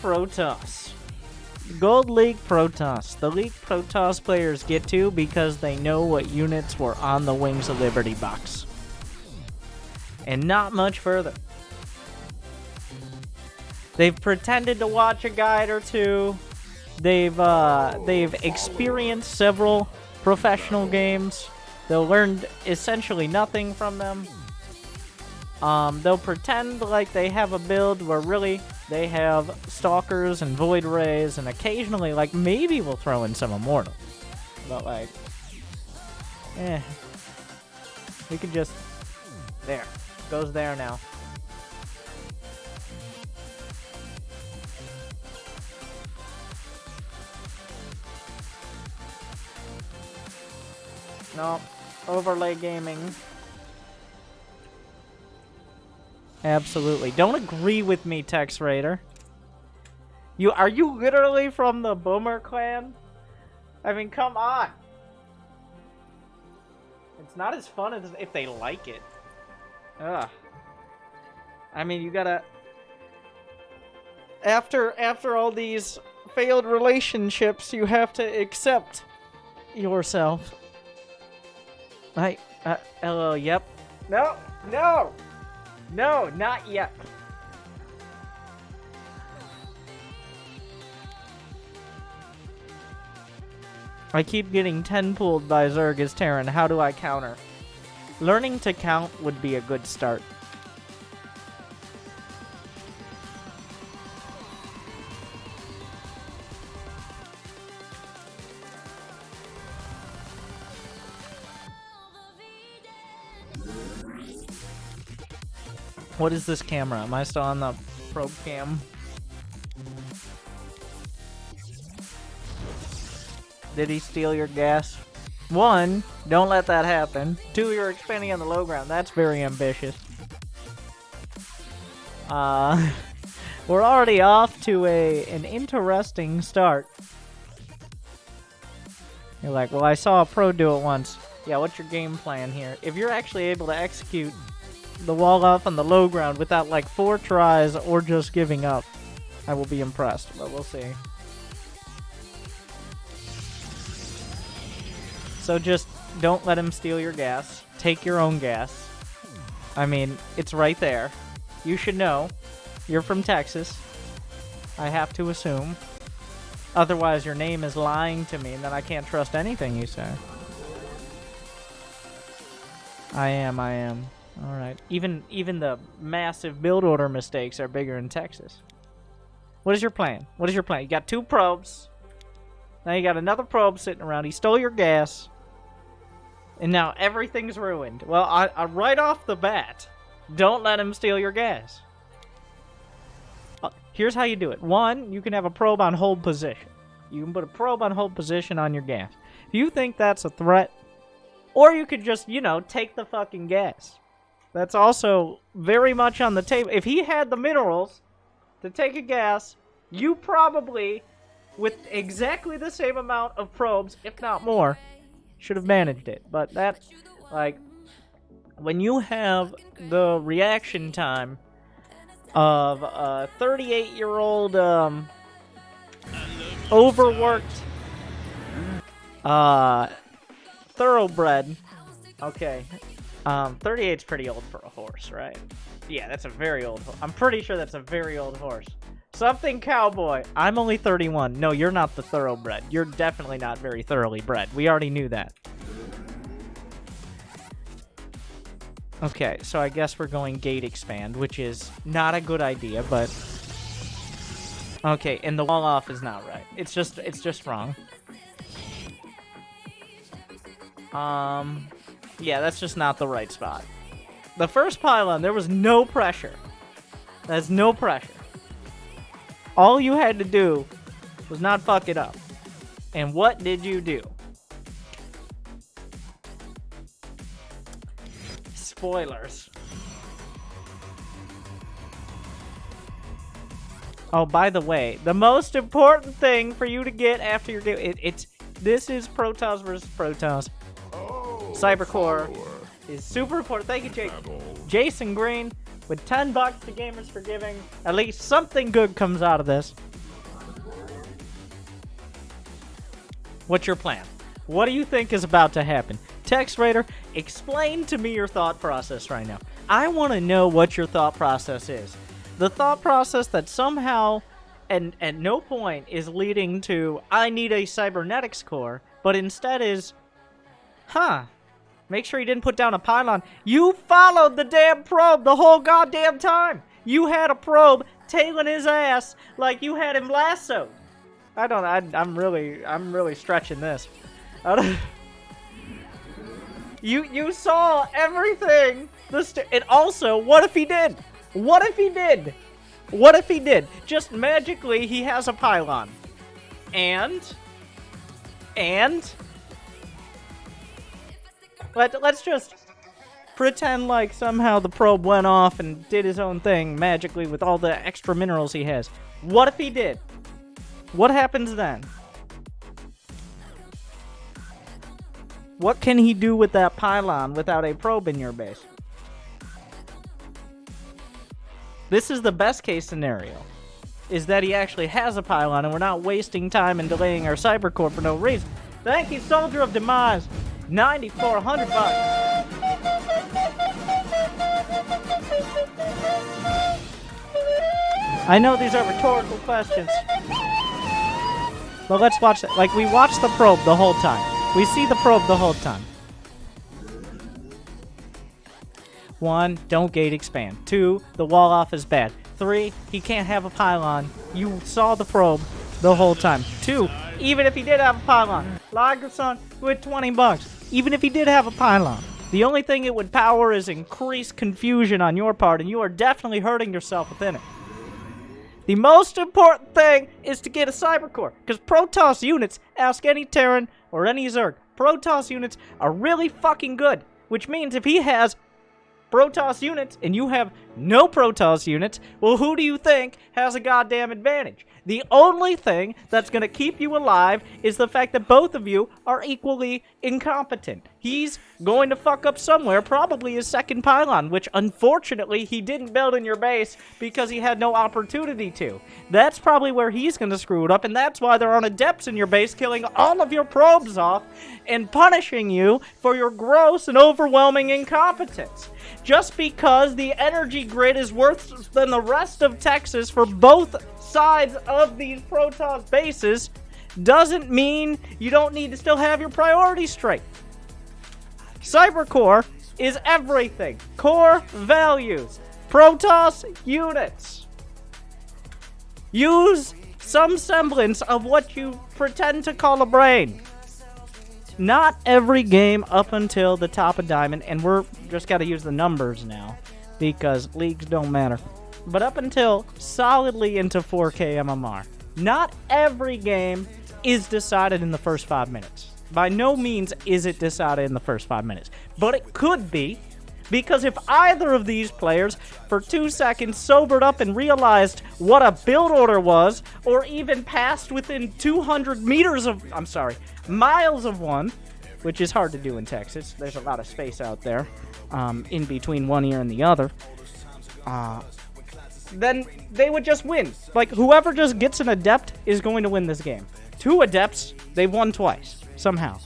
Protoss. Gold League Protoss. The League Protoss players get to because they know what units were on the Wings of Liberty box. And not much further. They've pretended to watch a guide or two. They've experienced several professional games. They'll learn essentially nothing from them. They'll pretend like they have a build where really they have Stalkers and Void Rays, and occasionally, like, maybe we'll throw in some Immortal. But, like, we could just, there. Goes there now. No, overlay gaming. Absolutely. Don't agree with me, Tex Raider. Are you literally from the Boomer clan? I mean, come on. It's not as fun as if they like it. Ugh. I mean, you gotta... After all these failed relationships, you have to accept yourself. Hello, yep. No, no! No, not yet. I keep getting 10-pooled by Zerg as Terran. How do I counter? Learning to count would be a good start. What is this camera? Am I still on the probe cam? Did he steal your gas? 1, don't let that happen. 2, you're expanding on the low ground. That's very ambitious. We're already off to an interesting start. You're like, well, I saw a pro do it once. Yeah, what's your game plan here? If you're actually able to execute the wall off on the low ground without like 4 tries or just giving up, I will be impressed, but we'll see. So just don't let him steal your gas. Take your own gas. I mean, it's right there. You should know. You're from Texas. I have to assume. Otherwise, your name is lying to me, and then I can't trust anything you say. I am. Alright. Even the massive build order mistakes are bigger in Texas. What is your plan? What is your plan? You got 2 probes. Now you got another probe sitting around. He stole your gas. And now everything's ruined. Well, I right off the bat, don't let him steal your gas. Here's how you do it. 1, you can have a probe on hold position. You can put a probe on hold position on your gas. If you think that's a threat, or you could just, you know, take the fucking gas. That's also very much on the table. If he had the minerals to take a gas, you probably, with exactly the same amount of probes, if not more, should have managed it. But that, like, when you have the reaction time of a 38-year-old, overworked, thoroughbred, okay, 38's pretty old for a horse, right? Yeah, that's a very old horse. I'm pretty sure that's a very old horse. Something cowboy. I'm only 31. No, you're not the thoroughbred. You're definitely not very thoroughly bred. We already knew that. Okay, so I guess we're going gate expand, which is not a good idea, but... Okay, and the wall off is not right. It's just wrong. Yeah, that's just not the right spot. The first pylon, there was no pressure. There's no pressure. All you had to do was not fuck it up. And what did you do? Spoilers. Oh, by the way, the most important thing for you to get after you're doing this is Protoss versus Protoss. Cybercore is super important. Thank you, Jake. Jason Green with $10 to Gamers for Giving. At least something good comes out of this. What's your plan? What do you think is about to happen? Text Raider, explain to me your thought process right now. I want to know what your thought process is. The thought process that somehow, and at no point, is leading to, I need a cybernetics core, but instead is, make sure you didn't put down a pylon. You followed the damn probe the whole goddamn time. You had a probe tailing his ass like you had him lassoed. I'm really stretching this. You saw everything. And also, what if he did? What if he did? What if he did? Just magically, he has a pylon. And let's just pretend like somehow the probe went off and did his own thing magically with all the extra minerals he has. What if he did? What happens then? What can he do with that pylon without a probe in your base? This is the best case scenario, is that he actually has a pylon and we're not wasting time and delaying our cybercore for no reason. Thank you, Soldier of Demise. 9,400 bucks. I know these are rhetorical questions, but let's watch it. Like, we watched the probe the whole time. We see the probe the whole time. 1, don't gate expand. 2, the wall off is bad. 3, he can't have a pylon. You saw the probe the whole time. 2, even if he did have a pylon. Lagerson with 20 bucks. Even if he did have a pylon, the only thing it would power is increased confusion on your part, and you are definitely hurting yourself within it. The most important thing is to get a cybercore, because Protoss units, ask any Terran or any Zerg, Protoss units are really fucking good, which means if he has Protoss units and you have no Protoss units, well, who do you think has a goddamn advantage? The only thing that's going to keep you alive is the fact that both of you are equally incompetent. He's going to fuck up somewhere, probably his second pylon, which unfortunately he didn't build in your base because he had no opportunity to. That's probably where he's going to screw it up, and that's why there aren't adepts in your base killing all of your probes off and punishing you for your gross and overwhelming incompetence. Just because the energy grid is worse than the rest of Texas for both sides of these Protoss bases doesn't mean you don't need to still have your priorities straight. Cybercore is everything. Core values. Protoss units. Use some semblance of what you pretend to call a brain. Not every game up until the top of Diamond, and we're just got to use the numbers now because leagues don't matter. But up until solidly into 4K MMR, not every game is decided in the first 5 minutes. By no means is it decided in the first 5 minutes. But it could be, because if either of these players for 2 seconds sobered up and realized what a build order was, or even passed within 200 miles of one, which is hard to do in Texas. There's a lot of space out there in between one ear and the other. Then they would just win. Like, whoever just gets an adept is going to win this game. 2 adepts, they've won twice, somehow.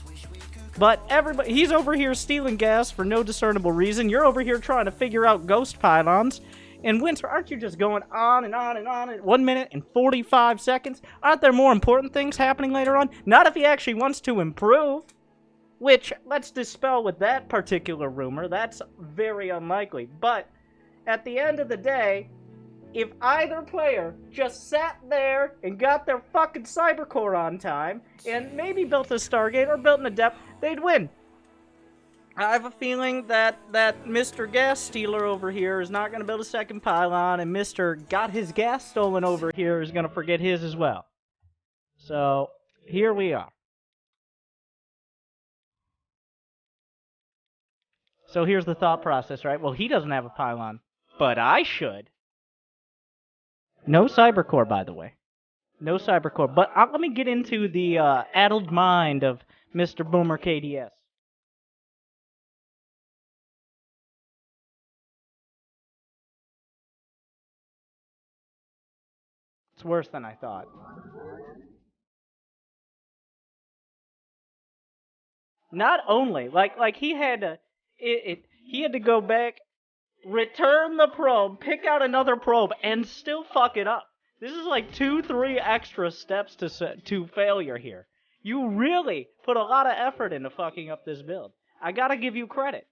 But everybody, he's over here stealing gas for no discernible reason. You're over here trying to figure out ghost pylons. And Winter, aren't you just going on and on and on at 1 minute and 45 seconds? Aren't there more important things happening later on? Not if he actually wants to improve. Which, let's dispel with that particular rumor. That's very unlikely. But at the end of the day, if either player just sat there and got their fucking cybercore on time and maybe built a Stargate or built an Adept, they'd win. I have a feeling that Mr. Gas Stealer over here is not going to build a second pylon, and Mr. Got His Gas Stolen over here is going to forget his as well. So, here we are. So here's the thought process, right? Well, he doesn't have a pylon, but I should. No cybercore, by the way. No cybercore. But let me get into the addled mind of Mr. Boomer KDS. It's worse than I thought. Not only, like he had to, he had to go back, return the probe, pick out another probe, and still fuck it up. This is like 2-3 extra steps to failure here. You really put a lot of effort into fucking up this build. I gotta give you credit.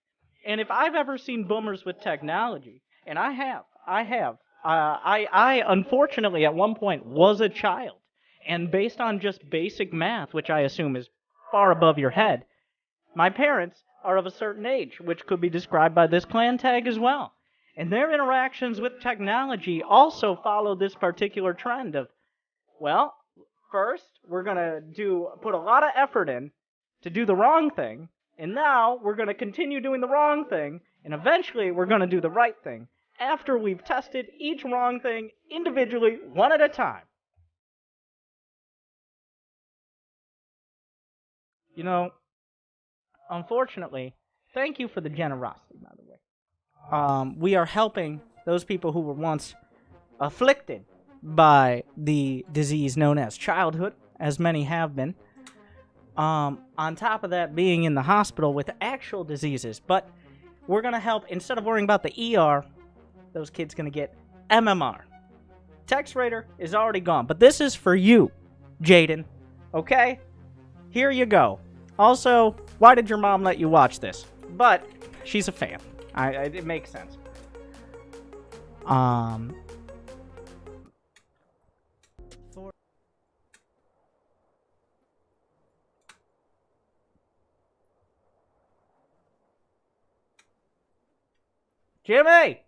And if I've ever seen boomers with technology, and I have, I unfortunately at one point was a child, and based on just basic math, which I assume is far above your head, my parents are of a certain age, which could be described by this clan tag as well. And their interactions with technology also follow this particular trend of, well, first, we're going to put a lot of effort in to do the wrong thing, and now we're going to continue doing the wrong thing, and eventually we're going to do the right thing after we've tested each wrong thing individually, one at a time. You know, unfortunately, thank you for the generosity, by the way. We are helping those people who were once afflicted by the disease known as childhood, as many have been. On top of that, being in the hospital with actual diseases. But we're going to help, instead of worrying about the ER, those kids going to get MMR. Text Raider is already gone, but this is for you, Jaden. Okay? Here you go. Also, why did your mom let you watch this? But she's a fan. It makes sense. Jimmy!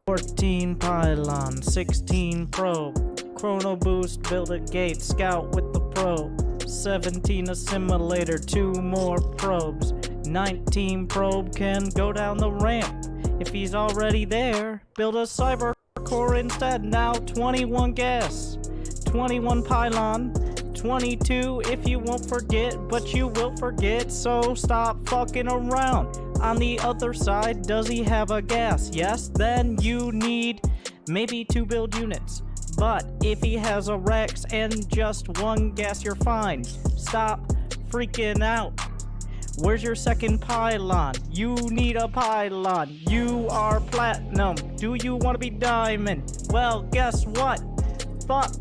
$14 pylon, 16 probe. Chrono boost, build a gate, scout with the probe. 17 assimilator, 2 more probes. 19 probe can go down the ramp. If he's already there, build a cyber core instead. Now 21 gas, 21 pylon, 22 if you won't forget, but you will forget, so stop fucking around. On the other side, does he have a gas? Yes, then you need maybe 2 build units. But if he has a Rex and just 1 gas, you're fine. Stop freaking out. Where's your second pylon? You need a pylon. You are platinum. Do you want to be diamond? Well, guess what? Fuck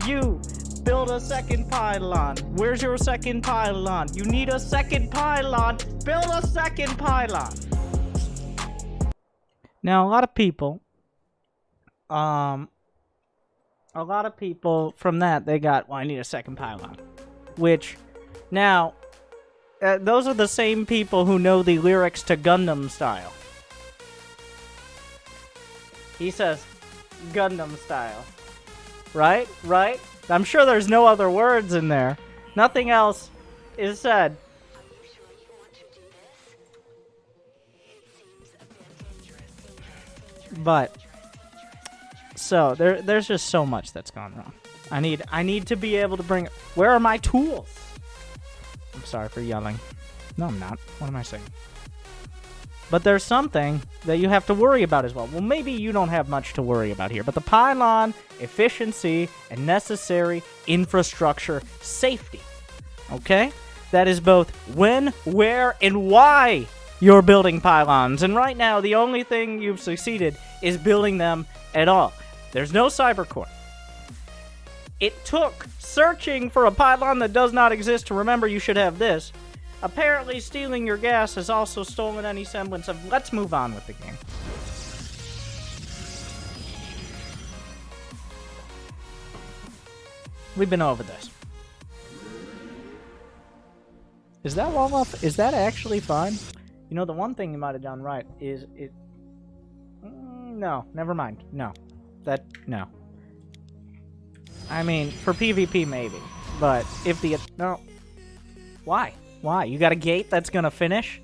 you. Build a second pylon. Where's your second pylon? You need a second pylon. Build a second pylon. Now, a lot of people from that, they got, well, I need a second pylon. Which, now, those are the same people who know the lyrics to Gundam Style. He says, Gundam Style. Right? Right? I'm sure there's no other words in there. Nothing else is said. But so there's just so much that's gone wrong. I need to be able to bring. Where are my tools? I'm sorry for yelling. No, I'm not. What am I saying? But there's something that you have to worry about as well. Well, maybe you don't have much to worry about here, but the pylon, efficiency, and necessary infrastructure safety. Okay? That is both when, where, and why you're building pylons. And right now, the only thing you've succeeded is building them at all. There's no cybercore. It took searching for a pylon that does not exist to remember you should have this. Apparently, stealing your gas has also stolen any semblance of... Let's move on with the game. We've been over this. Is that wall off? Is that actually fine? You know, the one thing you might have done right is it... No, never mind. No. No. I mean, for PvP, maybe. But if the... No. Why? Why? You got a gate that's gonna finish?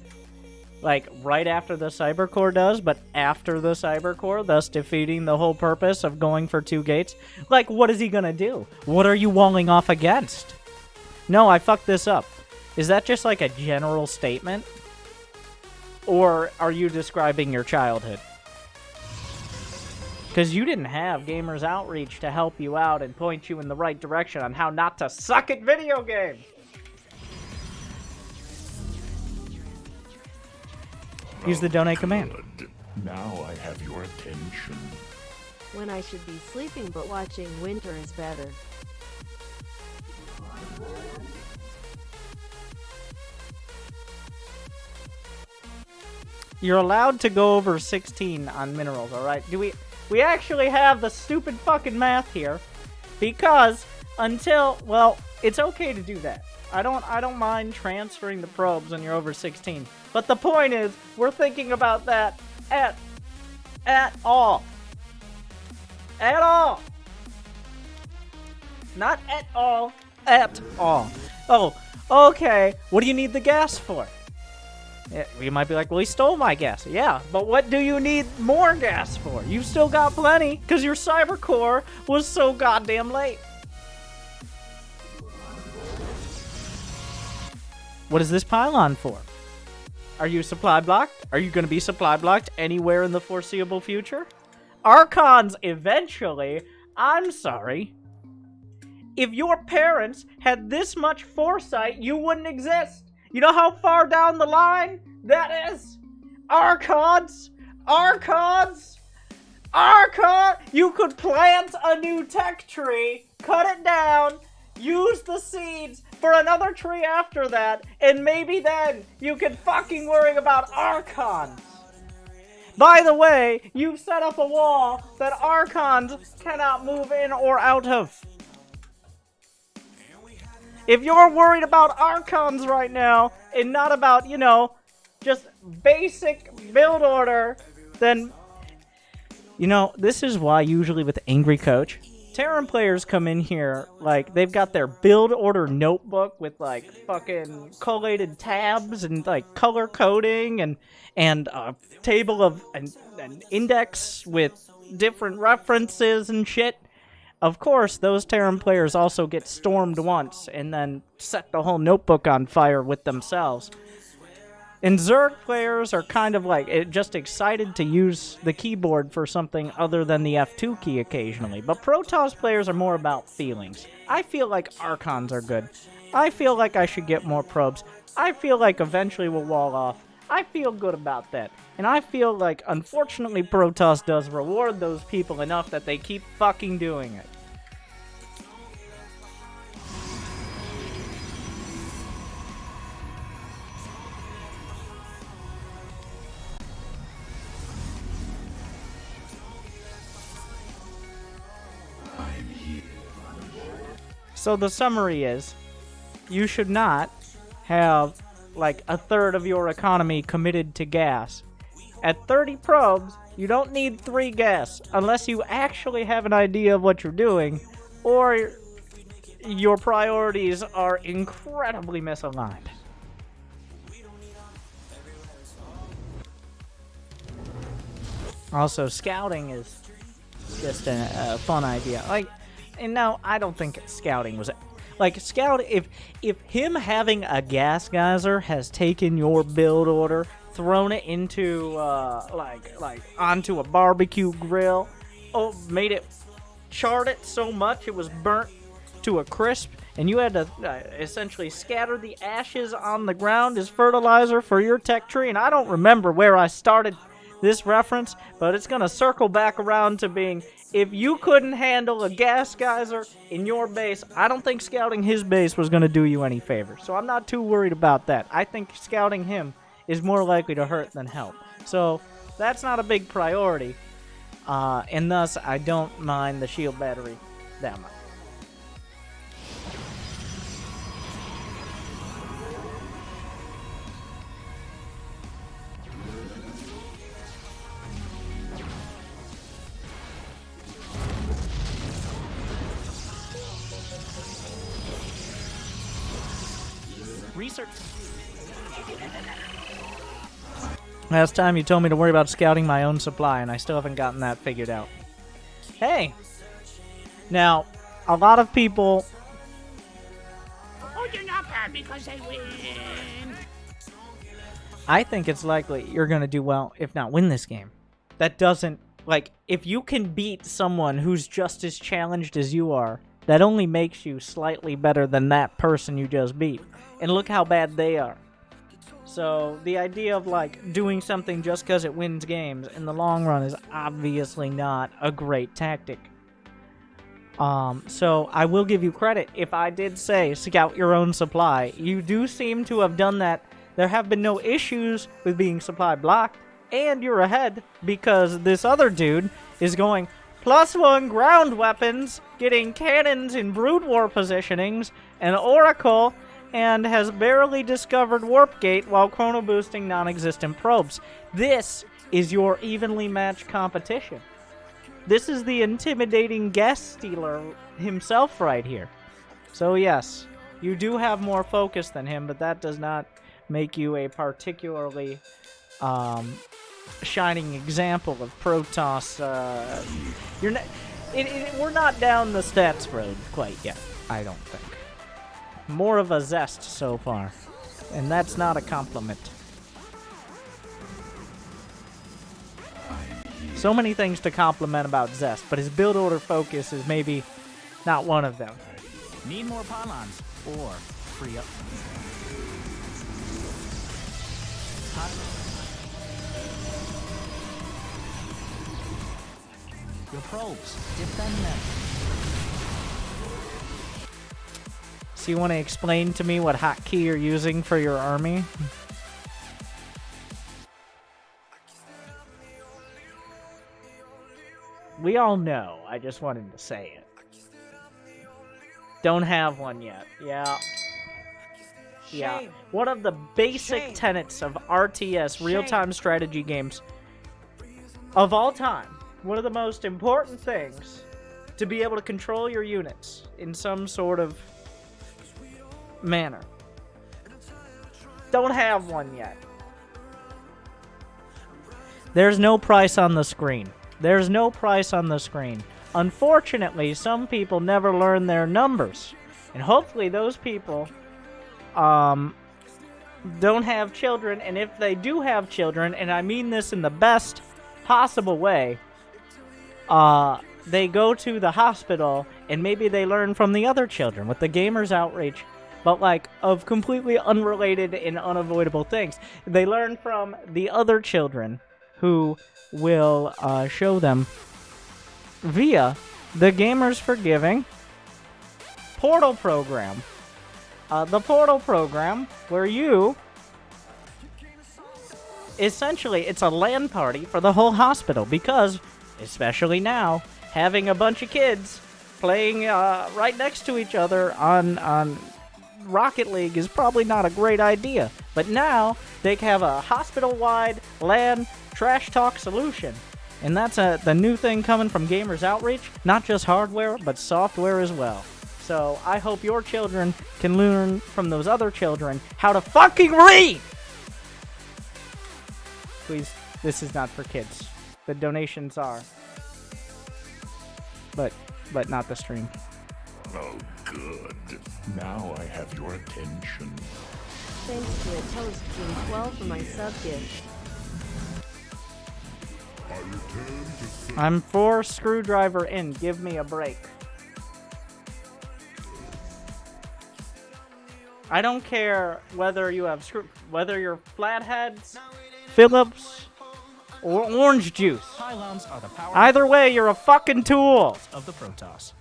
Like, right after the Cybercore does, but after the Cybercore, thus defeating the whole purpose of going for 2 gates? Like, what is he gonna do? What are you walling off against? No, I fucked this up. Is that just like a general statement? Or are you describing your childhood? Because you didn't have Gamers Outreach to help you out and point you in the right direction on how not to suck at video games. Use the donate command. Now I have your attention. When I should be sleeping, but watching Winter is better. You're allowed to go over 16 on minerals, alright? We actually have the stupid fucking math here. Because until, well, it's okay to do that. I don't mind transferring the probes when you're over 16. But the point is, we're thinking about that at all. At all. Not at all. At all. Oh, okay. What do you need the gas for? Yeah, you might be like, well, he stole my gas. Yeah, but what do you need more gas for? You've still got plenty, because your cyber core was so goddamn late. What is this pylon for? Are you supply blocked? Are you going to be supply blocked anywhere in the foreseeable future? Archons eventually. I'm sorry. If your parents had this much foresight, you wouldn't exist. You know how far down the line that is? Archons! Archons! Archon! You could plant a new tech tree, cut it down, use the seeds for another tree after that, and maybe then you could fucking worry about Archons. By the way, you've set up a wall that Archons cannot move in or out of. If you're worried about Archons right now, and not about, you know, just basic build order, then, you know, this is why usually with Angry Coach, Terran players come in here, like, they've got their build order notebook with, like, fucking collated tabs and, like, color coding and a table of an index with different references and shit. Of course, those Terran players also get stormed once and then set the whole notebook on fire with themselves. And Zerg players are kind of like just excited to use the keyboard for something other than the F2 key occasionally. But Protoss players are more about feelings. I feel like Archons are good. I feel like I should get more probes. I feel like eventually we'll wall off. I feel good about that. And I feel like, unfortunately, Protoss does reward those people enough that they keep fucking doing it. So the summary is, you should not have like a third of your economy committed to gas. At 30 probes, you don't need 3 gas unless you actually have an idea of what you're doing, or your priorities are incredibly misaligned. Also, scouting is just a fun idea. Like, and now I don't think scouting was like if him having a gas geyser has taken your build order, thrown it into like onto a barbecue grill, made it charred it so much it was burnt to a crisp, and you had to essentially scatter the ashes on the ground as fertilizer for your tech tree. And I don't remember where I started this reference, but it's gonna circle back around to being, if you couldn't handle a gas geyser in your base, I don't think scouting his base was gonna do you any favors. So I'm not too worried about that. I think scouting him is more likely to hurt than help. So that's not a big priority, and thus I don't mind the shield battery that much. Research. Last time you told me to worry about scouting my own supply, and I still haven't gotten that figured out. Hey! Now, a lot of people... Oh, you're not bad because they win. I think it's likely you're going to do well, if not win this game. That doesn't Like, if you can beat someone who's just as challenged as you are, that only makes you slightly better than that person you just beat. And look how bad they are. So, the idea of, like, doing something just because it wins games in the long run is obviously not a great tactic. So, I will give you credit. If I did say scout your own supply, you do seem to have done that. There have been no issues with being supply blocked. And you're ahead because this other dude is going +1 ground weapons, getting cannons in Brood War positionings, an Oracle, and has barely discovered Warp Gate while chrono boosting non-existent probes. This is your evenly matched competition. This is the intimidating guest stealer himself right here. So yes, you do have more focus than him, but that does not make you a particularly shining example of Protoss. You're not. We're not down the stats road quite yet. I don't think. More of a zest so far, and that's not a compliment. So many things to compliment about Zest, but his build order focus is maybe not one of them. Need more pylons or free up. Your probes, defend them. So you want to explain to me what hotkey you're using for your army? We all know. I just wanted to say it. Don't have one yet. Yeah. Yeah. Shame. One of the basic Shame. tenets of RTS, real-time strategy games of all time. One of the most important things to be able to control your units in some sort of manner. Don't have one yet. There's no price on the screen. There's no price on the screen. Unfortunately, some people never learn their numbers. And hopefully those people don't have children. And if they do have children, and I mean this in the best possible way, they go to the hospital and maybe they learn from the other children with the Gamers Outreach, but like of completely unrelated and unavoidable things. They learn from the other children who will show them via the Gamers Forgiving Portal program. The Portal program where you essentially, it's a LAN party for the whole hospital because, especially now, having a bunch of kids playing right next to each other on Rocket League is probably not a great idea. But now they have a hospital-wide LAN trash talk solution. And that's the new thing coming from Gamers Outreach. Not just hardware, but software as well. So I hope your children can learn from those other children how to fucking read! Please, this is not for kids. The donations are. But not the stream. Oh, good. Now I have your attention. Thanks to a Toast King 12 for my sub gift. I'm 4 screwdriver in. Give me a break. I don't care whether you have whether you're flatheads, Phillips, or orange juice. Pylons are the power Either way, you're a fucking tool. of the Protoss.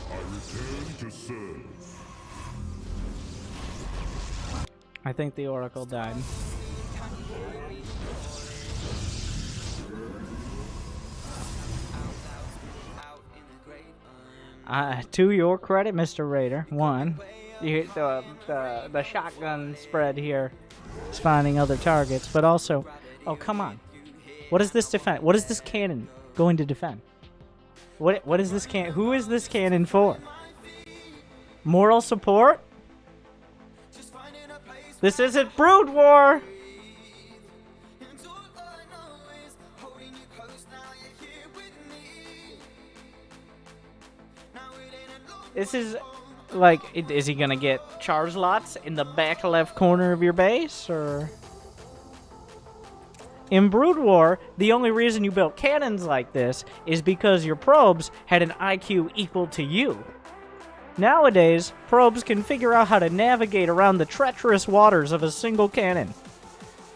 I return to serve. I think the Oracle died. To your credit, Mr. Raider, one, the shotgun spread here is finding other targets, but also, oh come on, what is this defend? What is this cannon going to defend? What is this can? Who is this cannon for? Moral support? This isn't Brood War. This is, like, is he gonna get charge lots in the back left corner of your base, or? In Brood War, the only reason you built cannons like this is because your probes had an IQ equal to you. Nowadays, probes can figure out how to navigate around the treacherous waters of a single cannon,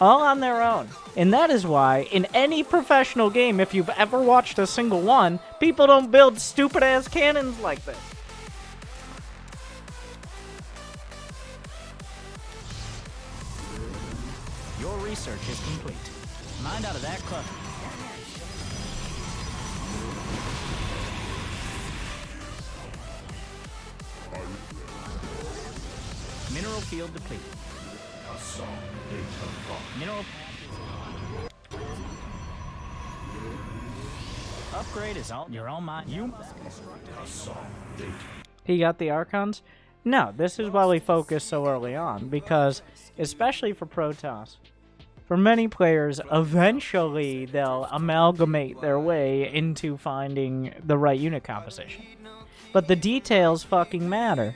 all on their own. And that is why, in any professional game, if you've ever watched a single one, people don't build stupid-ass cannons like this. Your research is complete. Mind out of that cluster. Mineral field depleted. Mineral upgrade is all your own mind. You must construct it. He got the Archons? No, this is why we focus so early on, because, especially for Protoss, for many players, eventually they'll amalgamate their way into finding the right unit composition. But the details fucking matter.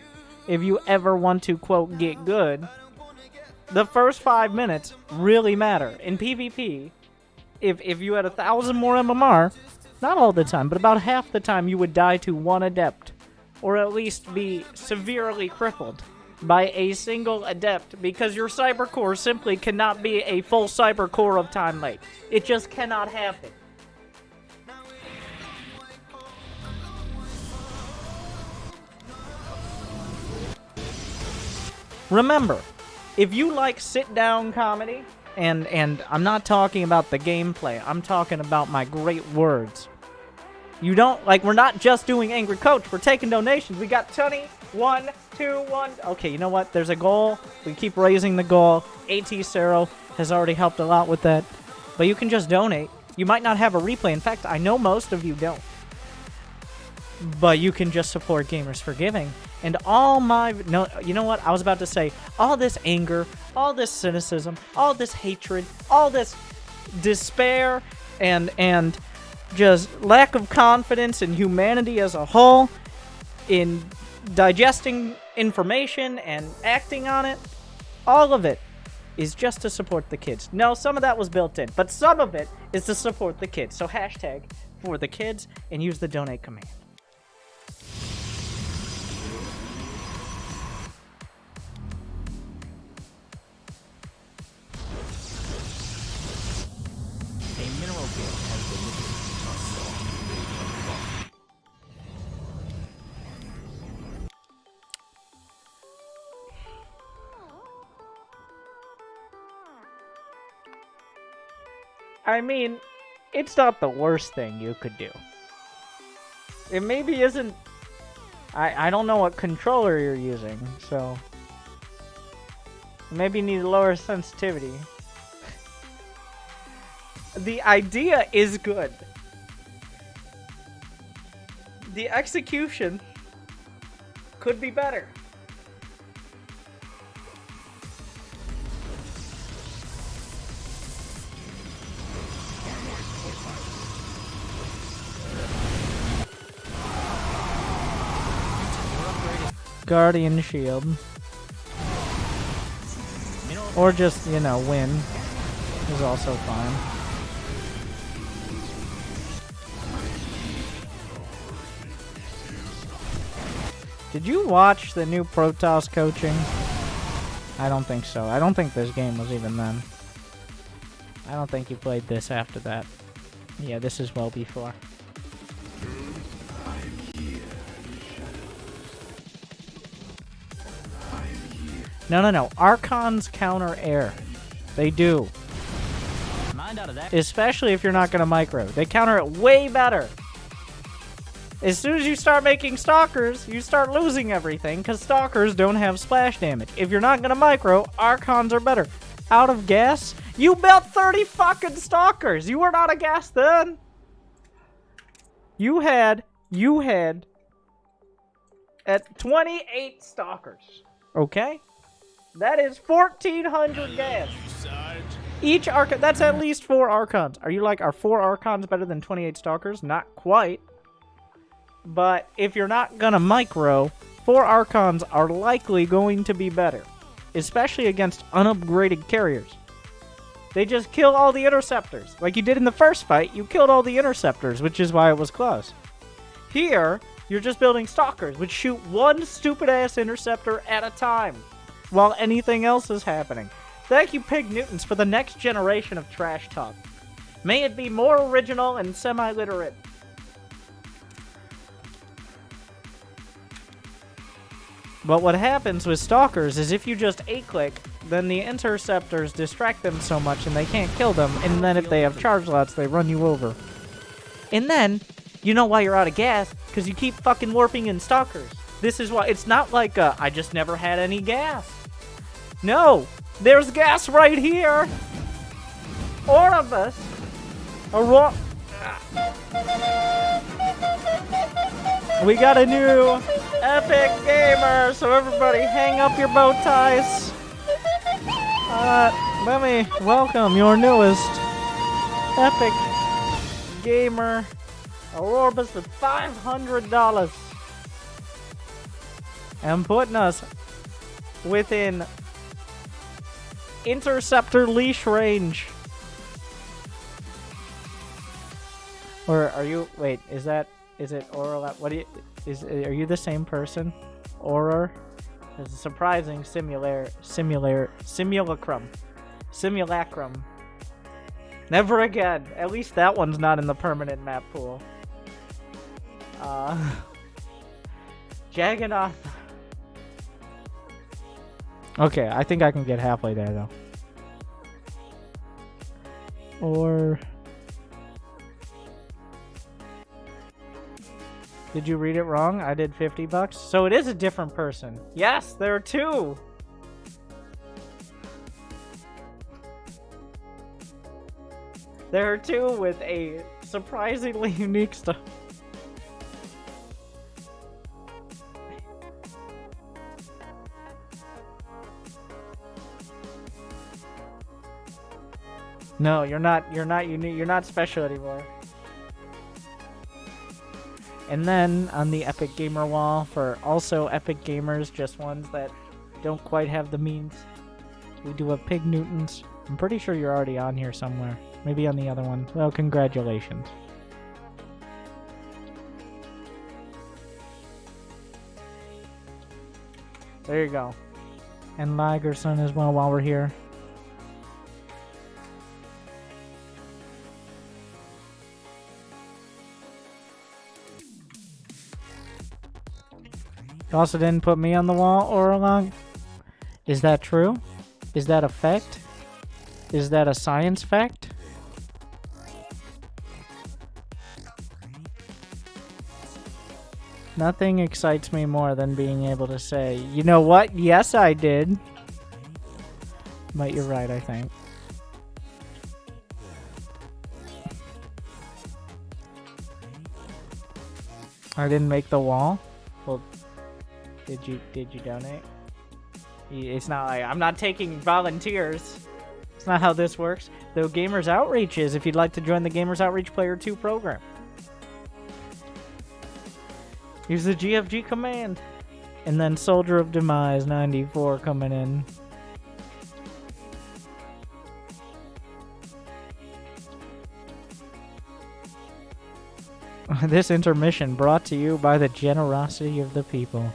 If you ever want to, quote, get good, the first 5 minutes really matter. In PvP, if you had 1,000 more MMR, not all the time, but about half the time you would die to one adept, or at least be severely crippled by a single adept, because your cyber core simply cannot be a full cyber core of time late. It just cannot happen. Remember, if you like sit-down comedy, and I'm not talking about the gameplay, I'm talking about my great words. You don't, like, we're not just doing Angry Coach, we're taking donations. We got 20, 1, 2, 1. Okay, you know what? There's a goal. We keep raising the goal. AT Cero has already helped a lot with that. But you can just donate. You might not have a replay. In fact, I know most of you don't. But you can just support Gamers for Giving. And all my... No, you know what? I was about to say, all this anger, all this cynicism, all this hatred, all this despair, and just lack of confidence in humanity as a whole, in digesting information and acting on it, all of it is just to support the kids. No, some of that was built in, but some of it is to support the kids. So hashtag for the kids and use the donate command. A mineral field has been depleted. I mean, it's not the worst thing you could do. It maybe isn't... I don't know what controller you're using, so... Maybe you need lower sensitivity. The idea is good. The execution could be better. Guardian Shield. Or just, you know, win is also fine. Did you watch the new Protoss coaching? I don't think so. I don't think this game was even then. I don't think you played this after that. Yeah, this is well before. No. Archons counter air. They do. Mind out of that. Especially if you're not going to micro. They counter it way better. As soon as you start making Stalkers, you start losing everything, because Stalkers don't have splash damage. If you're not going to micro, Archons are better. Out of gas? You built 30 fucking Stalkers! You were out of gas then! You had at 28 Stalkers. Okay? That is 1,400 gas. Each Archon, that's at least 4 Archons. Are you like, are 4 Archons better than 28 Stalkers? Not quite. But if you're not gonna micro, 4 Archons are likely going to be better. Especially against unupgraded carriers. They just kill all the interceptors. Like you did in the first fight, you killed all the interceptors, which is why it was close. Here, you're just building stalkers, which shoot one stupid-ass interceptor at a time, while anything else is happening. Thank you, Pig Newtons, for the next generation of trash talk. May it be more original and semi-literate. But what happens with stalkers is if you just A-click, then the interceptors distract them so much and they can't kill them, and then if they have charge lots, they run you over. And then, you know why you're out of gas? Because you keep fucking warping in stalkers. This is why, it's not like, I just never had any gas. No! There's gas right here! Oribus! We got a new epic gamer, so everybody hang up your bow ties. Let me welcome your newest epic gamer, Oribus, with $500. And putting us within interceptor leash range. Or are you, wait, is it Oral? What do you, are you the same person? Auror? It's a surprising simulacrum. Never again. At least that one's not in the permanent map pool. Jagganoth. Okay, I think I can get halfway there though. Or did you read it wrong? I did $50. So it is a different person. Yes, there are two. There are two with a surprisingly unique stuff. No, you're not unique. You're not special anymore. And then on the Epic Gamer wall for also Epic Gamers, just ones that don't quite have the means, we do a Pig Newtons. I'm pretty sure you're already on here somewhere. Maybe on the other one. Well, congratulations. There you go. And Ligerson as well while we're here. You also didn't put me on the wall or along. Is that true? Is that a fact? Is that a science fact? Nothing excites me more than being able to say, you know what? Yes, I did. But you're right, I think. I didn't make the wall? Well, did you donate? It's not like I'm not taking volunteers. It's not how this works. Though Gamers Outreach is, if you'd like to join the Gamers Outreach Player 2 program. Use the GFG command. And then Soldier of Demise 94 coming in. This intermission brought to you by the generosity of the people.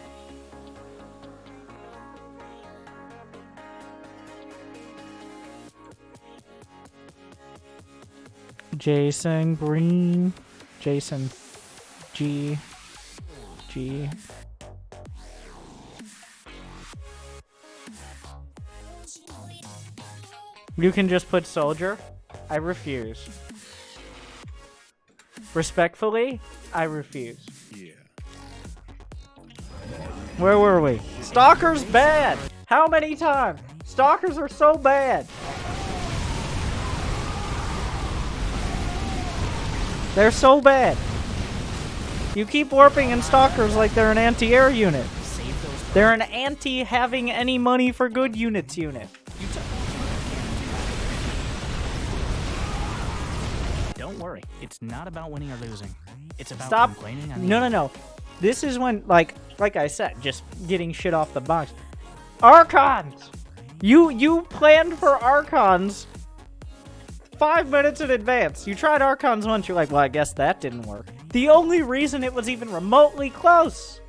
Jason Green. Jason G. You can just put soldier. I refuse. Respectfully, I refuse. Yeah. Where were we? Stalkers bad! How many times? Stalkers are so bad! They're so bad. You keep warping in stalkers like they're an anti-air unit. They're an anti-having any money for good units unit. Don't worry, it's not about winning or losing. It's about Stop. complaining on the No. This is when, like I said, just getting shit off the box. Archons! You planned for Archons 5 minutes in advance. You tried Archons once, you're like, well, I guess that didn't work. The only reason it was even remotely close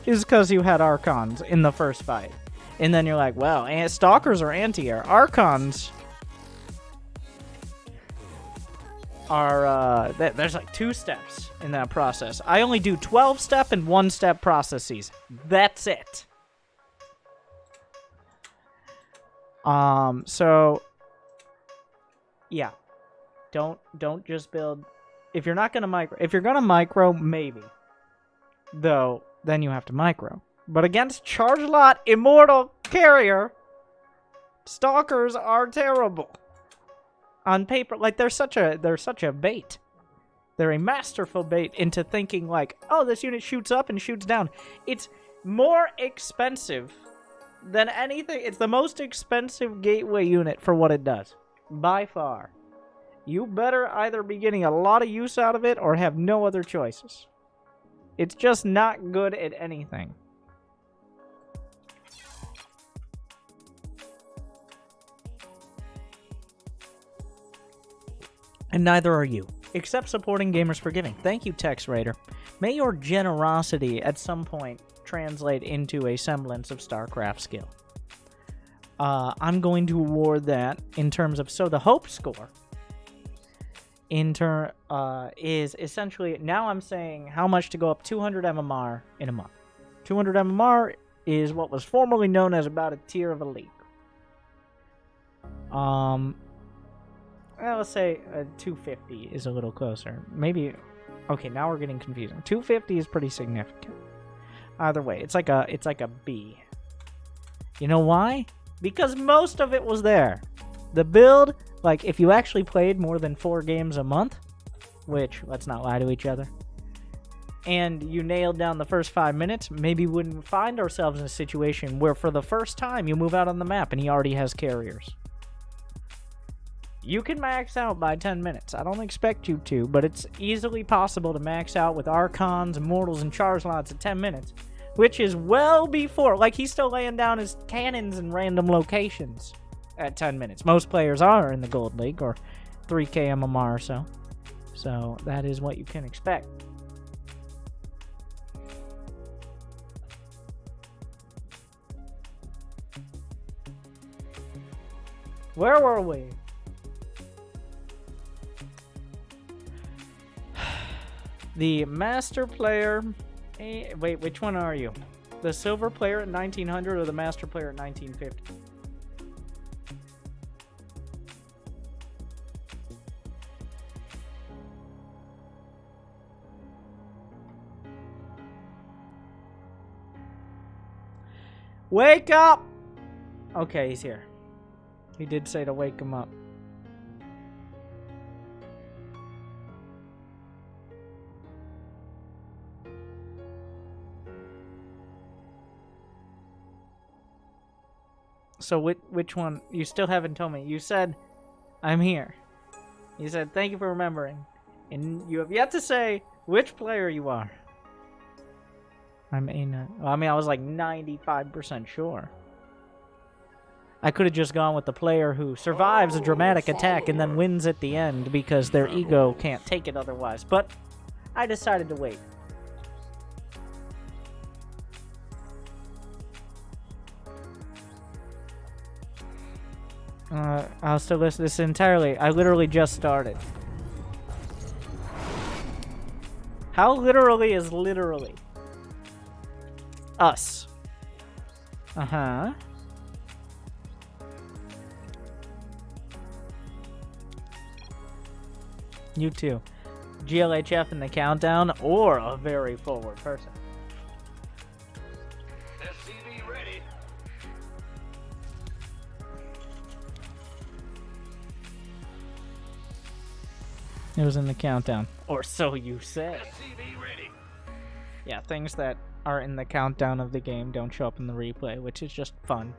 is because you had Archons in the first fight. And then you're like, well, Stalkers are anti-air. Archons are, there's like 2 steps in that process. I only do 12-step and 1-step processes. That's it. So, yeah. Don't just build... If you're not gonna micro... If you're gonna micro, maybe. Though, then you have to micro. But against Charge Lot Immortal Carrier, Stalkers are terrible. On paper, like, they're such a bait. They're a masterful bait into thinking, like, oh, this unit shoots up and shoots down. It's more expensive than anything. It's the most expensive gateway unit for what it does. By far. You better either be getting a lot of use out of it or have no other choices. It's just not good at anything. And neither are you. Except supporting Gamers for Giving. Thank you, Tex Raider. May your generosity at some point translate into a semblance of StarCraft skill. I'm going to award that in terms of... So the Hope score is essentially... Now I'm saying how much to go up 200 MMR in a month. 200 MMR is what was formerly known as about a tier of a league. Well, let's say 250 is a little closer. Maybe... Okay, now we're getting confusing. 250 is pretty significant. Either way, it's like a B. You know why? Because most of it was there. The build, like, if you actually played more than 4 games a month, which, let's not lie to each other, and you nailed down the first 5 minutes, maybe we wouldn't find ourselves in a situation where for the first time you move out on the map and he already has carriers. You can max out by 10 minutes. I don't expect you to, but it's easily possible to max out with Archons, Immortals, and Charge Lots at 10 minutes. Which is well before, like, he's still laying down his cannons in random locations at 10 minutes. Most players are in the Gold League, or 3k MMR or so. So, that is what you can expect. Where were we? The Master Player... Wait, which one are you? The Silver Player at 1900 or the Master Player at 1950? Wake up! Okay, he's here. He did say to wake him up. So which one? You still haven't told me. You said, I'm here. You said, thank you for remembering. And you have yet to say which player you are. I mean, I was like 95% sure. I could have just gone with the player who survives a dramatic attack and then wins at the end because their ego can't take it otherwise. But I decided to wait. I'll still listen to this entirely. I literally just started. How literally is literally? Us. Uh-huh. You too. GLHF in the countdown or a very forward person. SCV ready. It was in the countdown. Or so you say. SCV ready. Yeah, things that are in the countdown of the game don't show up in the replay, which is just fun.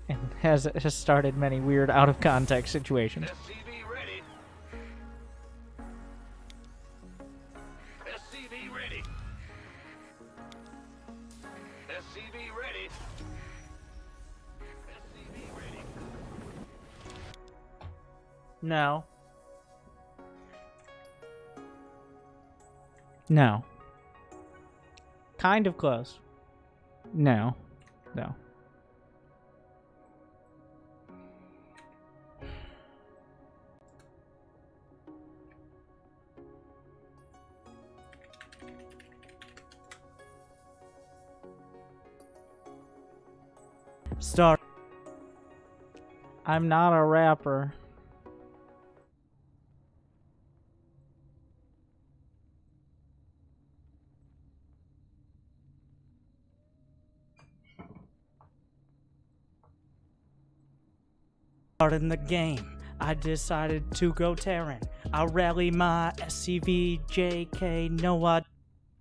And has started many weird out-of-context situations. SCV ready. SCV ready. SCV ready. SCV ready. No. No. Kind of close. No. No. Star. I'm not a rapper. In the game, I decided to go Terran. I'll rally my SCV, JK, no what?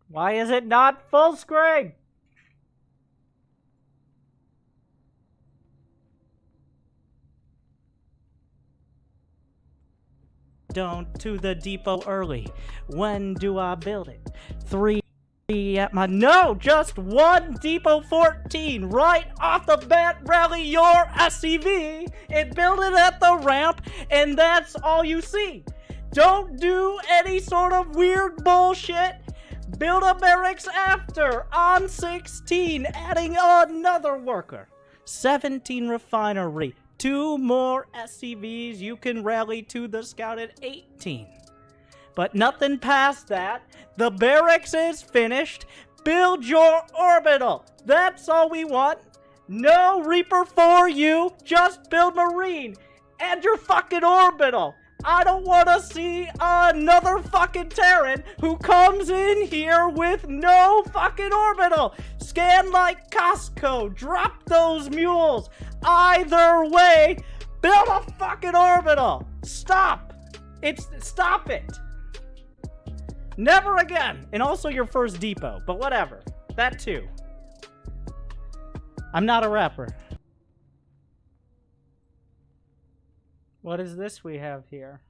Why is it not full screen? Don't to the depot early. When do I build it? 3 at my no, just 1 depot 14 right off the bat. Rally your SCV and build it at the ramp, and that's all you see. Don't do any sort of weird bullshit. Build a barracks after on 16, adding another worker. 17 refinery. 2 more SCVs you can rally to the scout at 18. But nothing past that. The barracks is finished. Build your orbital. That's all we want. No Reaper for you. Just build Marine. And your fucking orbital. I don't want to see another fucking Terran who comes in here with no fucking orbital. Scan like Costco. Drop those mules. Either way, build a fucking orbital. Stop. Stop it. Never again. And also your first depot, but whatever. That too. I'm not a rapper. What is this we have here?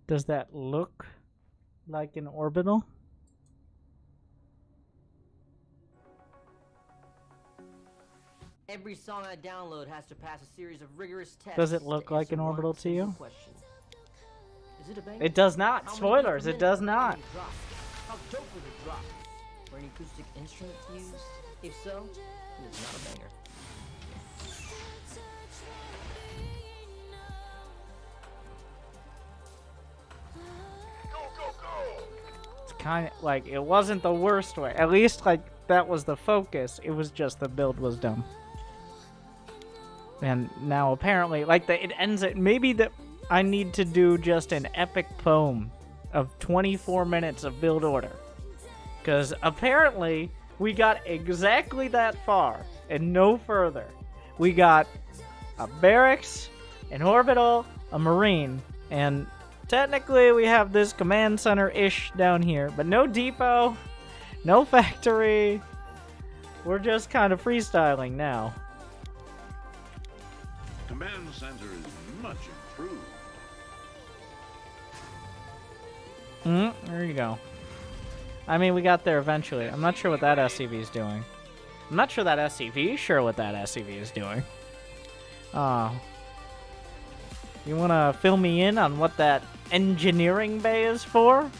Does that look like an orbital? Every song I download has to pass a series of rigorous tests. Does it look to like an answer one orbital to you? simple question. Is it a banger? It does not. How many Spoilers, beats per it does minute? not. How many drops? How dope was the drop? Were any acoustic instruments used? If so, it is not a banger. Go, go, go! It's kind of like, it wasn't the worst way. At least, like, that was the focus. It was just the build was dumb. And now apparently, like, it ends at, maybe that I need to do just an epic poem of 24 minutes of build order. Because apparently, we got exactly that far and no further. We got a barracks, an orbital, a marine, and technically we have this command center-ish down here, but no depot, no factory. We're just kind of freestyling now. Command center is much improved. There you go. I mean, we got there eventually. I'm not sure what that SCV is doing. I'm not sure that SCV is sure what that SCV is doing. You want to fill me in on what that engineering bay is for?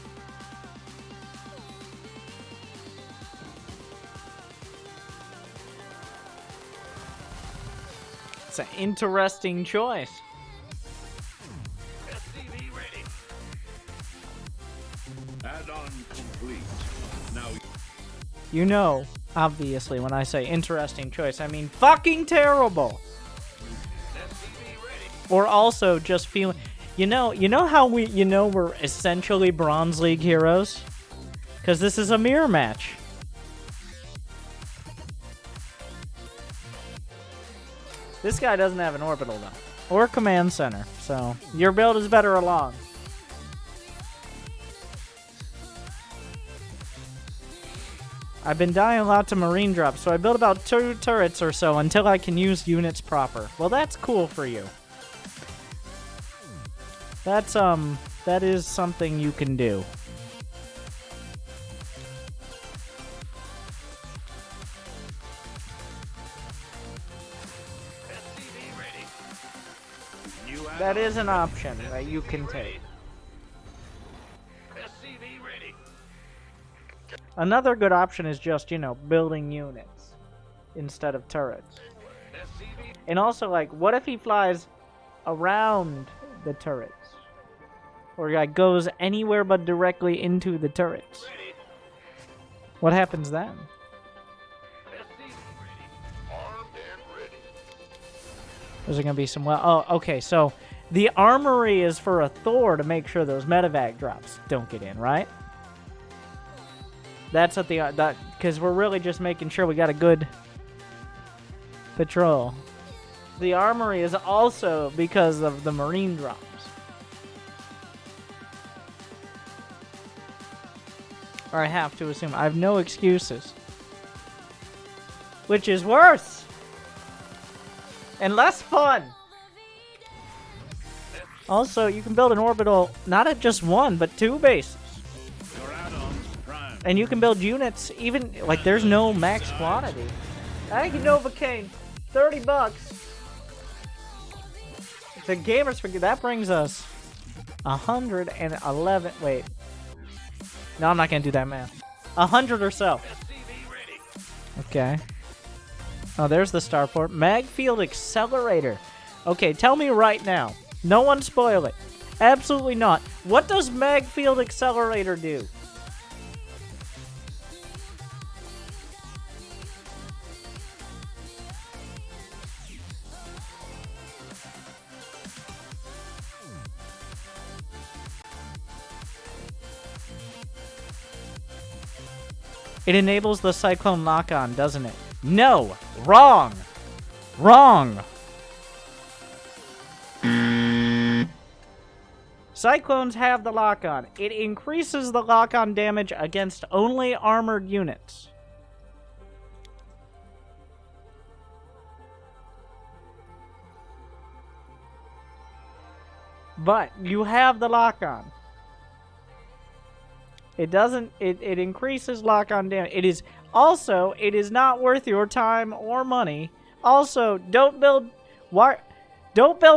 It's an interesting choice. SCV ready. Add-on complete. Now You know, obviously, when I say interesting choice, I mean fucking terrible. SCV ready. Or also just feeling, you know how we're essentially Bronze League heroes? Because this is a mirror match. This guy doesn't have an orbital though, or command center, so your build is better along. I've been dying a lot to marine drops, so I built about 2 turrets or so until I can use units proper. Well, that's cool for you. That is something you can do. That is an option that you can take. SCV ready. Another good option is just, you know, building units instead of turrets. SCV And also, like, what if he flies around the turrets? Or, like, goes anywhere but directly into the turrets? ready. What happens then? SCV ready. Armed and ready. There's gonna be some... Well, oh, okay, so the armory is for a Thor to make sure those medevac drops don't get in, right? That's what the... Because we're really just making sure we got a good patrol. The armory is also because of the marine drops. Or I have to assume. I have no excuses. Which is worse! And less fun! Also, you can build an orbital, not at just one, but 2 bases. Your add-ons prime. And you can build units, even, like, there's no max quantity. Thank you, Novocaine. $30. The gamers forget, that brings us 111, wait. No, I'm not gonna do that math. 100 or so. SCV ready. Okay. Oh, there's the starport. Magfield Accelerator. Okay, tell me right now. No one spoil it. Absolutely not. What does Magfield Accelerator do? It enables the Cyclone lock-on, doesn't it? No! Wrong! Wrong! Cyclones have the lock-on. It increases the lock-on damage against only armored units. But you have the lock-on. It doesn't, it increases lock-on damage. It is not worth your time or money. Also, don't build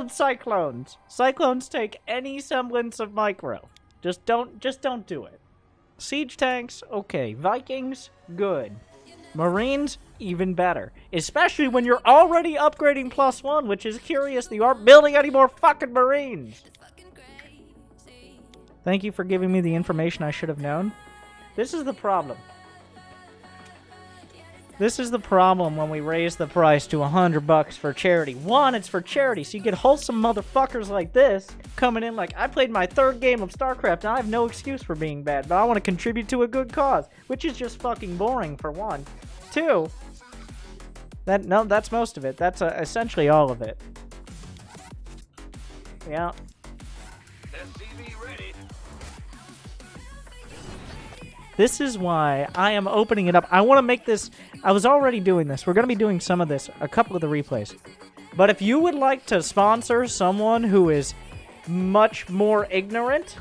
cyclones. Cyclones take any semblance of micro. Just don't do it. Siege tanks, okay. Vikings, good. Marines, even better. Especially when you're already upgrading +1, which is curious that you aren't building any more fucking Marines. Thank you for giving me the information I should have known. This is the problem. This is the problem when we raise the price to $100 for charity. One, it's for charity, so you get wholesome motherfuckers like this coming in like, I played my 3rd game of Starcraft and I have no excuse for being bad, but I want to contribute to a good cause, which is just fucking boring for one. 2, that's most of it. That's essentially all of it. Yeah. SCV ready. This is why I am opening it up. I want to make this... I was already doing this. We're going to be doing some of this, a couple of the replays. But if you would like to sponsor someone who is much more ignorant,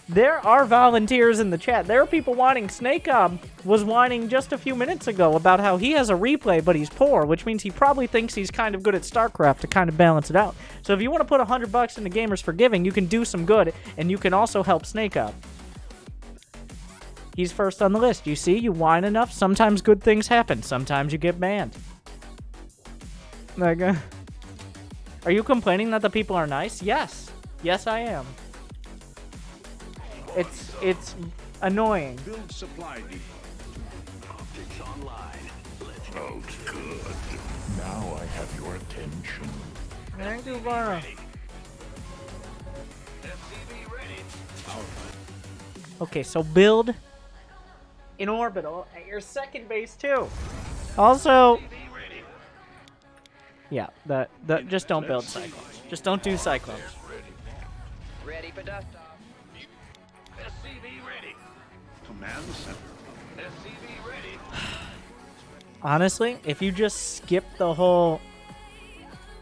there are volunteers in the chat. There are people whining. Snake was whining just a few minutes ago about how he has a replay, but he's poor, which means he probably thinks he's kind of good at StarCraft to kind of balance it out. So if you want to put $100 into Gamers for Giving, you can do some good, and you can also help Snake Up. He's first on the list. You see, you whine enough, sometimes good things happen. Sometimes you get banned. Like, are you complaining that the people are nice? Yes. Yes, I am. It's annoying. Build supply depot. Optics online. Let's go. Oh, good. Now I have your attention. Thank you, Bara. SCV ready. Okay, so build an orbital at your 2nd base too. Also, SCV ready. yeah, just don't build cyclones. Just don't do cyclones. Ready for dust off. SCV ready. Command center. SCV ready. Honestly, if you just skip the whole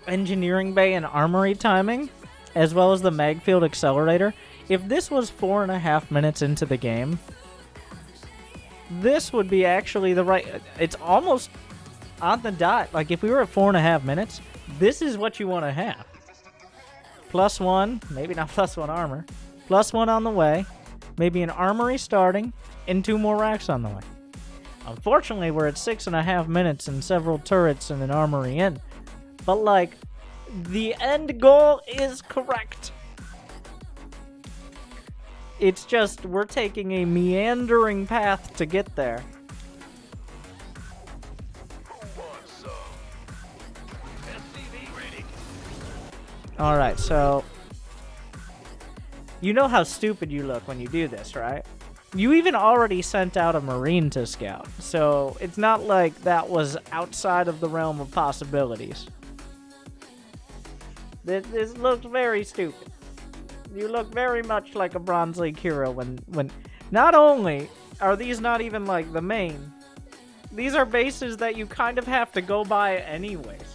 engineering bay and armory timing, as well as the Magfield Accelerator, if this was 4.5 minutes into the game, this would be actually the right... It's almost on the dot. Like, if we were at 4.5 minutes, this is what you want to have. +1, maybe not +1 armor, +1 on the way, maybe an armory starting, and 2 more racks on the way. Unfortunately, we're at 6.5 minutes and several turrets and an armory in. But, like, the end goal is correct. It's just, we're taking a meandering path to get there. Who wants some? SCV ready. Alright, so... You know how stupid you look when you do this, right? You even already sent out a Marine to scout, so it's not like that was outside of the realm of possibilities. This looks very stupid. You look very much like a Bronze League hero when not only are these not even like the main, these are bases that you kind of have to go by anyways.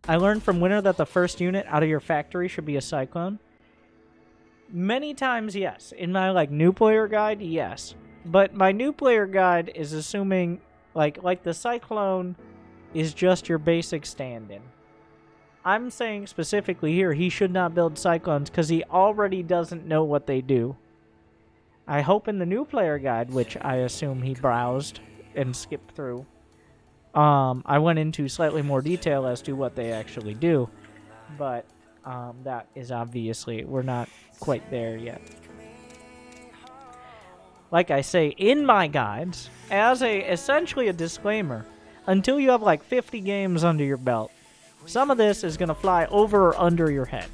I learned from Winter that the first unit out of your factory should be a Cyclone. Many times, yes. In my, like, new player guide, yes. But my new player guide is assuming, like the Cyclone is just your basic stand-in. I'm saying specifically here, he should not build Cyclones because he already doesn't know what they do. I hope in the new player guide, which I assume he browsed and skipped through, I went into slightly more detail as to what they actually do. But that is obviously, we're not quite there yet. Like I say, in my guides, as essentially a disclaimer, until you have like 50 games under your belt, some of this is going to fly over or under your head.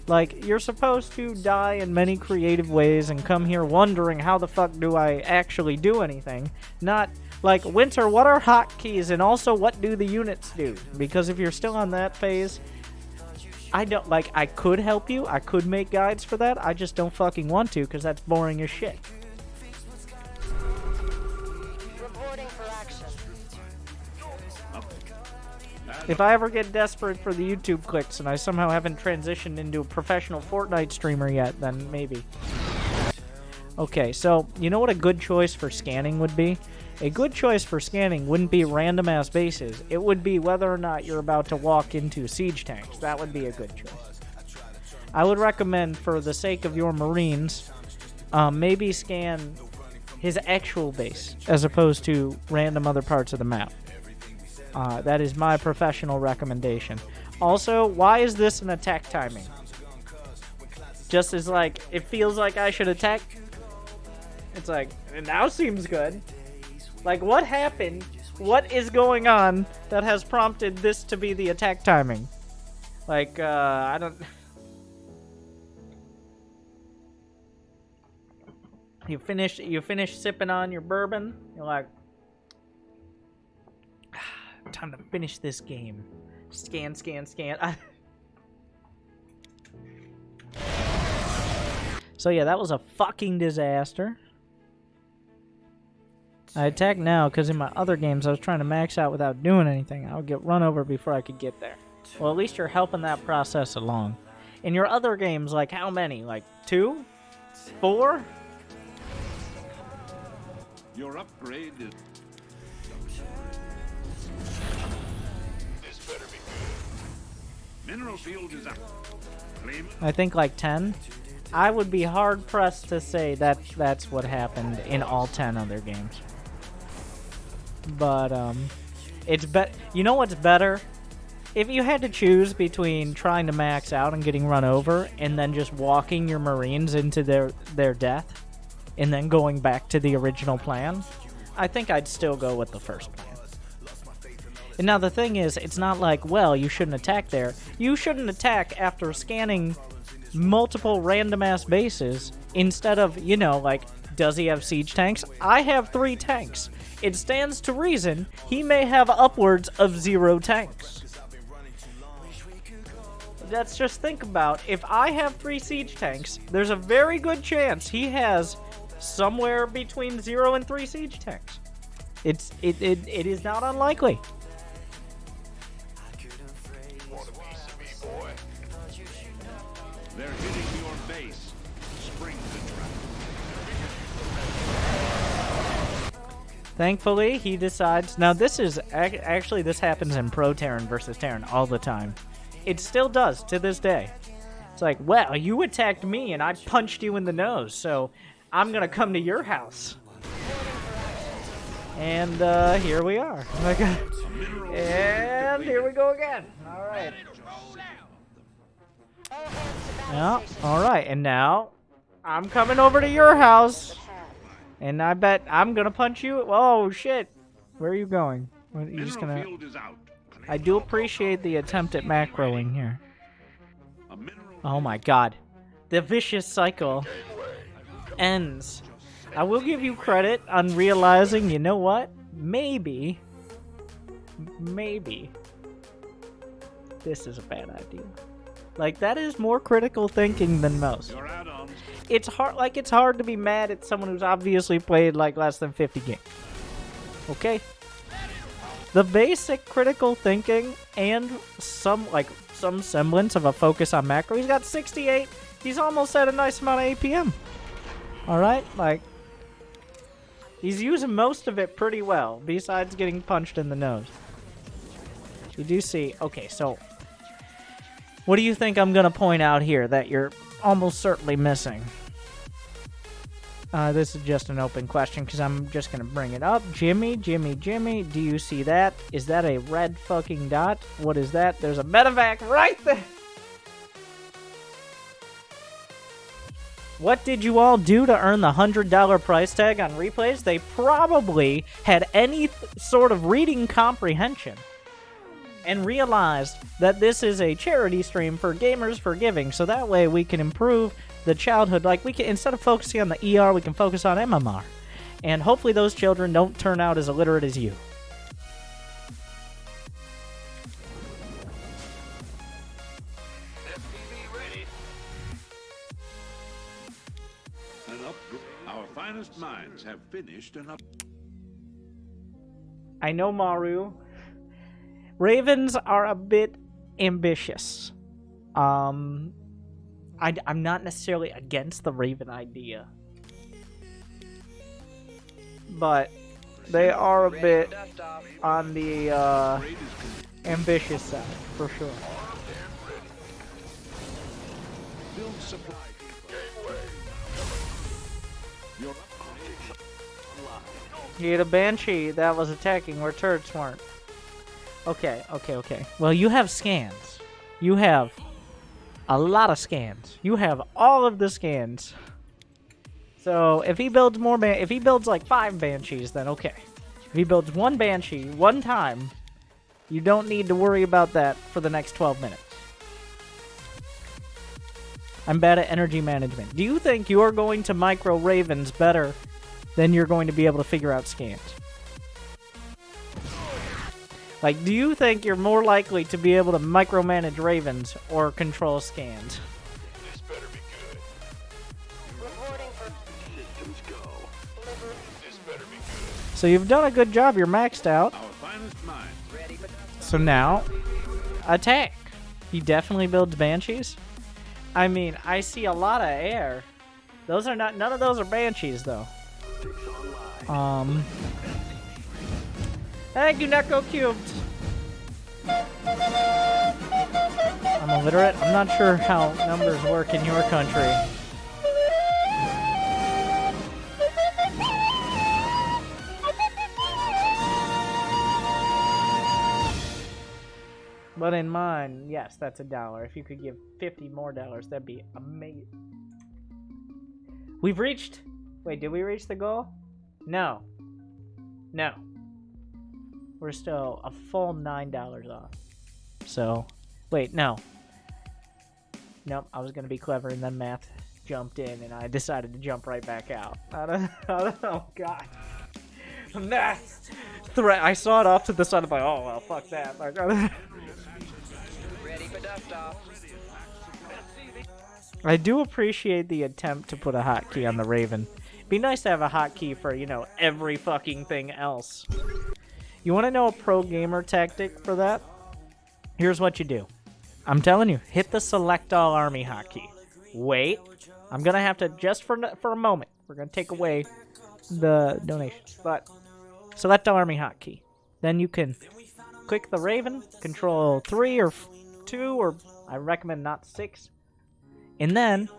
Like, you're supposed to die in many creative ways and come here wondering how the fuck do I actually do anything. Not, like, Winter, what are hotkeys and also what do the units do? Because if you're still on that phase, I don't, like, I could help you. I could make guides for that. I just don't fucking want to because that's boring as shit. Reporting for action. If I ever get desperate for the YouTube clicks and I somehow haven't transitioned into a professional Fortnite streamer yet, then maybe. Okay, so you know what a good choice for scanning would be? A good choice for scanning wouldn't be random-ass bases. It would be whether or not you're about to walk into siege tanks. That would be a good choice. I would recommend, for the sake of your Marines, maybe scan his actual base as opposed to random other parts of the map. That is my professional recommendation. Also, why is this an attack timing? Just as, like, it feels like I should attack. It's like, it now seems good. Like, what happened? What is going on that has prompted this to be the attack timing? Like, I don't... You finish sipping on your bourbon. You're like, time to finish this game. Scan. So yeah, that was a fucking disaster. I attacked now because in my other games I was trying to max out without doing anything. I would get run over before I could get there. Well, at least you're helping that process along. In your other games, like how many? Like 2? 4? Your upgrade is... This better be good. Mineral field is up. Claim it. I think like 10. I would be hard pressed to say that that's what happened in all 10 other games. But it's you know what's better? If you had to choose between trying to max out and getting run over and then just walking your Marines into their death and then going back to the original plan, I think I'd still go with the first plan. And now the thing is, it's not like, well, you shouldn't attack there. You shouldn't attack after scanning multiple random-ass bases instead of, you know, like, does he have siege tanks? I have 3 tanks. It stands to reason he may have upwards of 0 tanks. Let's just think about, if I have 3 siege tanks, there's a very good chance he has somewhere between 0 and 3 siege tanks. It is not unlikely. Want a piece of me, boy? They're hitting your base. Spring the trap. Thankfully, he decides... Now, this is... Actually, this happens in Pro Terran versus Terran all the time. It still does to this day. It's like, well, you attacked me and I punched you in the nose, so I'm gonna come to your house. And here we are. And here we go again. All right. Yeah. All right. And now I'm coming over to your house, and I bet I'm gonna punch you. Oh shit! Where are you going? What, you just gonna? I do appreciate the attempt at macroing here. Oh my god, the vicious cycle ends. I will give you credit on realizing, you know what? Maybe this is a bad idea. Like, that is more critical thinking than most. It's hard to be mad at someone who's obviously played like less than 50 games. Okay? The basic critical thinking and some semblance of a focus on macro. He's got 68. He's almost at a nice amount of APM. Alright? Like, he's using most of it pretty well, besides getting punched in the nose. You do see... Okay, so... What do you think I'm going to point out here that you're almost certainly missing? This is just an open question because I'm just going to bring it up. Jimmy, do you see that? Is that a red fucking dot? What is that? There's a medevac right there! What did you all do to earn the $100 price tag on replays? They probably had any sort of reading comprehension and realized that this is a charity stream for Gamers for Giving, so that way we can improve the childhood. Like, we can, instead of focusing on the ER, we can focus on MMR. And hopefully those children don't turn out as illiterate as you. FPV ready. Our finest minds have finished an up. I know, Maru. Ravens are a bit ambitious. I'm not necessarily against the Raven idea, but they are a bit on the ambitious side, for sure. Build supply. You had a Banshee that was attacking where turrets weren't. Okay. Well, you have scans. You have a lot of scans. You have all of the scans. So if he builds if he builds like 5 Banshees, then okay. If he builds 1 Banshee one time, you don't need to worry about that for the next 12 minutes. I'm bad at energy management. Do you think you're going to micro Ravens better than you're going to be able to figure out scans? Like, do you think you're more likely to be able to micromanage Ravens or control scans? This better be good. Reporting for Systems go. This better be good. So you've done a good job. You're maxed out. Our finest minds. So now, attack. He definitely builds Banshees. I mean, I see a lot of air. Those are not... None of those are Banshees, though. Thank you, Neko Cubed. I'm illiterate. I'm not sure how numbers work in your country. But in mine, yes, that's $1. If you could give $50 more, that'd be amazing. We've reached... Wait, did we reach the goal? No. No. We're still a full $9 off. So, wait, no. Nope, I was going to be clever, and then math jumped in, and I decided to jump right back out. I don't know, God. Math threat. I saw it off to the side. I'm like, oh, well, fuck that. Like, Ready for dust off. I do appreciate the attempt to put a hotkey on the Raven. Be nice to have a hotkey for, you know, every fucking thing else. You want to know a pro gamer tactic for that? Here's what you do. I'm telling you, hit the select all army hotkey. Wait. I'm going to have to, just for a moment, we're going to take away the donations. But select all army hotkey. Then you can click the Raven, control 3 or 2, or I recommend not 6. And then,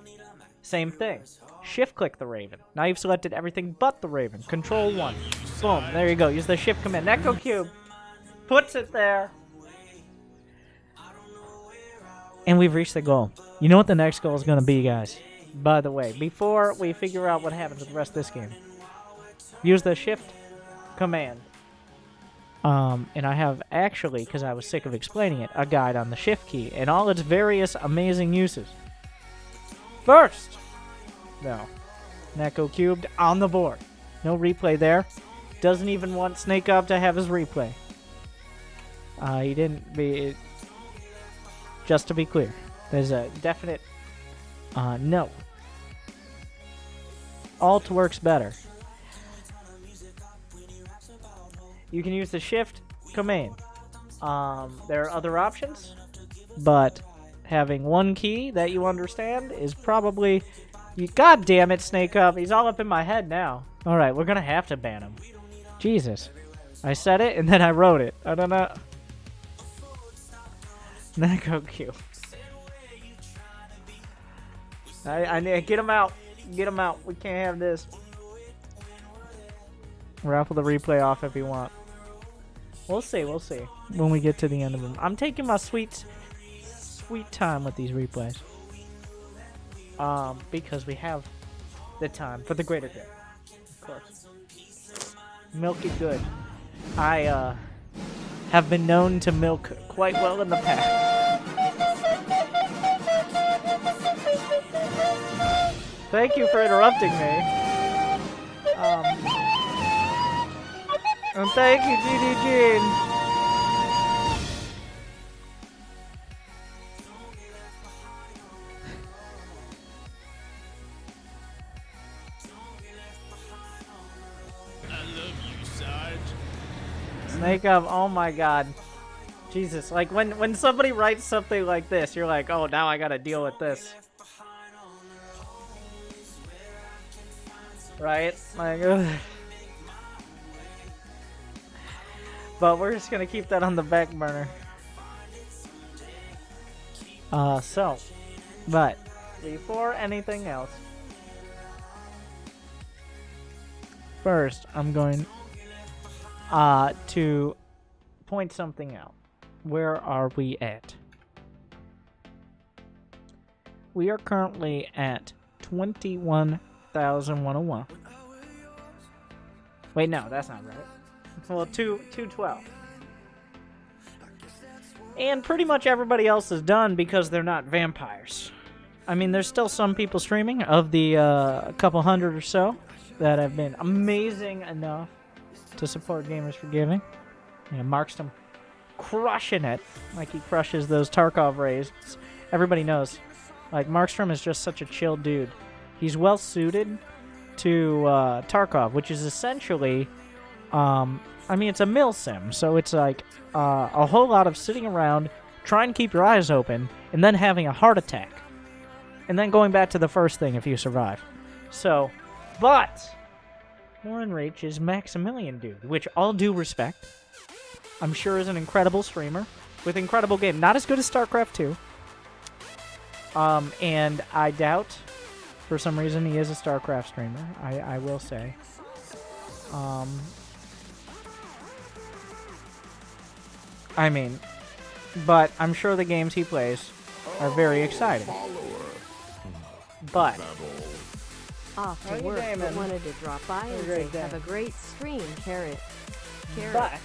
same thing. Shift-click the Raven. Now you've selected everything but the Raven. Control 1. Boom. There you go. Use the Shift command. Echo Cube puts it there. And we've reached the goal. You know what the next goal is going to be, guys? By the way, before we figure out what happens with the rest of this game, use the Shift command. And I have actually, because I was sick of explaining it, a guide on the Shift key and all its various amazing uses. First, no, Neko cubed on the board. No replay there. Doesn't even want Snake Up to have his replay. He didn't be. Just to be clear, there's a definite no. Alt works better. You can use the Shift command. There are other options, but having one key that you understand is probably... God damn it, Snake Up. He's all up in my head now. Alright, we're gonna have to ban him. Jesus. I said it, and then I wrote it. I don't know. Neko Q. I need to get him out. Get him out. We can't have this. Raffle the replay off if you want. We'll see. We'll see when we get to the end of them. I'm taking my sweet time with these replays. Because we have the time for the greater good. Of course. Milk it good. I have been known to milk quite well in the past. Thank you for interrupting me. And thank you, GD Jean. Snake Up, oh my god. Jesus, like when somebody writes something like this, you're like, oh, now I gotta deal with this. Right? Like, ugh. But we're just gonna keep that on the back burner. But before anything else, first I'm going to point something out. Where are we at? We are currently at 21,101. Wait, no, that's not right. Well, 212. And pretty much everybody else is done because they're not vampires. I mean, there's still some people streaming of the couple hundred or so that have been amazing enough to support Gamers for Giving. You know, Markstrom crushing it like he crushes those Tarkov raids. Everybody knows. Like, Markstrom is just such a chill dude. He's well suited to Tarkov, which is essentially, I mean, it's a mill sim, so it's like a whole lot of sitting around, trying to keep your eyes open, and then having a heart attack. And then going back to the first thing if you survive. So, but more in reach is Maximilian Dude, which all due respect, I'm sure is an incredible streamer with incredible game. Not as good as Starcraft 2. And I doubt, for some reason, he is a Starcraft streamer. I will say. I mean, but I'm sure the games he plays are very exciting. But Off to work, but wanted to drop by and say, have a great stream, Carrot. But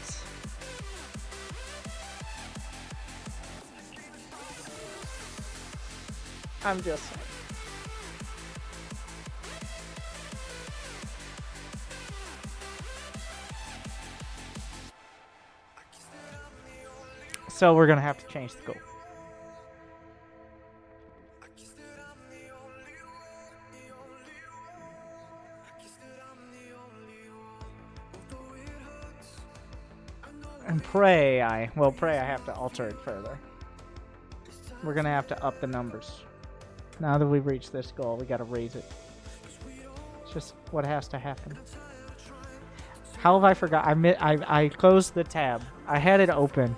I'm just saying. So we're gonna have to change the goal. And pray I have to alter it further. We're gonna have to up the numbers. Now that we've reached this goal, we gotta raise it. It's just what has to happen. How have I forgot? I closed the tab. I had it open.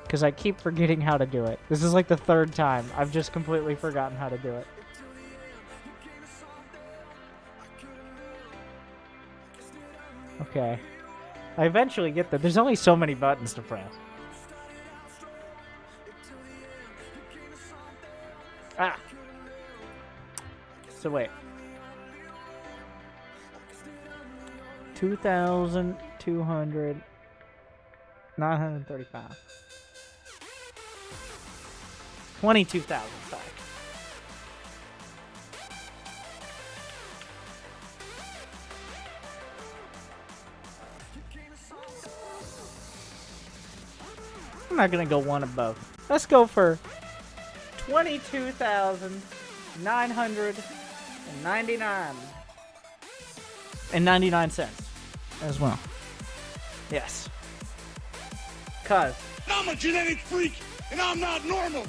Because I keep forgetting how to do it. This is like the third time. I've just completely forgotten how to do it. Okay. I eventually get there. There's only so many buttons to press. Ah! So wait. 2,200... 935. 22,000, sorry. I'm not gonna go one above. Let's go for 22,999 and 99 cents as well. Yes. Cause I'm a genetic freak, and I'm not normal.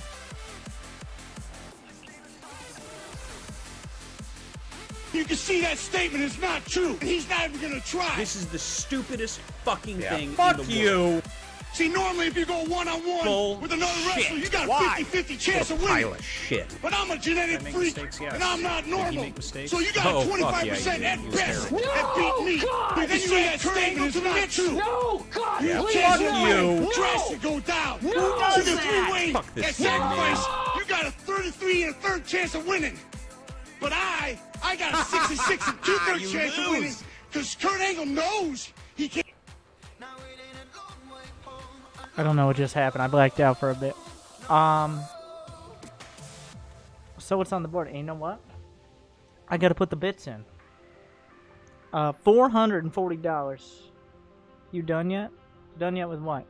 You can see that statement is not true, and he's not even gonna try. This is the stupidest fucking thing Fuck in the you. world. See, normally if you go one-on-one with another wrestler, you got a 50-50 chance of winning. Pile of shit. But I'm a genetic freak, and I'm not normal. So you got Oh, a 25% fuck yeah, at he was best terrible. at beat me. But then you that statement is not true. No, God, You please, chance no, to win, no. dress to go down. No, So does the that? three-way Fuck this at thing, man. sacrifice, you got a 33 and a third chance of winning. But I got a 66 and two-thirds You chance of lose. winning. Because Kurt Angle knows he can't. I don't know what just happened. I blacked out for a bit. So what's on the board? And you know what? I gotta put the bits in. $440. You done yet? Done yet with what?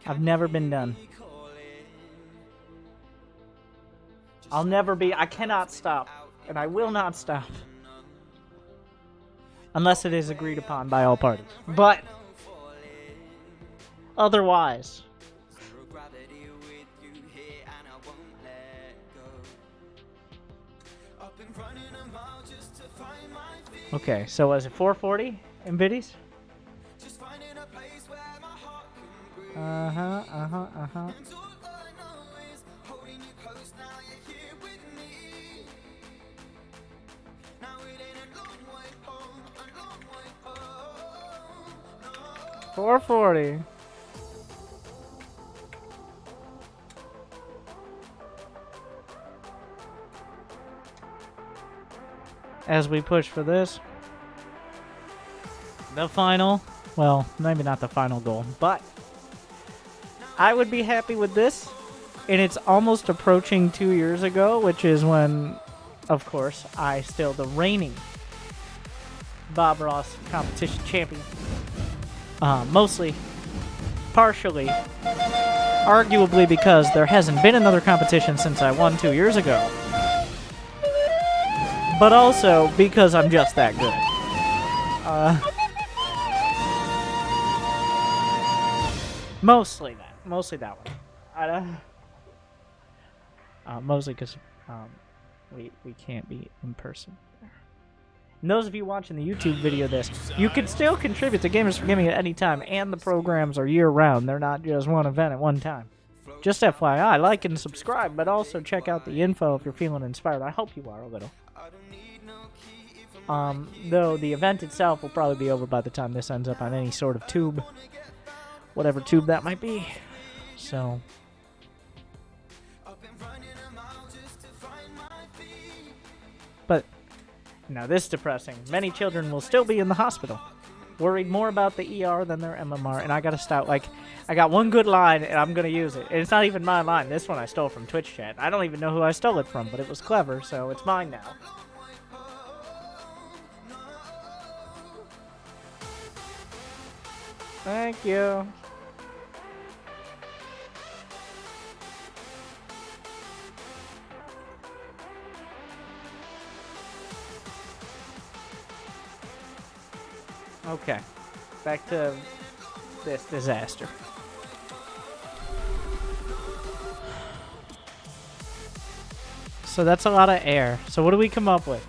I've never been done. I'll never be. I cannot stop. And I will not stop. Unless it is agreed upon by all parties. But otherwise. Okay, so was it 440 in biddies? Uh-huh. $440. As we push for this, the final, well, maybe not the final goal, but I would be happy with this, and it's almost approaching 2 years ago, which is when, of course, the reigning Bob Ross competition champion, partially, arguably because there hasn't been another competition since I won 2 years ago. But also because I'm just that good. Mostly that one. Mostly because we can't be in person. And those of you watching the YouTube video of this, you can still contribute to Gamers for Gaming at any time, and the programs are year-round. They're not just one event at one time. Just FYI, like and subscribe, but also check out the info if you're feeling inspired. I hope you are a little. Though the event itself will probably be over by the time this ends up on any sort of tube. Whatever tube that might be. So. But, now this is depressing. Many children will still be in the hospital. Worried more about the ER than their MMR. And I gotta stop, I got one good line and I'm gonna use it. And it's not even my line. This one I stole from Twitch chat. I don't even know who I stole it from, but it was clever, so it's mine now. Thank you. Okay. Back to this disaster. So that's a lot of air. So what do we come up with?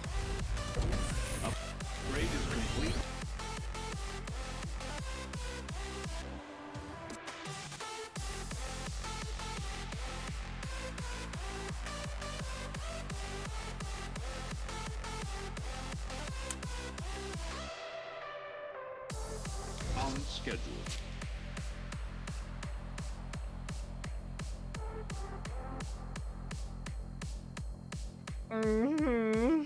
schedule. Mm-hmm.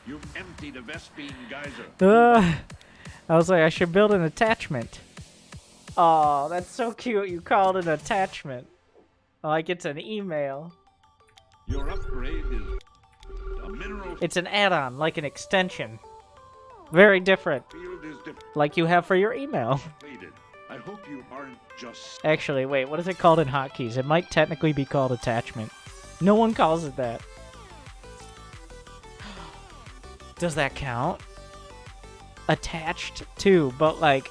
You've emptied a Vespine geyser. I was like, I should build an attachment. Oh, that's so cute. You called it an attachment. Like it's an email. Your upgrade is a mineral It's an add-on, like an extension. Very different. field is Like you have for your email. depleted. I hope you aren't just Actually, wait, what is it called in hotkeys? It might technically be called attachment. No one calls it that. Does that count? Attached to, but like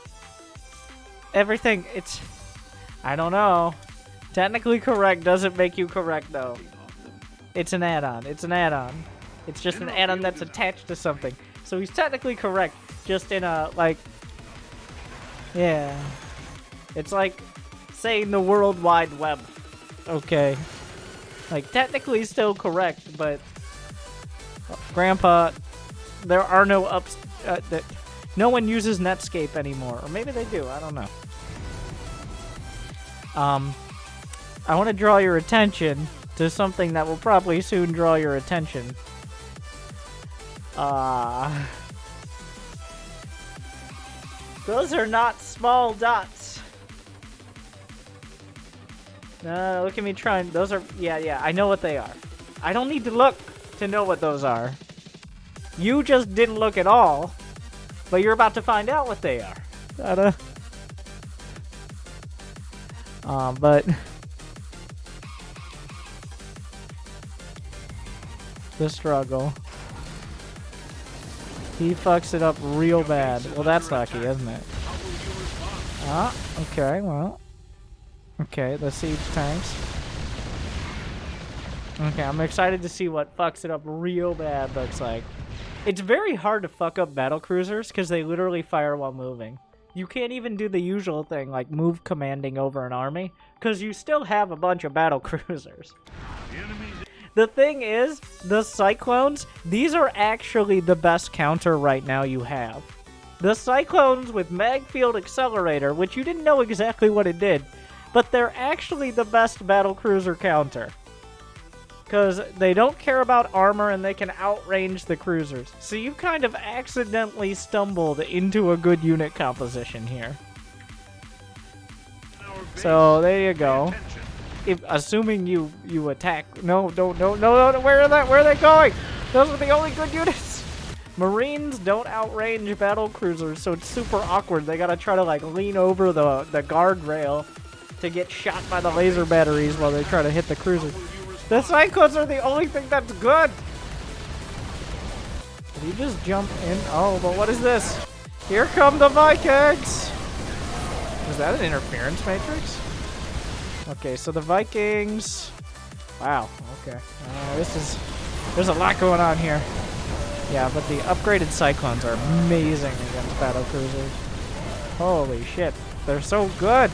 everything, it's, I don't know. Technically correct doesn't make you correct though. It's an add-on. It's an add-on. It's just an add-on that's attached to something. So he's technically correct, just in a, like, yeah. It's like saying the World Wide Web. Okay. Like, technically still correct, but Grandpa, there are no ups, no one uses Netscape anymore. Or maybe they do, I don't know. I want to draw your attention to something that will probably soon draw your attention. Those are not small dots. No, look at me trying. Those are, yeah, I know what they are. I don't need to look to know what those are. You just didn't look at all, but you're about to find out what they are. But the struggle. He fucks it up real bad. Well, that's lucky, isn't it? Okay, well. Okay, the siege tanks. Okay, I'm excited to see what fucks it up real bad looks like. It's very hard to fuck up battle cruisers because they literally fire while moving. You can't even do the usual thing like move commanding over an army because you still have a bunch of battle cruisers. The thing is, the Cyclones, these are actually the best counter right now you have. The Cyclones with Mag Field Accelerator, which you didn't know exactly what it did, but they're actually the best battlecruiser counter. Because they don't care about armor and they can outrange the cruisers. So you kind of accidentally stumbled into a good unit composition here. So there you go. If, assuming you attack, no, where are they going? Those are the only good units. Marines don't outrange battle cruisers, so it's super awkward. They gotta try to like lean over the guardrail to get shot by the laser batteries while they try to hit the cruisers. The Cyclones are the only thing that's good. Did he just jump in? Oh, but what is this? Here come the Vikings. Is that an interference matrix? Okay, so the Vikings. Wow. Okay. There's a lot going on here. Yeah, but the upgraded Cyclones are amazing against battle cruisers. Holy shit, they're so good.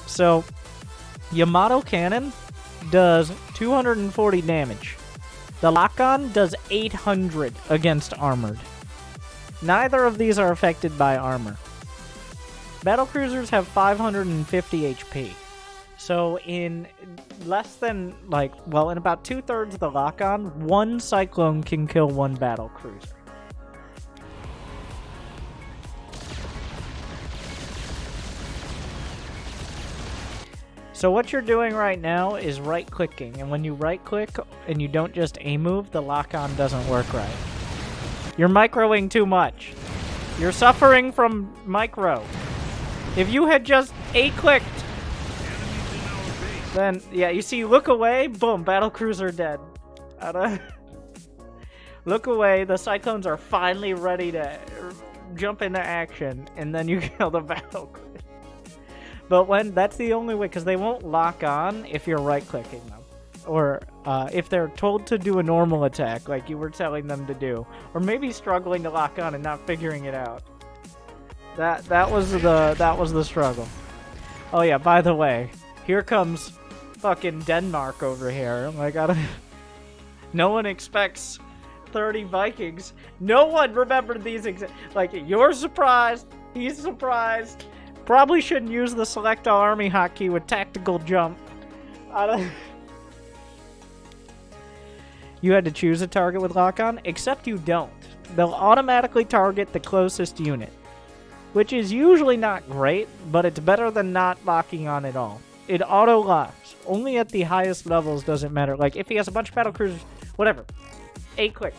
So Yamato Cannon does 240 damage. The lock-on does 800 against armored. Neither of these are affected by armor. Battlecruisers have 550 HP. So in less than, in about 2/3 of the lock-on, one Cyclone can kill one battlecruiser. So what you're doing right now is right-clicking, and when you right-click and you don't just A-move, the lock-on doesn't work right. You're microing too much. You're suffering from micro. If you had just A-clicked, then, yeah, you see, look away, boom, battlecruiser dead. Look away, the Cyclones are finally ready to jump into action, and then you kill the battlecruiser. But that's the only way, because they won't lock on if you're right-clicking them. Or if they're told to do a normal attack, like you were telling them to do. Or maybe struggling to lock on and not figuring it out. That was the struggle. Oh yeah, by the way, here comes fucking Denmark over here. Like, no one expects 30 Vikings. No one remembered these like, you're surprised. He's surprised. Probably shouldn't use the select all army hotkey with tactical jump. I don't... You had to choose a target with lock-on? Except you don't. They'll automatically target the closest unit, which is usually not great, but it's better than not locking on at all. It auto-locks. Only at the highest levels does it matter. Like, if he has a bunch of battlecruisers, whatever. 8 click.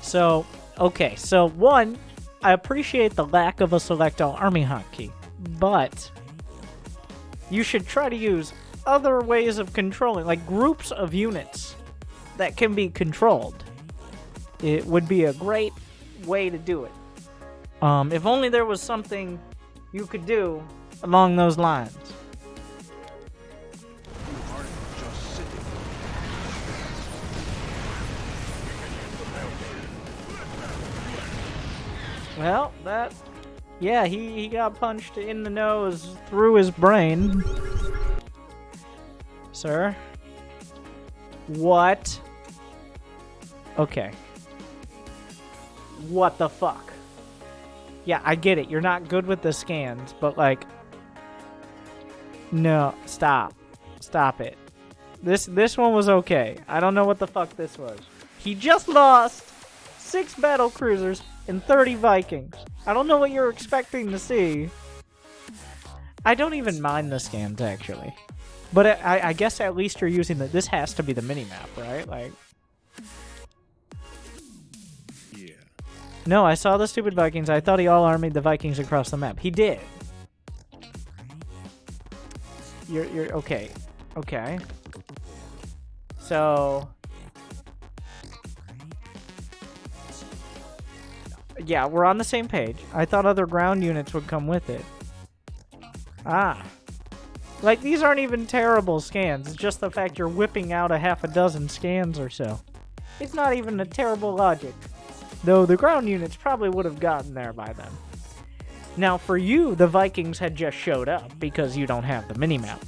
So, okay. So, one, I appreciate the lack of a select all army hotkey, but you should try to use other ways of controlling, like groups of units that can be controlled. It would be a great way to do it. If only there was something you could do along those lines. Well, that... Yeah, he got punched in the nose through his brain. Sir? What? Okay. What the fuck? Yeah, I get it. You're not good with the scans, but like... No, stop. Stop it. This one was okay. I don't know what the fuck this was. He just lost 6 battlecruisers and 30 Vikings. I don't know what you're expecting to see. I don't even mind the scans, actually. But I guess at least you're using the... This has to be the minimap, right? Like... Yeah. No, I saw the stupid Vikings. I thought he all-armied the Vikings across the map. He did. You're... Okay. Okay. So... Yeah, we're on the same page. I thought other ground units would come with it. Ah. Like, these aren't even terrible scans. It's just the fact you're whipping out a half a dozen scans or so. It's not even a terrible logic. Though the ground units probably would have gotten there by then. Now, for you, the Vikings had just showed up because you don't have the minimap.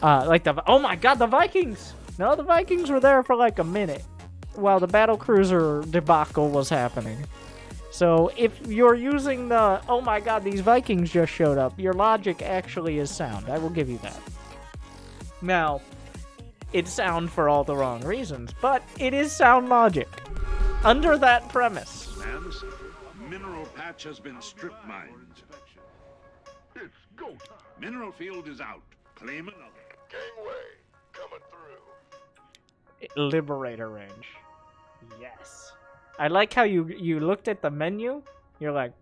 Oh my god, the Vikings! No, the Vikings were there for like a minute while the battlecruiser debacle was happening. So, if you're using the, oh my god, these Vikings just showed up, your logic actually is sound. I will give you that. Now, it's sound for all the wrong reasons, but it is sound logic. Under that premise. Lands, a mineral patch has been strip mined. It's go time. Mineral field is out. Claim another. Gangway coming through. Liberator range. Yes. I like how you looked at the menu. You're like,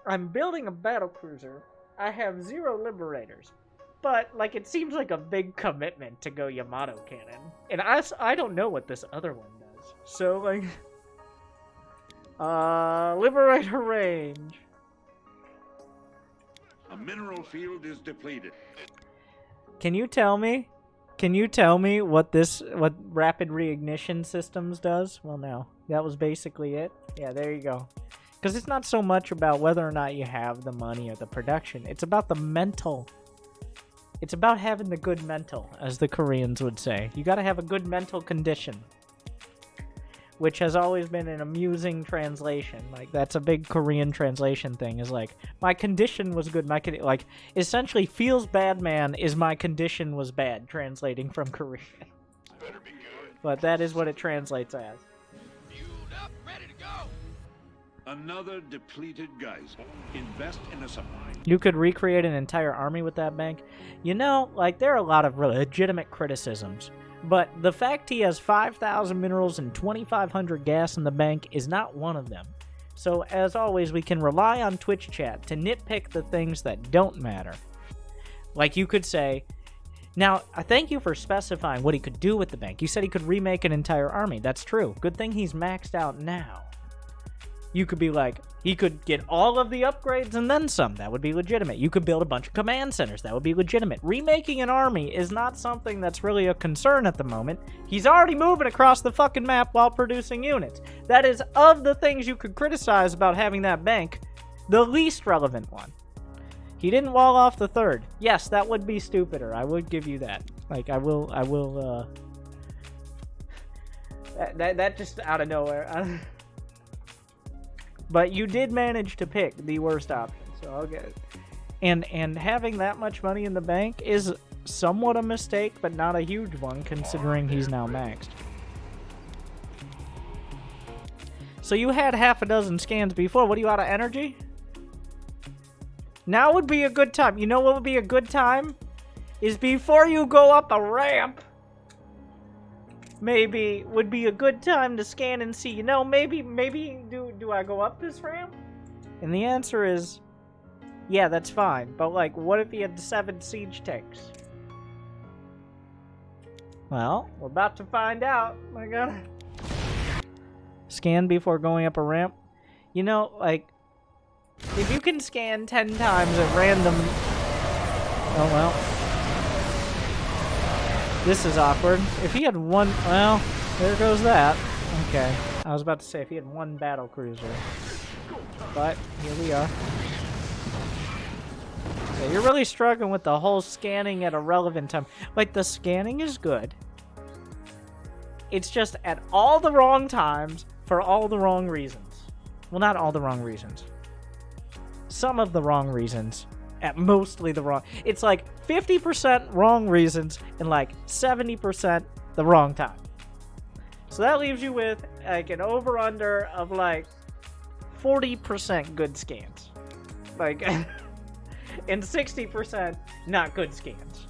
I'm building a battlecruiser. I have 0 liberators. But, like, it seems like a big commitment to go Yamato cannon. And I don't know what this other one does. So, like... liberator range. A mineral field is depleted. Can you tell me? Can you tell me what rapid reignition systems does? Well, no. That was basically it. Yeah, there you go. Because it's not so much about whether or not you have the money or the production. It's about the mental. It's about having the good mental, as the Koreans would say. You gotta have a good mental condition. Which has always been an amusing translation. Like, that's a big Korean translation thing, is like, my condition was good. Like, essentially, feels bad man is my condition was bad, translating from Korean. Better be good. But that is what it translates as. Fueled up, ready to go. Another depleted geyser. Invest in a supply. You could recreate an entire army with that bank. You know, like, there are a lot of legitimate criticisms. But the fact he has 5,000 minerals and 2,500 gas in the bank is not one of them. So, as always, we can rely on Twitch chat to nitpick the things that don't matter. Like, you could say... Now, I thank you for specifying what he could do with the bank. You said he could remake an entire army. That's true. Good thing he's maxed out now. You could be like, he could get all of the upgrades and then some. That would be legitimate. You could build a bunch of command centers. That would be legitimate. Remaking an army is not something that's really a concern at the moment. He's already moving across the fucking map while producing units. That is, of the things you could criticize about having that bank, the least relevant one. He didn't wall off the third. Yes, that would be stupider. I would give you that. Like, I will, that just out of nowhere. But you did manage to pick the worst option, so I'll get it. And having that much money in the bank is somewhat a mistake, but not a huge one, considering he's now maxed. So you had half a dozen scans before. What are you, out of energy? Now would be a good time. You know what would be a good time? Is before you go up a ramp, maybe would be a good time to scan and see, you know, maybe do I go up this ramp? And the answer is, yeah, that's fine. But, like, what if he had 7 siege tanks? Well, we're about to find out. My God. Scan before going up a ramp. You know, like, if you can scan 10 times at random... Oh, well. This is awkward. If he had one... Well, there goes that. Okay. I was about to say if he had one battle cruiser. But, here we are. Yeah, you're really struggling with the whole scanning at a relevant time. Like, the scanning is good. It's just at all the wrong times for all the wrong reasons. Well, not all the wrong reasons. Some of the wrong reasons. At mostly the wrong... It's like 50% wrong reasons and like 70% the wrong time. So that leaves you with like an over-under of like 40% good scans. Like... and 60% not good scans.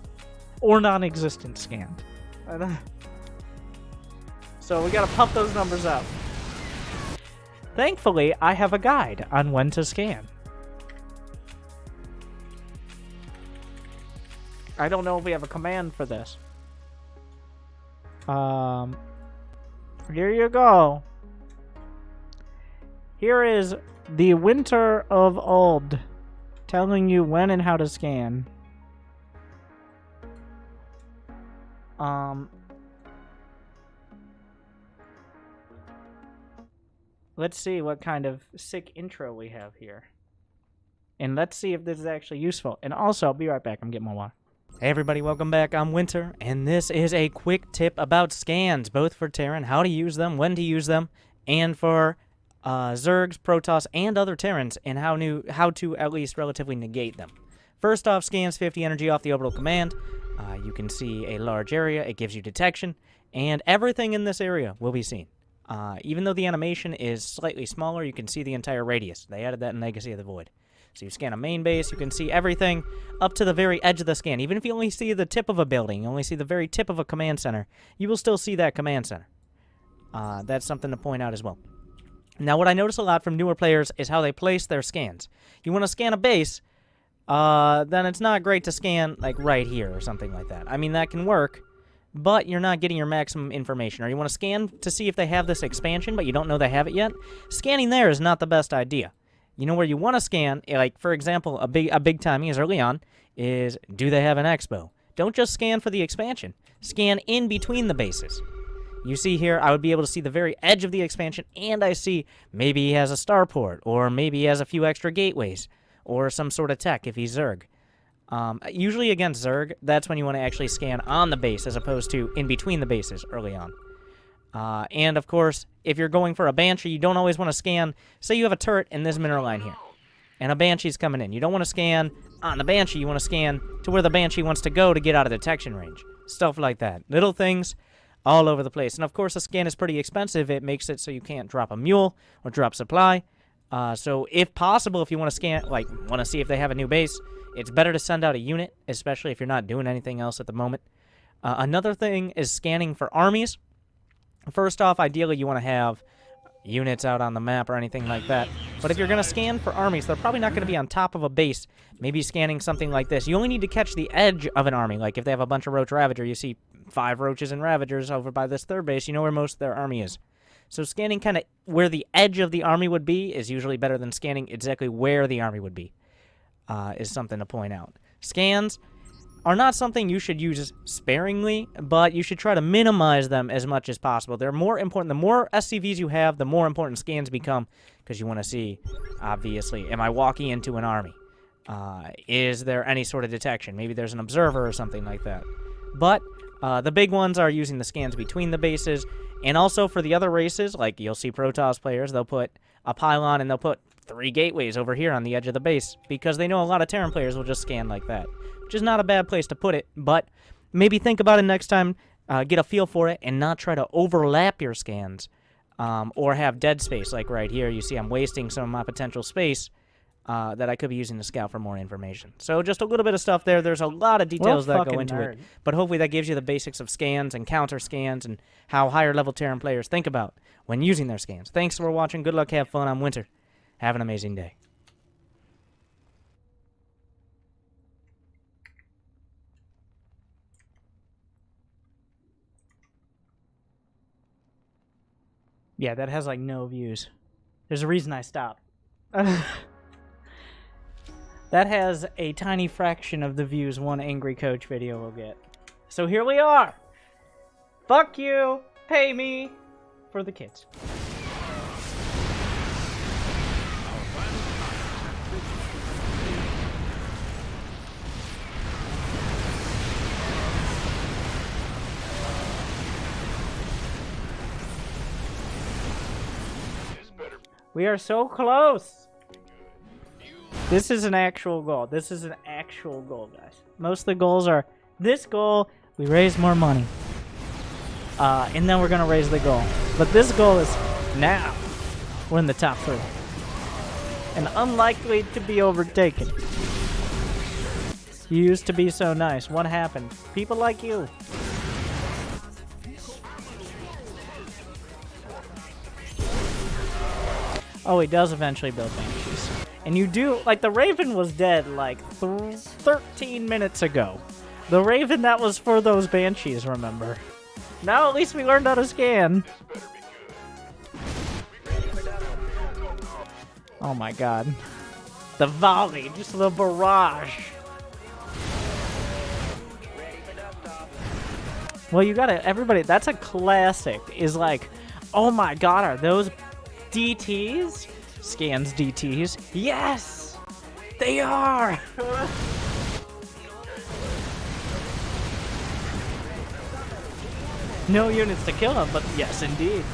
Or non-existent scans. So we gotta pump those numbers up. Thankfully, I have a guide on when to scan. I don't know if we have a command for this. Here you go. Here is the Winter of Old, telling you when and how to scan. Let's see what kind of sick intro we have here. And let's see if this is actually useful. And also, I'll be right back. I'm getting my water. Hey everybody, welcome back. I'm Winter, and this is a quick tip about scans, both for Terran, how to use them, when to use them, and for Zergs, Protoss, and other Terrans, and how to at least relatively negate them. First off, scans 50 energy off the orbital command. You can see a large area. It gives you detection, and everything in this area will be seen. Even though the animation is slightly smaller, you can see the entire radius. They added that in Legacy of the Void. So you scan a main base, you can see everything up to the very edge of the scan. Even if you only see the tip of a building, you only see the very tip of a command center, you will still see that command center. That's something to point out as well. Now, what I notice a lot from newer players is how they place their scans. You want to scan a base, then it's not great to scan, like, right here or something like that. I mean, that can work, but you're not getting your maximum information. Or you want to scan to see if they have this expansion, but you don't know they have it yet. Scanning there is not the best idea. You know where you want to scan, like, for example, a big timing is early on, is do they have an expo? Don't just scan for the expansion. Scan in between the bases. You see here, I would be able to see the very edge of the expansion, and I see maybe he has a starport, or maybe he has a few extra gateways, or some sort of tech if he's Zerg. Usually against Zerg, that's when you want to actually scan on the base as opposed to in between the bases early on. And, of course, if you're going for a Banshee, you don't always want to scan. Say you have a turret in this mineral line here, and a Banshee's coming in. You don't want to scan on the Banshee. You want to scan to where the Banshee wants to go to get out of detection range. Stuff like that. Little things all over the place. And, of course, a scan is pretty expensive. It makes it so you can't drop a mule or drop supply. So, if possible, if you want to scan, like, want to see if they have a new base, it's better to send out a unit, especially if you're not doing anything else at the moment. Another thing is scanning for armies. First off, ideally, you want to have units out on the map or anything like that. But if you're going to scan for armies, they're probably not going to be on top of a base. Maybe scanning something like this. You only need to catch the edge of an army. Like if they have a bunch of Roach Ravager, you see 5 Roaches and Ravagers over by this third base, you know where most of their army is. So scanning kind of where the edge of the army would be is usually better than scanning exactly where the army would be, is something to point out. Scans are not something you should use sparingly, but you should try to minimize them as much as possible. They're more important. The more SCVs you have, the more important scans become, because you want to see, obviously, am I walking into an army? Is there any sort of detection? Maybe there's an observer or something like that. But the big ones are using the scans between the bases, and also for the other races, like you'll see Protoss players, they'll put a pylon and they'll put 3 gateways over here on the edge of the base, because they know a lot of Terran players will just scan like that, which is not a bad place to put it, but maybe think about it next time, get a feel for it, and not try to overlap your scans, or have dead space, like right here. You see I'm wasting some of my potential space that I could be using to scout for more information. So just a little bit of stuff there. There's a lot of details that go into it, but hopefully that gives you the basics of scans and counter scans and how higher level Terran players think about when using their scans. Thanks for watching. Good luck. Have fun. I'm Winter. Have an amazing day. Yeah, that has like no views. There's a reason I stopped. That has a tiny fraction of the views one Angry Coach video will get. So here we are. Fuck you. Pay me for the kids. We are so close. This is an actual goal. This is an actual goal, guys. Most of the goals are this goal, we raise more money. And then we're going to raise the goal. But this goal is now. We're in the top 3. And unlikely to be overtaken. You used to be so nice. What happened? People like you. Oh, he does eventually build Banshees. And you do, like, the Raven was dead, like, 13 minutes ago. The Raven that was for those Banshees, remember? Now at least we learned how to scan. Oh my god. The volley, just the barrage. Well, you gotta, everybody, that's a classic, is like, oh my god, are those DTs? Scans DTs. Yes! They are! No units to kill them, but yes, indeed.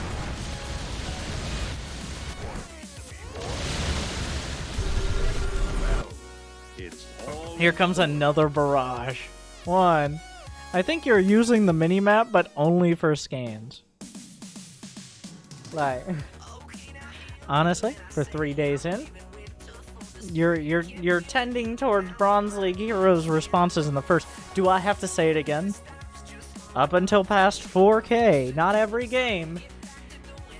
Here comes another barrage. One. I think you're using the mini-map, but only for scans. Like... Honestly, for 3 days in, you're tending towards Bronze League Heroes responses in the first. Do I have to say it again? Up until past 4K, not every game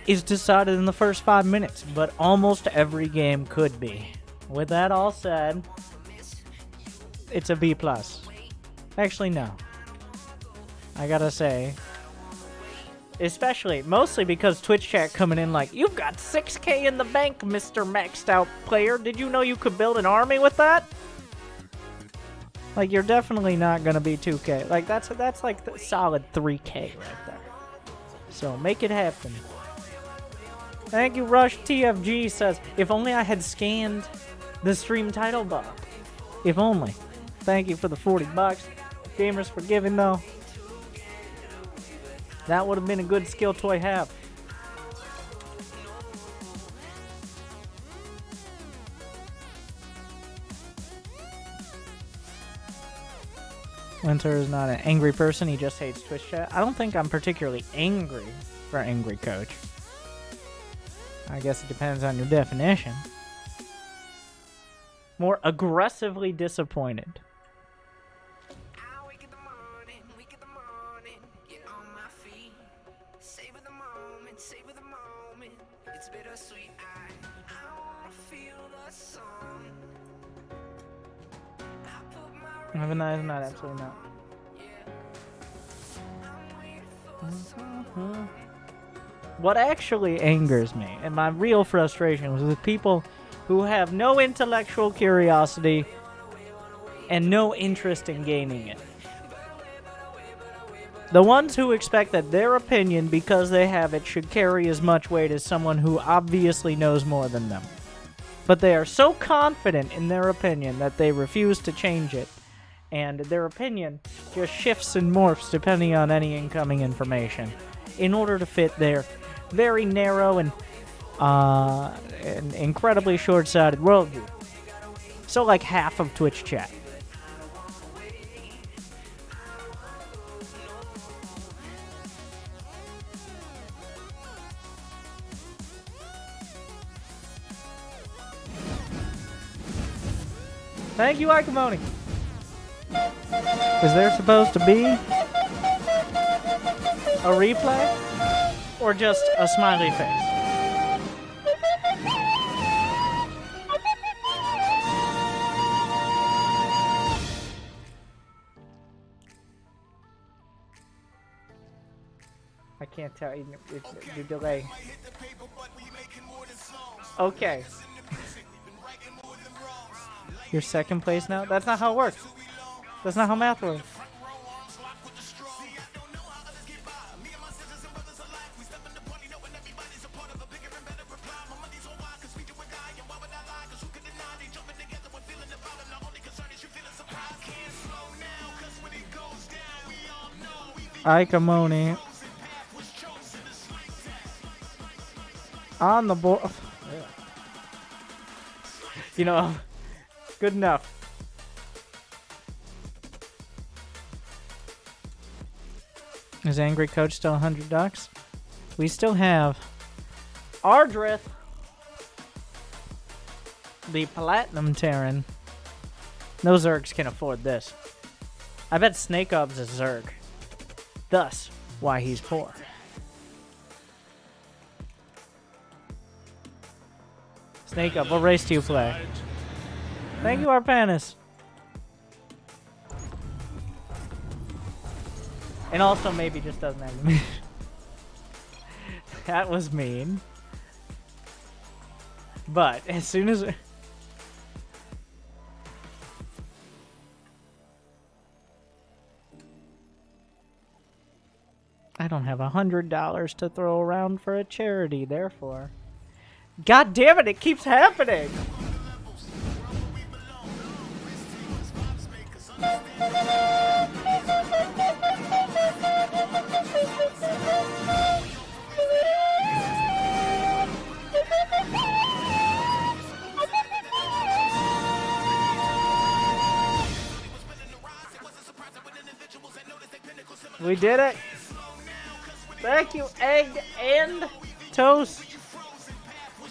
is decided in the first 5 minutes, but almost every game could be. With that all said, it's a B+. Actually, no. I gotta say... Especially, mostly because Twitch chat coming in like, you've got 6K in the bank, Mr. Maxed Out Player. Did you know you could build an army with that? Like, you're definitely not gonna be 2K. Like, that's like the solid 3K right there. So, make it happen. Thank you, Rush TFG says, if only I had scanned the stream title bar. If only. Thank you for the $40. Gamers for giving, though. That would have been a good skill to have. Winter is not an angry person, he just hates Twitch chat. I don't think I'm particularly angry for Angry Coach. I guess it depends on your definition. More aggressively disappointed. Have a nice night, absolutely not. What actually angers me, and my real frustration, was with people who have no intellectual curiosity and no interest in gaining it. The ones who expect that their opinion, because they have it, should carry as much weight as someone who obviously knows more than them. But they are so confident in their opinion that they refuse to change it, and their opinion just shifts and morphs depending on any incoming information in order to fit their very narrow and incredibly short-sighted worldview. So like half of Twitch chat. Thank you, Ikamoni. Is there supposed to be a replay? Or just a smiley face? I can't tell you the delay. Okay. You're second place now? That's not how it works. That's not how math works. Ikamoni on the board. You know, good enough. Is Angry Coach still $100? We still have Ardrith, the Platinum Terran. No Zergs can afford this. I bet Snake Ob's a Zerg. Thus, why he's poor. Snake Up, what race do you play? Thank you, Arpanis. And also maybe just doesn't have me. That was mean. But as soon as... I don't have $100 to throw around for a charity, therefore. God damn it, it keeps happening! We did it! Thank you, Egg and Toast!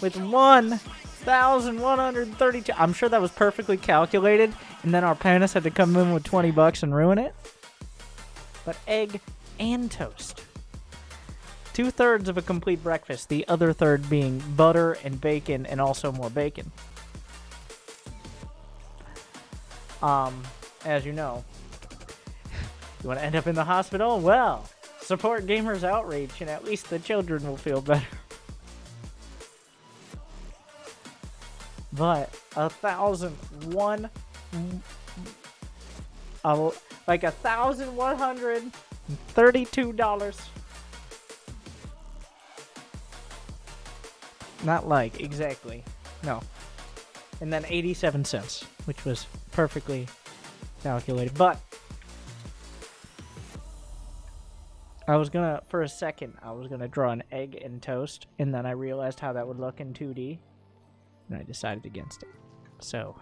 With 1,132. I'm sure that was perfectly calculated, and then our Arpanis had to come in with $20 and ruin it. But Egg and Toast. 2/3 of a complete breakfast, the other third being butter and bacon, and also more bacon. As you know, you want to end up in the hospital? Well, support Gamers Outreach, and at least the children will feel better. But $1,132. Not like, exactly. No. And then 87 cents, which was perfectly calculated. But I was gonna, for a second, I was gonna draw an egg and toast, and then I realized how that would look in 2D, and I decided against it. So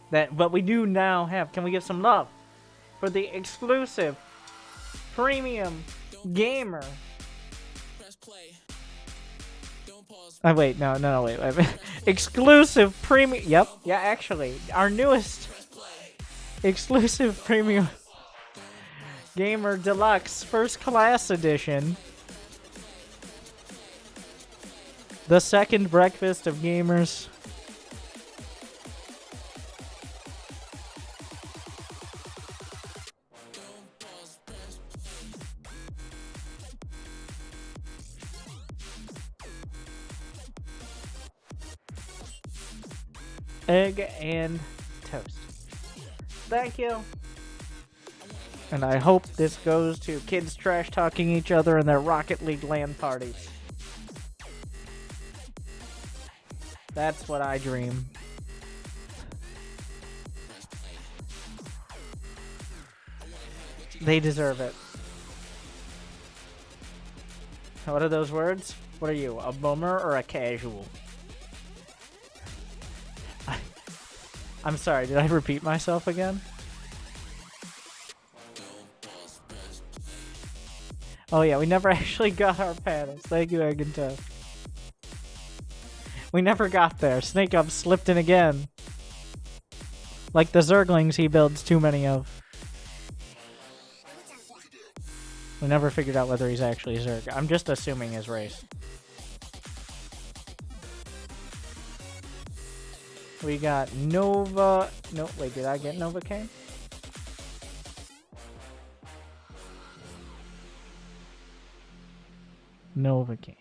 that, but we do now have, can we give some love for the exclusive premium gamer? Oh wait, no, wait. Exclusive premium, yep, yeah, actually, our newest exclusive premium gamer deluxe first class edition. The second breakfast of gamers. egg and toast. Thank you. And I hope this goes to kids trash talking each other in their Rocket League LAN parties. That's what I dream. They deserve it. What are those words? What are you, a boomer or a casual? I'm sorry, did I repeat myself again? Oh yeah, we never actually got our panels. Thank you, Egg and Toast. We never got there. Snake Up slipped in again. Like the Zerglings he builds too many of. We never figured out whether he's actually Zerg. I'm just assuming his race. We got Nova... No, wait, did I get Novocaine? Novocaine.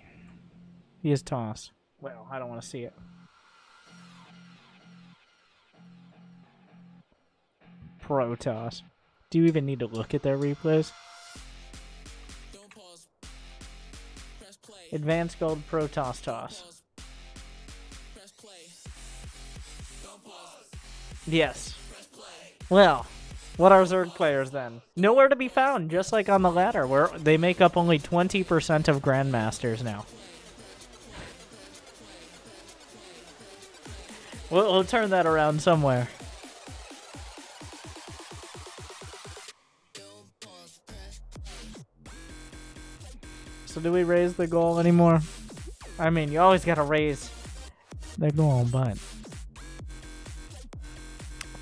He is Toss. Well, I don't want to see it. Protoss. Do you even need to look at their replays? Advanced Gold Protoss Toss. Yes. Well, what are Zerg players then? Nowhere to be found, just like on the ladder, where they make up only 20% of Grandmasters now. We'll turn that around somewhere. So do we raise the goal anymore? I mean, you always gotta raise the goal, but...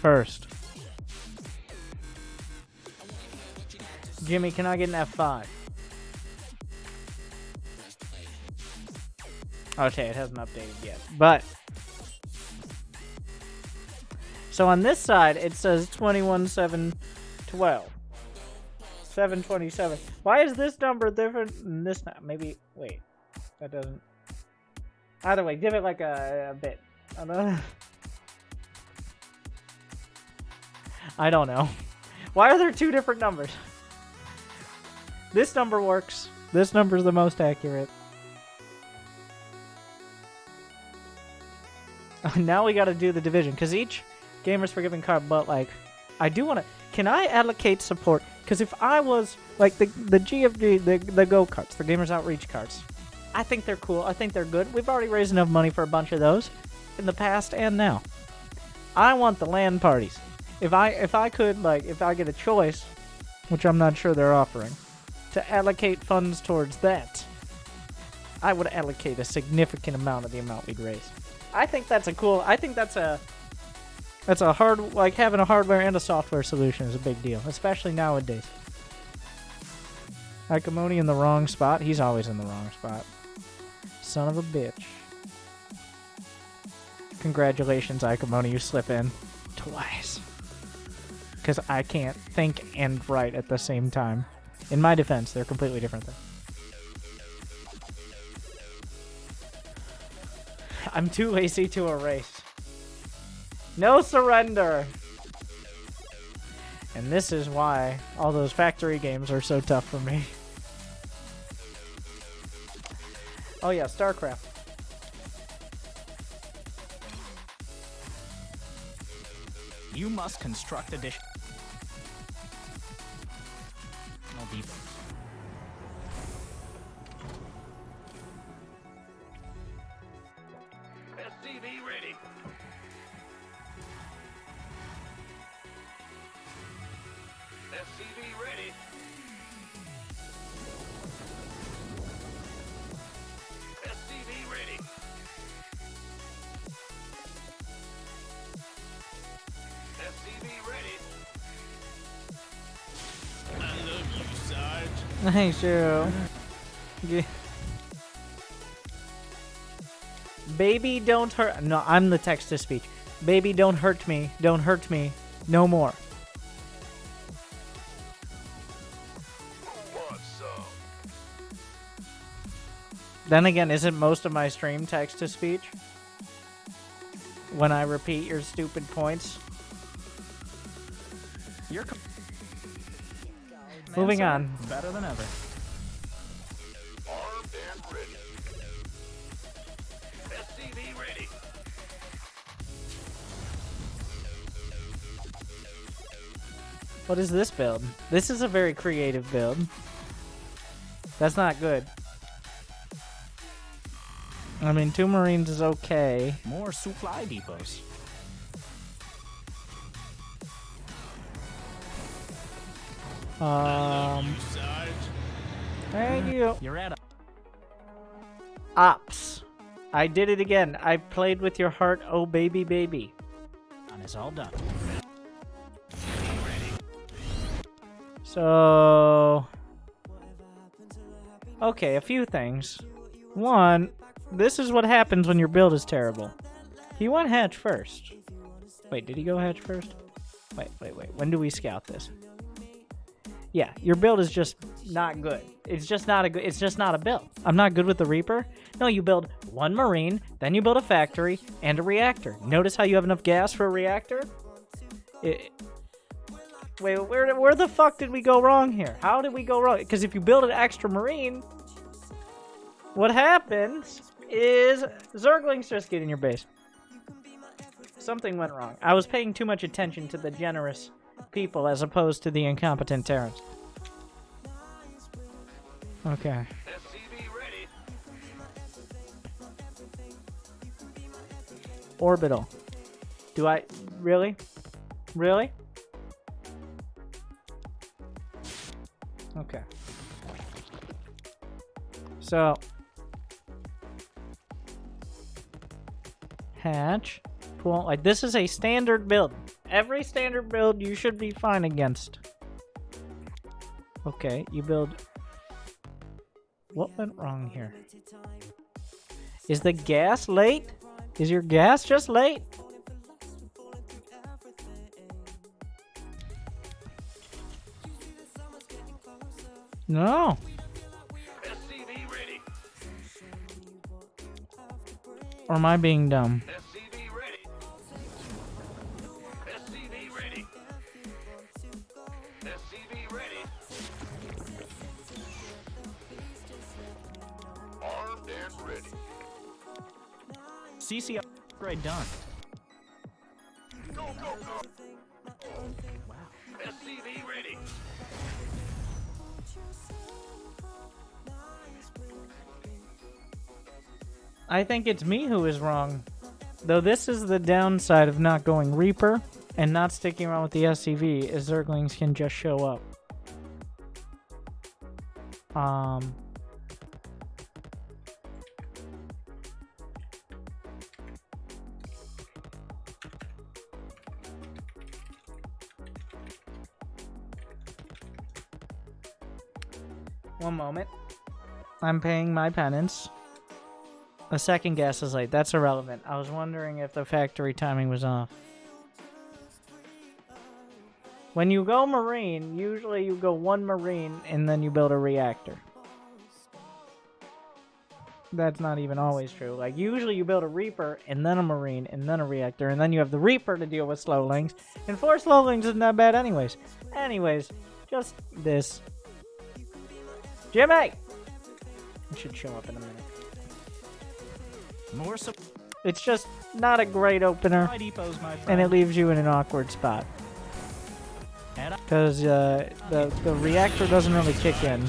First. Jimmy, can I get an F5? Okay, it hasn't updated yet, but... So on this side, it says 21,712. 727. Why is this number different than this? Maybe, wait. That doesn't... Either way, give it like a bit. I don't know. Why are there two different numbers? This number works. This number's the most accurate. Now we gotta do the division, because each Gamers Forgiven card, but like, I do want to... Can I allocate support? Because if I was, like, the GFG, the Go cards, the Gamers Outreach cards, I think they're cool. I think they're good. We've already raised enough money for a bunch of those in the past and now. I want the LAN parties. If I could, like, if I get a choice, which I'm not sure they're offering, to allocate funds towards that, I would allocate a significant amount of the amount we'd raise. I think that's a cool... I think that's a hard... Like, having a hardware and a software solution is a big deal, especially nowadays. Ikamoni in the wrong spot? He's always in the wrong spot. Son of a bitch. Congratulations, Ikamoni, you slip in twice. Because I can't think and write at the same time. In my defense, they're completely different things. I'm too lazy to erase. No surrender! And this is why all those factory games are so tough for me. Oh yeah, Starcraft. You must construct addition. No deeper. SCV ready. SCV ready. SCV ready. SCV ready. I love you, Sarge. Hey, Cheryl. Yeah. Baby, don't hurt... No, I'm the text-to-speech. Baby, don't hurt me. Don't hurt me. No more. Then again, isn't most of my stream text-to-speech? when I repeat your stupid points. You're Moving on. better than ever. Armed and ready. SCV ready. What is this build? This is a very creative build. That's not good. I mean, 2 Marines is okay. More supply depots. Thank you. You're at a Ops. I did it again. I played with your heart, oh baby, baby. and it's all done. So... Okay, a few things. One, this is what happens when your build is terrible. He went hatch first. Wait, did he go hatch first? Wait. When do we scout this? Yeah, your build is just not good. It's just not a build. I'm not good with the Reaper. No, you build 1 Marine, then you build a factory and a reactor. Notice how you have enough gas for a reactor? Wait, where the fuck did we go wrong here? How did we go wrong? Because if you build an extra Marine, what happens is Zerglings just get in your base. Something went wrong. I was paying too much attention to the generous people as opposed to the incompetent Terrans. Okay. SCV ready. Orbital. Do I... Really? Really? Okay. So... Hatch. Pool. Like, this is a standard build. Every standard build you should be fine against. Okay, you build... What went wrong here? Is the gas late? Is your gas just late? No. SCV ready. Or am I being dumb? SCV ready. SCV ready. SCV ready. Armed and ready. CC upgrade done. Go, go, go. Wow. SCV ready. I think it's me who is wrong. Though this is the downside of not going Reaper and not sticking around with the SCV, is Zerglings can just show up. One moment. I'm paying my penance. The second gas is late. That's irrelevant. I was wondering if the factory timing was off. When you go Marine, usually you go 1 Marine and then you build a reactor. That's not even always true. Like, usually you build a Reaper and then a Marine and then a reactor, and then you have the Reaper to deal with slowlings. And 4 slowlings isn't that bad anyways. Anyways, just this. Jimmy! It should show up in a minute. More It's just not a great opener, supply depots, my friend. and it leaves you in an awkward spot. Because the reactor doesn't really kick in.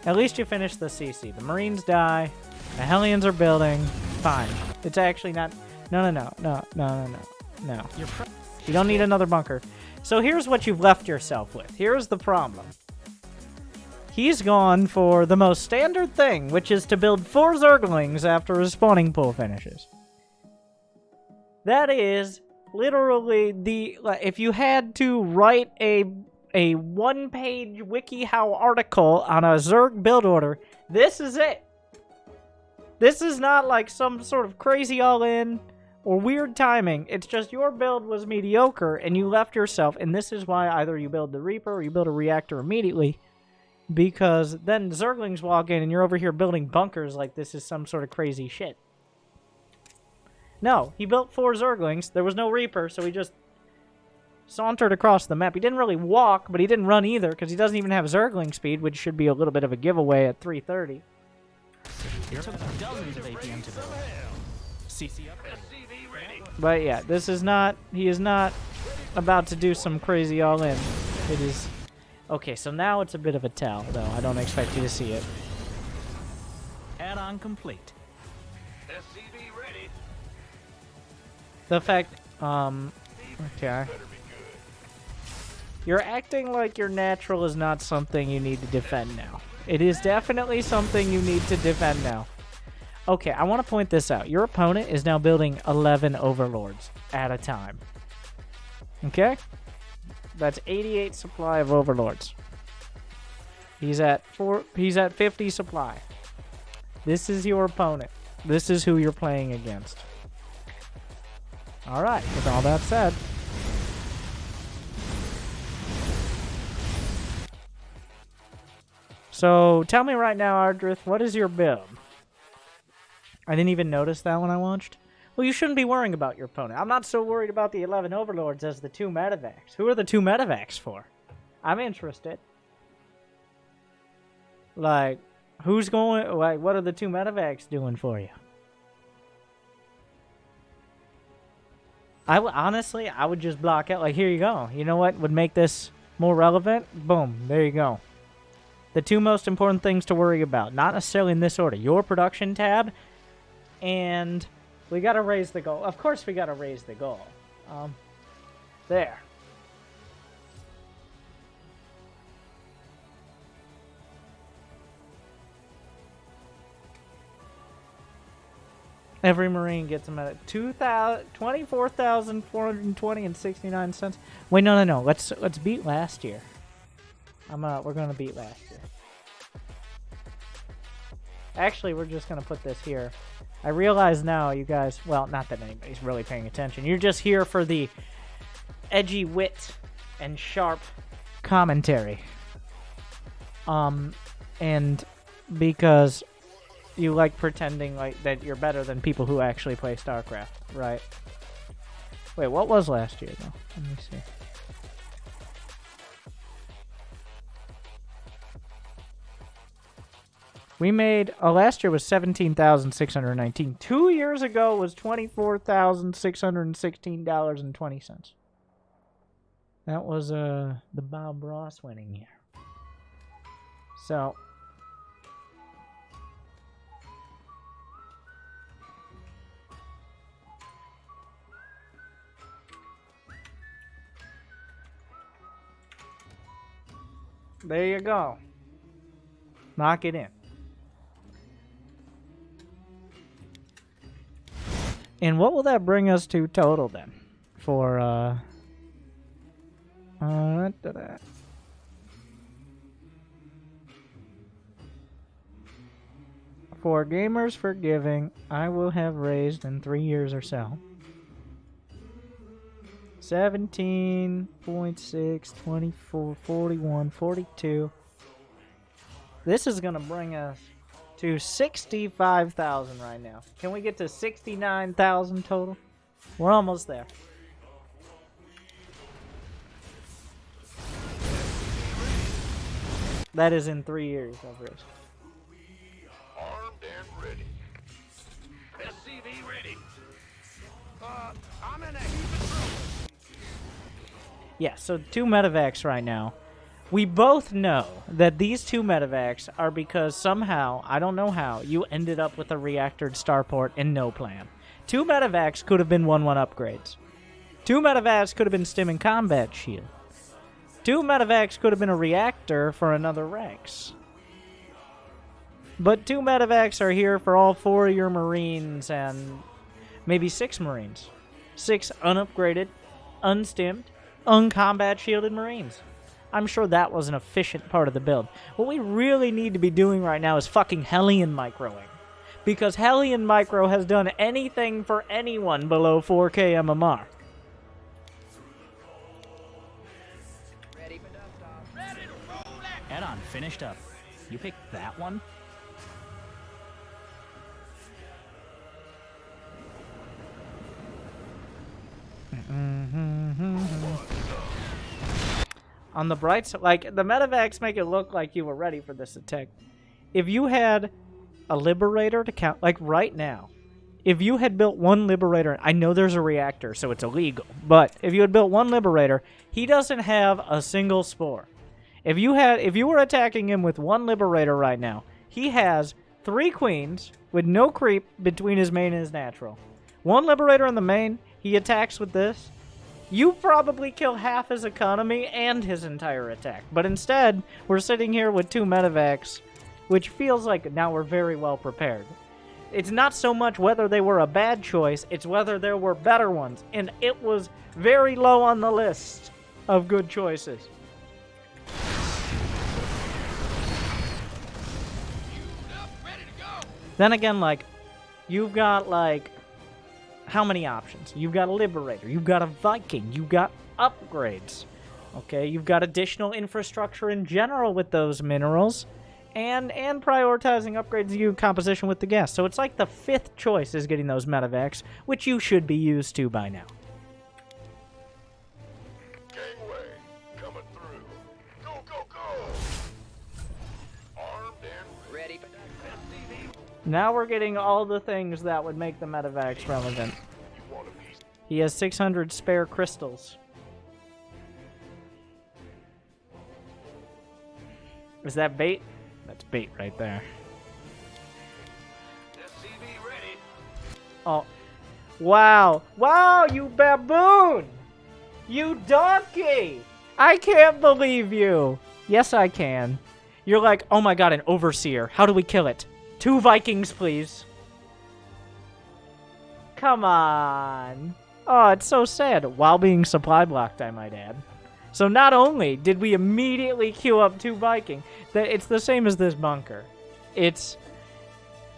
At least you finish the CC. The Marines die. The Hellions are building. Fine. It's actually not... No. You don't need another bunker. So here's what you've left yourself with. Here's the problem. He's gone for the most standard thing, which is to build 4 Zerglings after his spawning pool finishes. That is literally the... If you had to write a 1-page WikiHow article on a Zerg build order, this is it. This is not like some sort of crazy all-in or weird timing. It's just your build was mediocre and you left yourself, and this is why either you build the Reaper or you build a reactor immediately. Because then Zerglings walk in and you're over here building bunkers like this is some sort of crazy shit. No, he built 4 Zerglings. There was no Reaper, so he just sauntered across the map. He didn't really walk, but he didn't run either because he doesn't even have Zergling speed, which should be a little bit of a giveaway at 330. It took dozens of APM to build. CC upgrade. But yeah, this is not... He is not about to do some crazy all-in. It is... Okay, so now it's a bit of a tell, though. I don't expect you to see it. Add-on complete. SCV ready. The fact... Okay. You're acting like your natural is not something you need to defend now. It is definitely something you need to defend now. Okay, I want to point this out. Your opponent is now building 11 Overlords at a time. Okay? That's 88 supply of Overlords. He's at 50 supply. This is your opponent. This is who you're playing against. Alright, with all that said. So, tell me right now, Ardrith, what is your build? I didn't even notice that when I watched. Well, you shouldn't be worrying about your opponent. I'm not so worried about the 11 Overlords as the 2 Medivacs. Who are the 2 Medivacs for? I'm interested. Like, who's going... Like, what are the 2 Medivacs doing for you? Honestly, I would just block out. Like, here you go. You know what would make this more relevant? Boom. There you go. The 2 most important things to worry about. Not necessarily in this order. Your production tab and... We gotta raise the goal. Of course we gotta raise the goal. There. Every Marine gets them at 24,420 and 69 cents. Wait, no. Let's beat last year. We're gonna beat last year. Actually, we're just gonna put this here. I realize now, you guys, well, not that anybody's really paying attention. You're just here for the edgy wit and sharp commentary. And because you like pretending like that you're better than people who actually play StarCraft, right? Wait, what was last year, though? Let me see. We made, last year was 17,619. 2 years ago was $24,616.20. That was the Bob Ross winning year. So there you go. Knock it in. And what will that bring us to total then? For, for Gamers for Giving, I will have raised in 3 years or so 17.6, 24, 41, 42. This is going to bring us to 65,000 right now. Can we get to 69,000 total? We're almost there. That is in 3 years of risk. Armed and ready. SCV ready. I'm in a heap of trouble. Yeah, so 2 Medivacs right now. We both know that these 2 Medivacs are because somehow, I don't know how, you ended up with a reactored starport and no plan. 2 Medivacs could have been 1-1 upgrades. 2 Medivacs could have been stim and combat shield. 2 Medivacs could have been a reactor for another Rex. But 2 Medivacs are here for all 4 of your Marines and maybe 6 Marines. 6 unupgraded, unstimmed, uncombat shielded Marines. I'm sure that was an efficient part of the build. What we really need to be doing right now is fucking Hellion microing. Because Hellion micro has done anything for anyone below 4K MMR. Ready for dust off. Ready to roll that Add-on finished up. You picked that one? On the bright side, like, the medevacs make it look like you were ready for this attack. If you had a Liberator to count, like right now, if you had built one Liberator, I know there's a reactor, so it's illegal, but if you had built one Liberator, he doesn't have a single spore. If you were attacking him with one Liberator right now, he has 3 queens with no creep between his main and his natural. One Liberator in the main, he attacks with this. You probably kill half his economy and his entire attack. But instead, we're sitting here with 2 medevacs, which feels like now we're very well prepared. It's not so much whether they were a bad choice, it's whether there were better ones. And it was very low on the list of good choices. Then again, like, you've got, like, how many options? You've got a Liberator, you've got a Viking, you've got upgrades, okay? You've got additional infrastructure in general with those minerals, and prioritizing upgrades you composition with the gas. So it's like the 5th choice is getting those medevacs, which you should be used to by now. Gangway, coming through. Go, go, go! Armed and ready. Now we're getting all the things that would make the medevacs relevant. He has 600 spare crystals. Is that bait? That's bait right there. SCV ready. Oh. Wow. Wow, you baboon! You donkey! I can't believe you! Yes, I can. You're like, oh my god, an overseer. How do we kill it? 2 Vikings, please. Come on. Oh, it's so sad. While being supply blocked, I might add. So not only did we immediately queue up 2 Viking, that it's the same as this bunker. It's...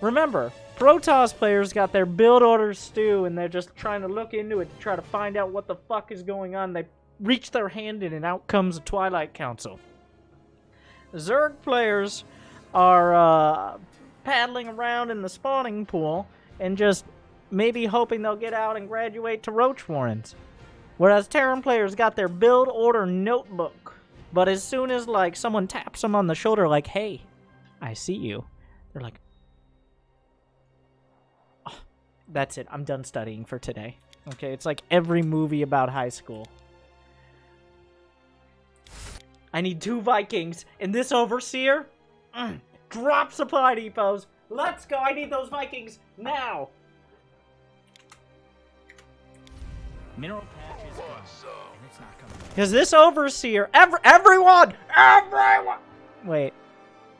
Remember, Protoss players got their build order stew, and they're just trying to look into it to try to find out what the fuck is going on. They reach their hand in, and out comes a Twilight Council. Zerg players are, paddling around in the spawning pool and just maybe hoping they'll get out and graduate to Roach Warrens. Whereas Terran players got their build order notebook. But as soon as, like, someone taps them on the shoulder like, hey, I see you, they're like, oh, that's it, I'm done studying for today. Okay, it's like every movie about high school. I need 2 Vikings, and this overseer? Drop supply depots. Let's go. I need those Vikings now. Mineral patch is gone, and it's not coming back. Because this overseer, everyone! Wait,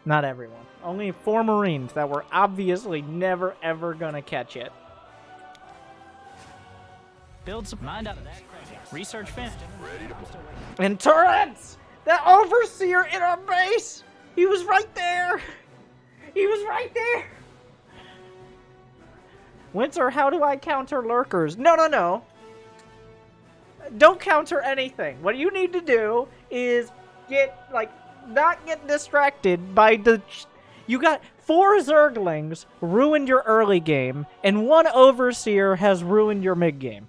not everyone. Only 4 Marines that were obviously never ever gonna catch it. Build some mind out of that crazy. Research finished. And turrets! That overseer in our base! He was right there! He was right there! Winter, how do I counter lurkers? No. Don't counter anything. What you need to do is not get distracted by the... You got 4 Zerglings ruined your early game, and 1 Overseer has ruined your mid game.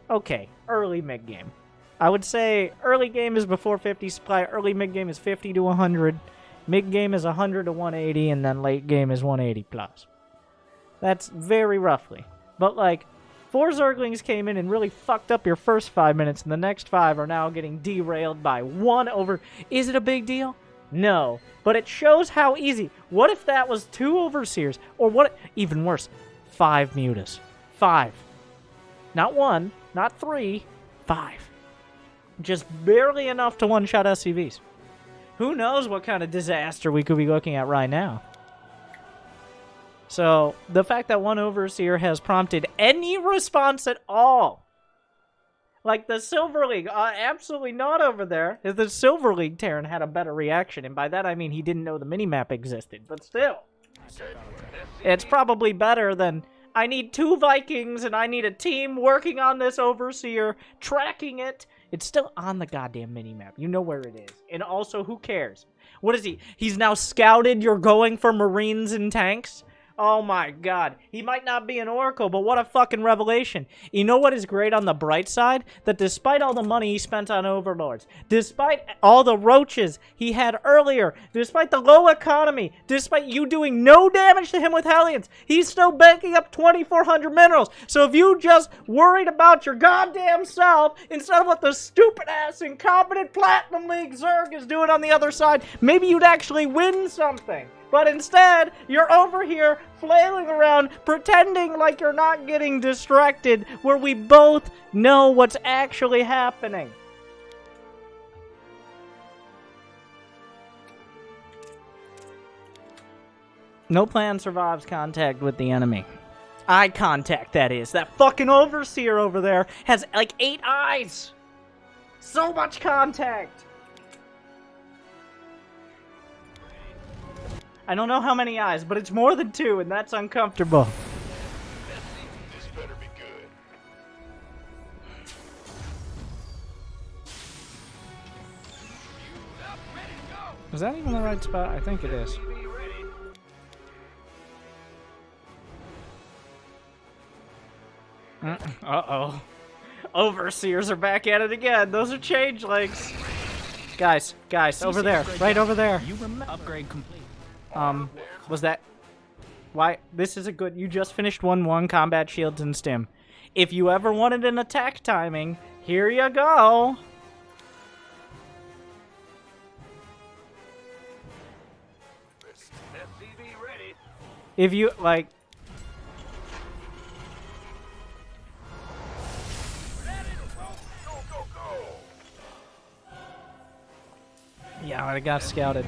Okay, early mid game. I would say early game is before 50 supply, early mid game is 50 to 100, mid game is 100 to 180, and then late game is 180 plus. That's very roughly. But like, 4 Zerglings came in and really fucked up your first 5 minutes, and the next 5 are now getting derailed by 1 over... Is it a big deal? No. But it shows how easy. What if that was 2 Overseers? Or what... Even worse, 5 Mutas. 5. Not 1, not 3, 5. Just barely enough to one-shot SCVs. Who knows what kind of disaster we could be looking at right now. So, the fact that 1 Overseer has prompted any response at all. Like the Silver League, absolutely not over there. The Silver League Terran had a better reaction, and by that I mean he didn't know the minimap existed, but still. It's probably better than I need 2 Vikings, and I need a team working on this Overseer, tracking it. It's still on the goddamn minimap. You know where it is. And also, who cares? What is he? He's now scouted you're going for Marines and tanks? Oh my god. He might not be an Oracle, but what a fucking revelation. You know what is great on the bright side? That despite all the money he spent on Overlords, despite all the roaches he had earlier, despite the low economy, despite you doing no damage to him with Hellions, he's still banking up 2,400 minerals. So if you just worried about your goddamn self, instead of what the stupid-ass, incompetent Platinum League Zerg is doing on the other side, maybe you'd actually win something. But instead, you're over here flailing around, pretending like you're not getting distracted, where we both know what's actually happening. No plan survives contact with the enemy. Eye contact, that is. That fucking Overseer over there has like 8 eyes. So much contact. I don't know how many eyes, but it's more than 2, and that's uncomfortable. This better be good. Is that even the right spot? I think it is. Uh-oh. Overseers are back at it again. Those are changelings. Guys, over there. Right over there. You remember upgrade complete. Was that... Why? This is a good... You just finished 1-1 combat shields and stim. If you ever wanted an attack timing, here you go. If you, like... Yeah, I got scouted.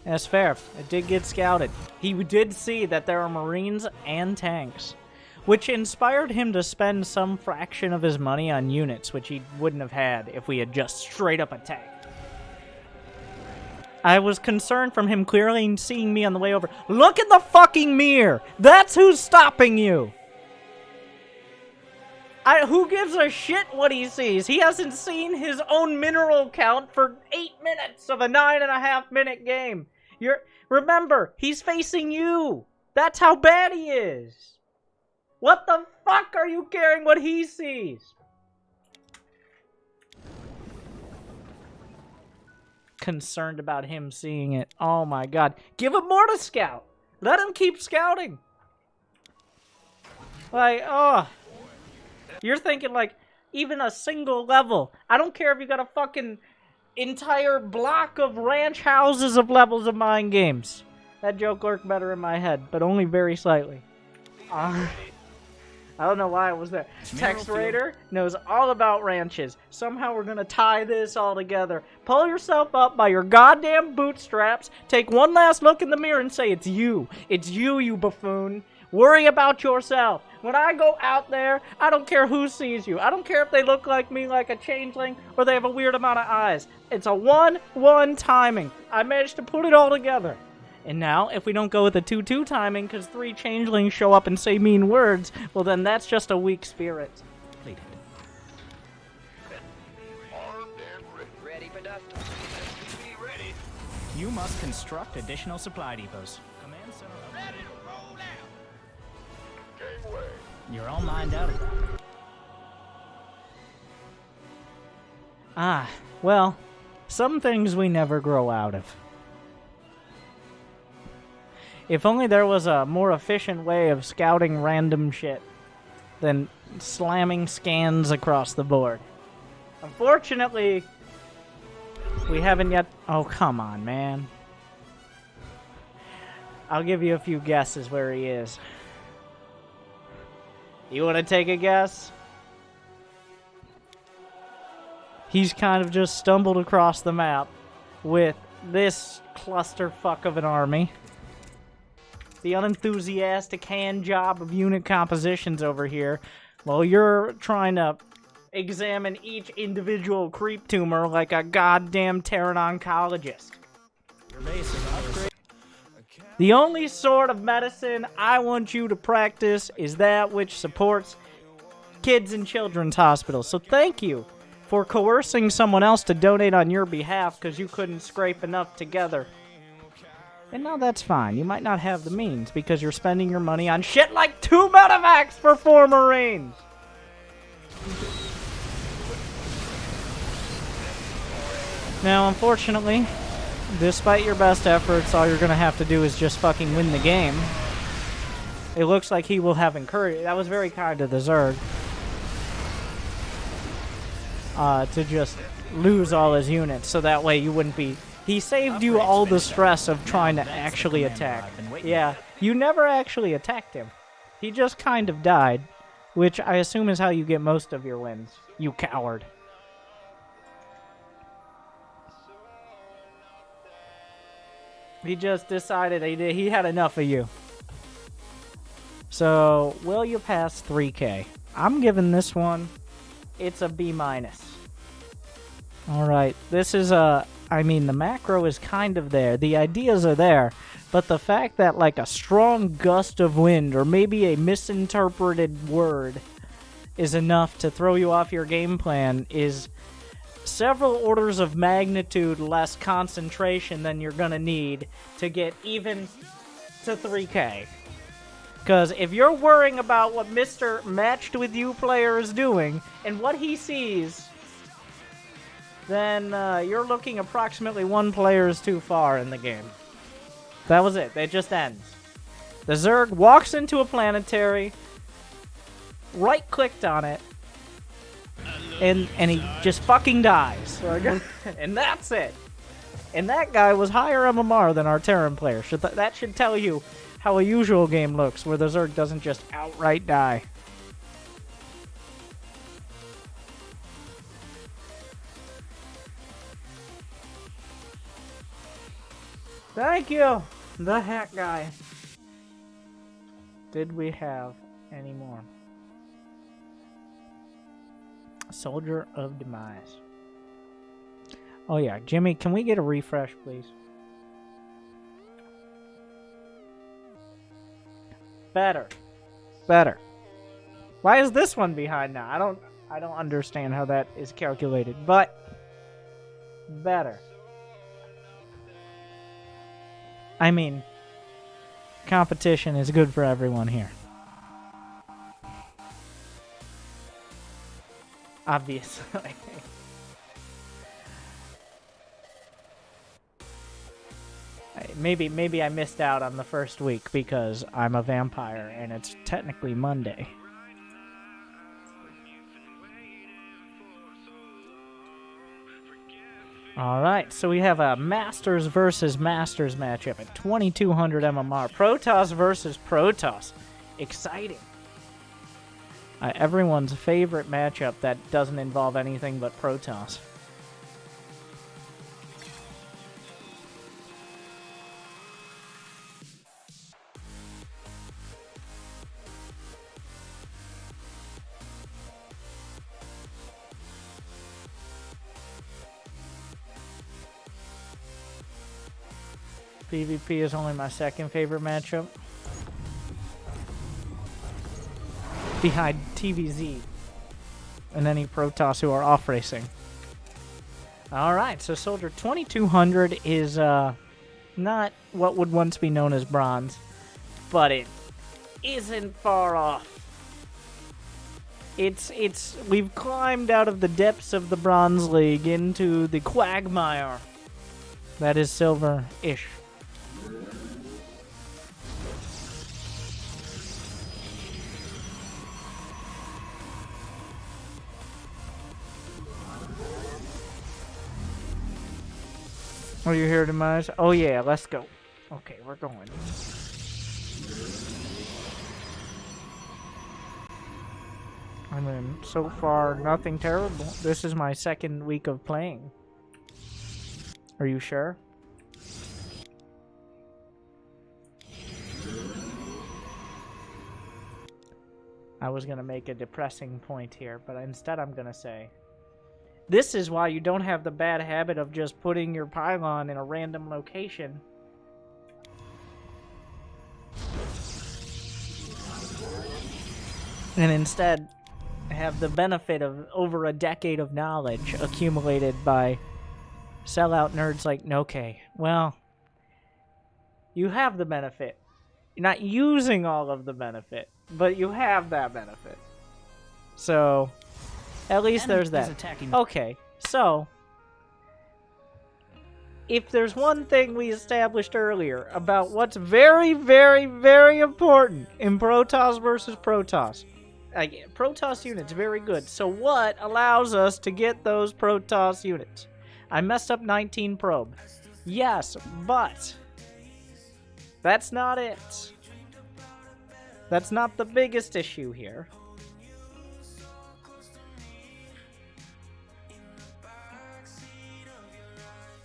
That's fair. It did get scouted. He did see that there are Marines and tanks, which inspired him to spend some fraction of his money on units, which he wouldn't have had if we had just straight up attacked. I was concerned from him clearly seeing me on the way over. Look in the fucking mirror! That's who's stopping you! Who gives a shit what he sees? He hasn't seen his own mineral count for 8 minutes of a 9.5-minute game. Remember, he's facing you. That's how bad he is. What the fuck are you caring what he sees? Concerned about him seeing it. Oh my god. Give him more to scout. Let him keep scouting. Like, oh... You're thinking, like, even a single level. I don't care if you got a fucking entire block of ranch houses of levels of mind games. That joke worked better in my head, but only very slightly. I don't know why it was there. Text Raider knows all about ranches. Somehow we're gonna tie this all together. Pull yourself up by your goddamn bootstraps. Take one last look in the mirror and say, it's you. It's you, you buffoon. Worry about yourself. When I go out there, I don't care who sees you. I don't care if they look like me, like a changeling, or they have a weird amount of eyes. It's a 1-1 timing. I managed to put it all together. And now, if we don't go with the 2-2 timing because 3 changelings show up and say mean words, well then that's just a weak spirit. Completed. Ready for dust. Ready. You must construct additional supply depots. Command center. Ready to roll out. You're all mined out of that. Ah, well, some things we never grow out of. If only there was a more efficient way of scouting random shit than slamming scans across the board. Unfortunately, we haven't yet... Oh, come on, man. I'll give you a few guesses where he is. You want to take a guess? He's kind of just stumbled across the map with this clusterfuck of an army. The unenthusiastic hand job of unit compositions over here, while you're trying to examine each individual creep tumor like a goddamn Terran oncologist. Your base is upgrade. The only sort of medicine I want you to practice is that which supports kids in children's hospitals. So thank you for coercing someone else to donate on your behalf because you couldn't scrape enough together. And now that's fine. You might not have the means because you're spending your money on shit like 2 medevacs for 4 Marines. Now, unfortunately, despite your best efforts, all you're going to have to do is just fucking win the game. It looks like he will have encouraged. That was very kind of the Zerg. To just lose all his units, so that way you wouldn't be... He saved you all the stress of trying to actually attack. Yeah, you never actually attacked him. He just kind of died, which I assume is how you get most of your wins. You coward. He just decided he had enough of you. So, will you pass 3K? I'm giving this one, it's a B-. Alright, this is a... I mean, the macro is kind of there. The ideas are there. But the fact that, like, a strong gust of wind or maybe a misinterpreted word is enough to throw you off your game plan is several orders of magnitude less concentration than you're gonna need to get even to 3K. Because if you're worrying about what Mr. Matched With You player is doing and what he sees, then you're looking approximately 1 player is too far in the game. That was it. It just ends. The Zerg walks into a planetary, right-clicked on it, and he just fucking dies. And that's it. And that guy was higher MMR than our Terran player. That should tell you how a usual game looks, where the Zerg doesn't just outright die. Thank you, the hat guy. Did we have any more? Soldier of Demise. Oh yeah, Jimmy, can we get a refresh, please? Better. Better. Why is this one behind now? I don't understand how that is calculated, but better. I mean, competition is good for everyone here. Obviously. Maybe I missed out on the first week because I'm a vampire and it's technically Monday. Alright, so we have a Masters versus Masters matchup at 2200 MMR. Protoss versus Protoss. Exciting. Everyone's favorite matchup that doesn't involve anything but Protoss. PvP is only my second favorite matchup. Behind TVZ and any Protoss who are off racing. Alright, so Soldier 2200 is not what would once be known as bronze, but it isn't far off. We've climbed out of the depths of the Bronze League into the quagmire that is silver-ish. Are you here, Demise? Oh yeah, let's go. Okay, we're going. I mean, so far, nothing terrible. This is my second week of playing. Are you sure? I was gonna make a depressing point here, but instead I'm gonna say, this is why you don't have the bad habit of just putting your pylon in a random location. and instead have the benefit of over a decade of knowledge accumulated by sellout nerds like Noke. Well, you have the benefit. You're not using all of the benefit, but you have that benefit. So, at least there's that. Okay, so, if there's one thing we established earlier about what's very, very, very important in Protoss versus Protoss, Protoss units, very good. So what allows us to get those Protoss units? I messed up 19 probe. Yes, but that's not it. That's not the biggest issue here.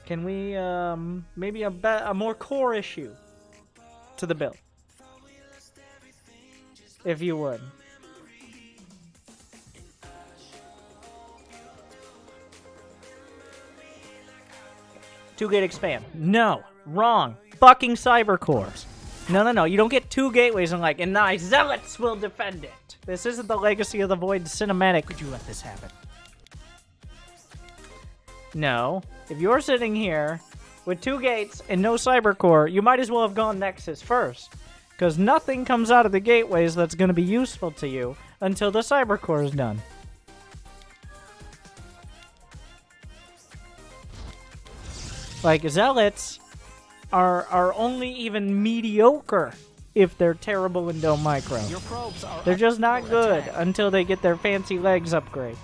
Can we, maybe a more core issue to the build? If you would. Two-gate expand. No. Wrong. Fucking cyber cores. No. You don't get 2 gateways and nice zealots will defend it. This isn't the Legacy of the Void cinematic. Could you let this happen? No. If you're sitting here with 2 gates and no cyber core, you might as well have gone Nexus first. Because nothing comes out of the gateways that's going to be useful to you until the cyber core is done. Like, zealots are only even mediocre if they're terrible in Dome Micro. Your probes are They're just not good until they get their fancy legs upgrade.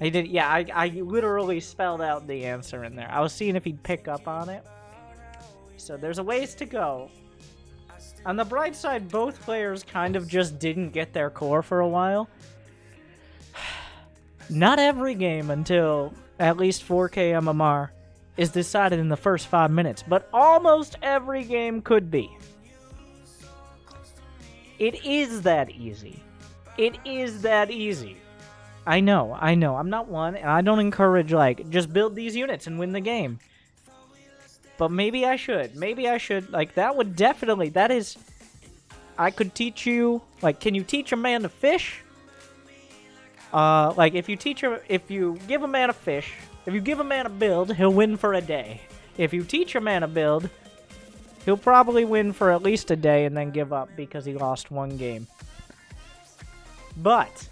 I literally spelled out the answer in there. I was seeing if he'd pick up on it. So there's a ways to go. On the bright side, both players kind of just didn't get their core for a while. Not every game until at least 4K MMR is decided in the first 5 minutes, but almost every game could be. It is that easy. It is that easy. I know. I'm not one, and I don't encourage, just build these units and win the game. But maybe I should. That would definitely, I could teach you, can you teach a man to fish? If you give a man a fish, if you give a man a build, he'll win for a day. If you teach a man a build, he'll probably win for at least a day and then give up because he lost 1 game. But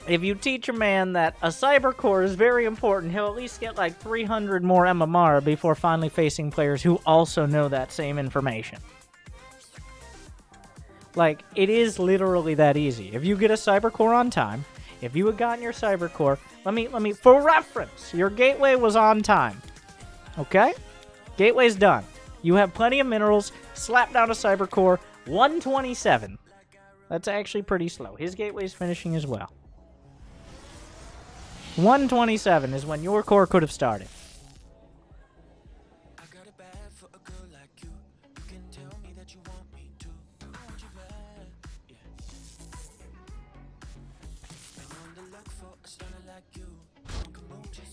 if you teach a man that a cyber core is very important, he'll at least get 300 more MMR before finally facing players who also know that same information. It is literally that easy. If you get a cyber core on time, if you had gotten your cyber core, let me, for reference, your gateway was on time. Okay? Gateway's done. You have plenty of minerals, slap down a cyber core, 127. That's actually pretty slow. His gateway's finishing as well. 127 is when your core could have started.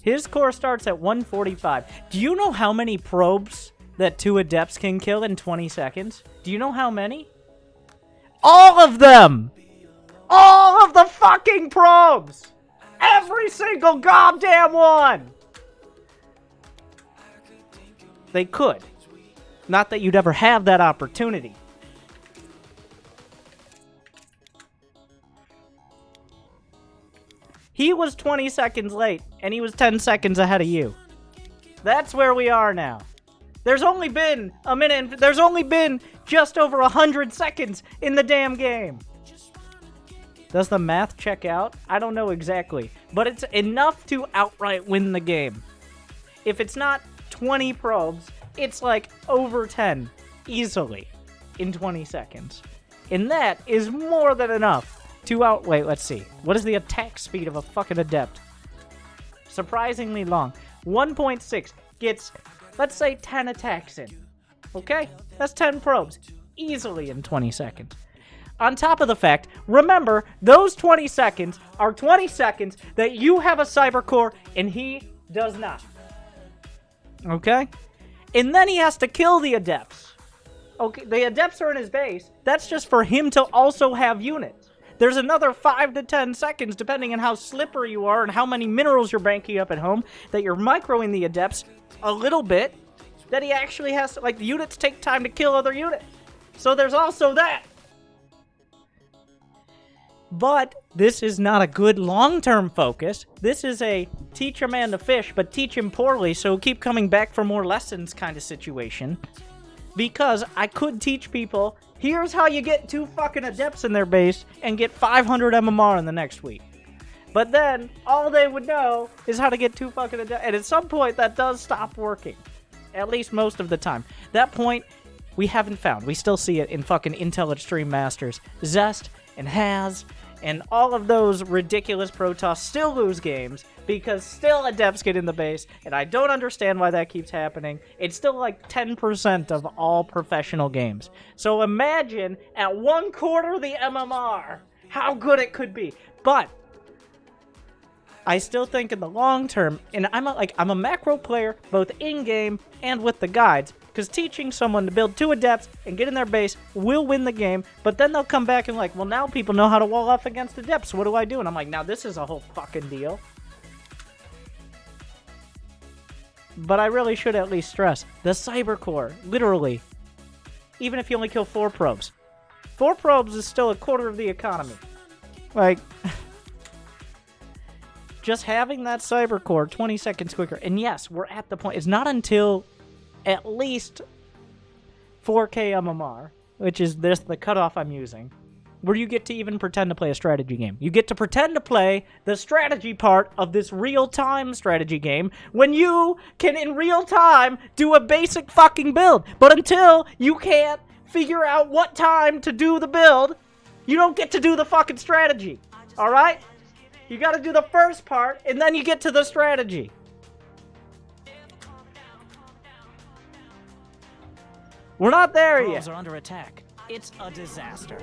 His core starts at 145. Do you know how many probes that 2 adepts can kill in 20 seconds? Do you know how many? All of them! All of the fucking probes! Every single goddamn one! They could. Not that you'd ever have that opportunity. He was 20 seconds late, and he was 10 seconds ahead of you. That's where we are now. There's only been a minute, and there's only been just over 100 seconds in the damn game. Does the math check out? I don't know exactly, but it's enough to outright win the game. If it's not 20 probes, it's over 10, easily, in 20 seconds. And that is more than enough to wait, let's see. What is the attack speed of a fucking adept? Surprisingly long. 1.6 gets, let's say, 10 attacks in. Okay? That's 10 probes. Easily in 20 seconds. On top of the fact, remember, those 20 seconds are 20 seconds that you have a cyber core and he does not. Okay? And then he has to kill the adepts. Okay, the adepts are in his base. That's just for him to also have units. There's another 5 to 10 seconds, depending on how slippery you are and how many minerals you're banking up at home, that you're microing the adepts a little bit, that he actually has to, like, the units take time to kill other units. So there's also that. But this is not a good long-term focus. This is a teach a man to fish, but teach him poorly, so keep coming back for more lessons kind of situation. Because I could teach people, here's how you get 2 fucking adepts in their base and get 500 MMR in the next week. But then, all they would know is how to get 2 fucking adepts. And at some point, that does stop working. At least most of the time. That point, we haven't found. We still see it in fucking Intel Extreme Masters. Zest and Haz and all of those ridiculous Protoss still lose games because still adepts get in the base, and I don't understand why that keeps happening. It's still like 10% of all professional games. So imagine at 1/4 the MMR how good it could be. But I still think in the long term, and I'm a macro player both in-game and with the guides, because teaching someone to build 2 adepts and get in their base will win the game, but then they'll come back and like, well, now people know how to wall off against adepts. What do I do? And I'm like, now this is a whole fucking deal. But I really should at least stress, the Cyber Core, literally, even if you only kill 4 probes. 4 probes is still 1/4 of the economy. Like, just having that Cyber Core 20 seconds quicker. And yes, we're at the point, it's not until at least 4K MMR, which is the cutoff I'm using, where you get to even pretend to play a strategy game. You get to pretend to play the strategy part of this real-time strategy game when you can, in real time, do a basic fucking build. But until you can't figure out what time to do the build, you don't get to do the fucking strategy. Alright? You gotta do the first part, and then you get to the strategy. We're not there yet. Probes are under attack. It's a disaster.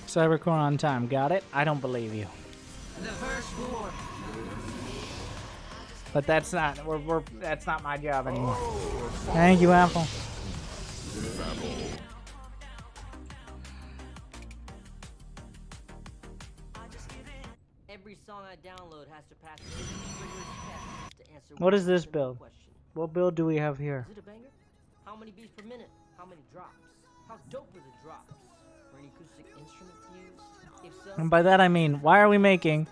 Cybercore on time. Got it? I don't believe you. The first war. But that's not that's not my job anymore. Thank you, Apple. Every song I download has to pass a rigorous test to answer What is one this simple build? question. What build do we have here? Is it a banger? How many beats per minute? How many drops? How dope are the drops? Were any acoustic instruments used? If so, And by that I mean, why are we making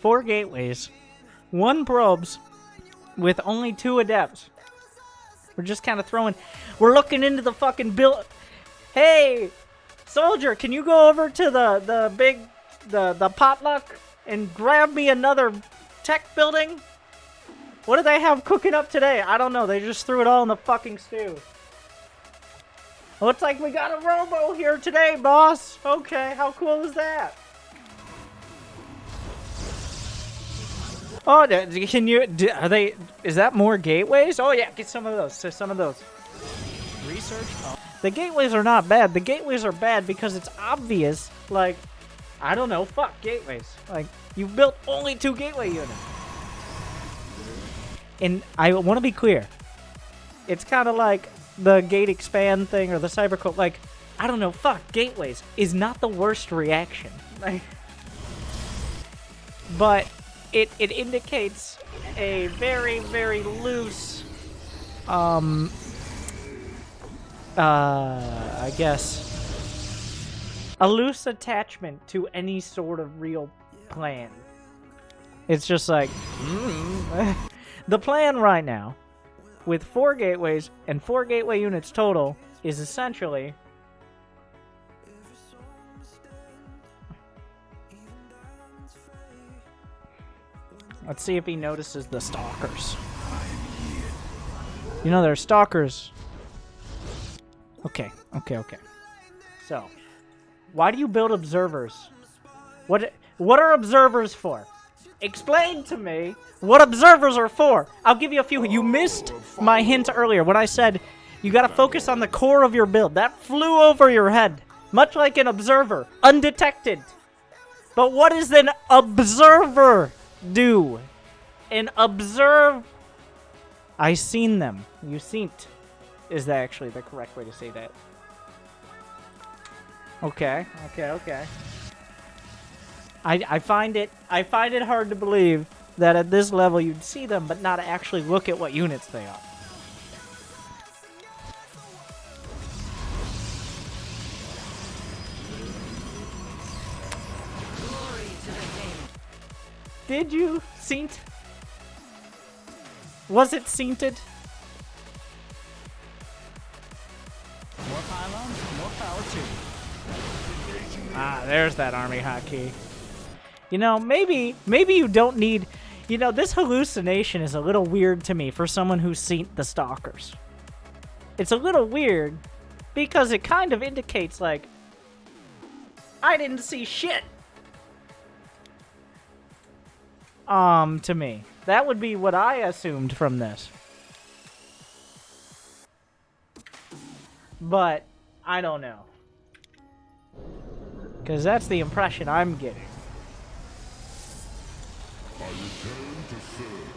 4 gateways, 1 probes, with only 2 adepts? We're just kind of throwing... We're looking into the fucking build... Hey! Soldier, can you go over to the big... The potluck and grab me another tech building? What do they have cooking up today? I don't know. They just threw it all in the fucking stew. Looks like we got a robo here today, boss. Okay, how cool is that? Oh, can you? Are they? Is that more gateways? Oh yeah, get some of those. Some of those. Research. The gateways are not bad. The gateways are bad because it's obvious. Like, I don't know. Fuck gateways. Like, you've built only 2 gateway units. And I want to be clear. It's kind of like the gate expand thing or the cybercore. Like, I don't know. Fuck gateways is not the worst reaction. Like, but it indicates a very, very loose, I guess, a loose attachment to any sort of real plan. It's just like, the plan right now, with 4 gateways and 4 gateway units total, is essentially... Let's see if he notices the stalkers. You know, there are stalkers. Okay. So, why do you build observers What are observers for? Explain to me what observers are for. I'll give you a few. You missed my hint earlier when I said you gotta focus on the core of your build. That flew over your head, much like an observer, undetected. But what does an observer do? An observe... I seen them. You seen't. Is that actually the correct way to say that? Okay. I find it hard to believe that at this level you'd see them but not actually look at what units they are. Did you seent? Was it seated? More pylons, more power too. Ah, there's that army hotkey. You know, maybe you don't need... You know, this hallucination is a little weird to me for someone who's seen the Stalkers. It's a little weird because it kind of indicates, like, I didn't see shit. To me. That would be what I assumed from this. But, I don't know. Because that's the impression I'm getting. I return to serve.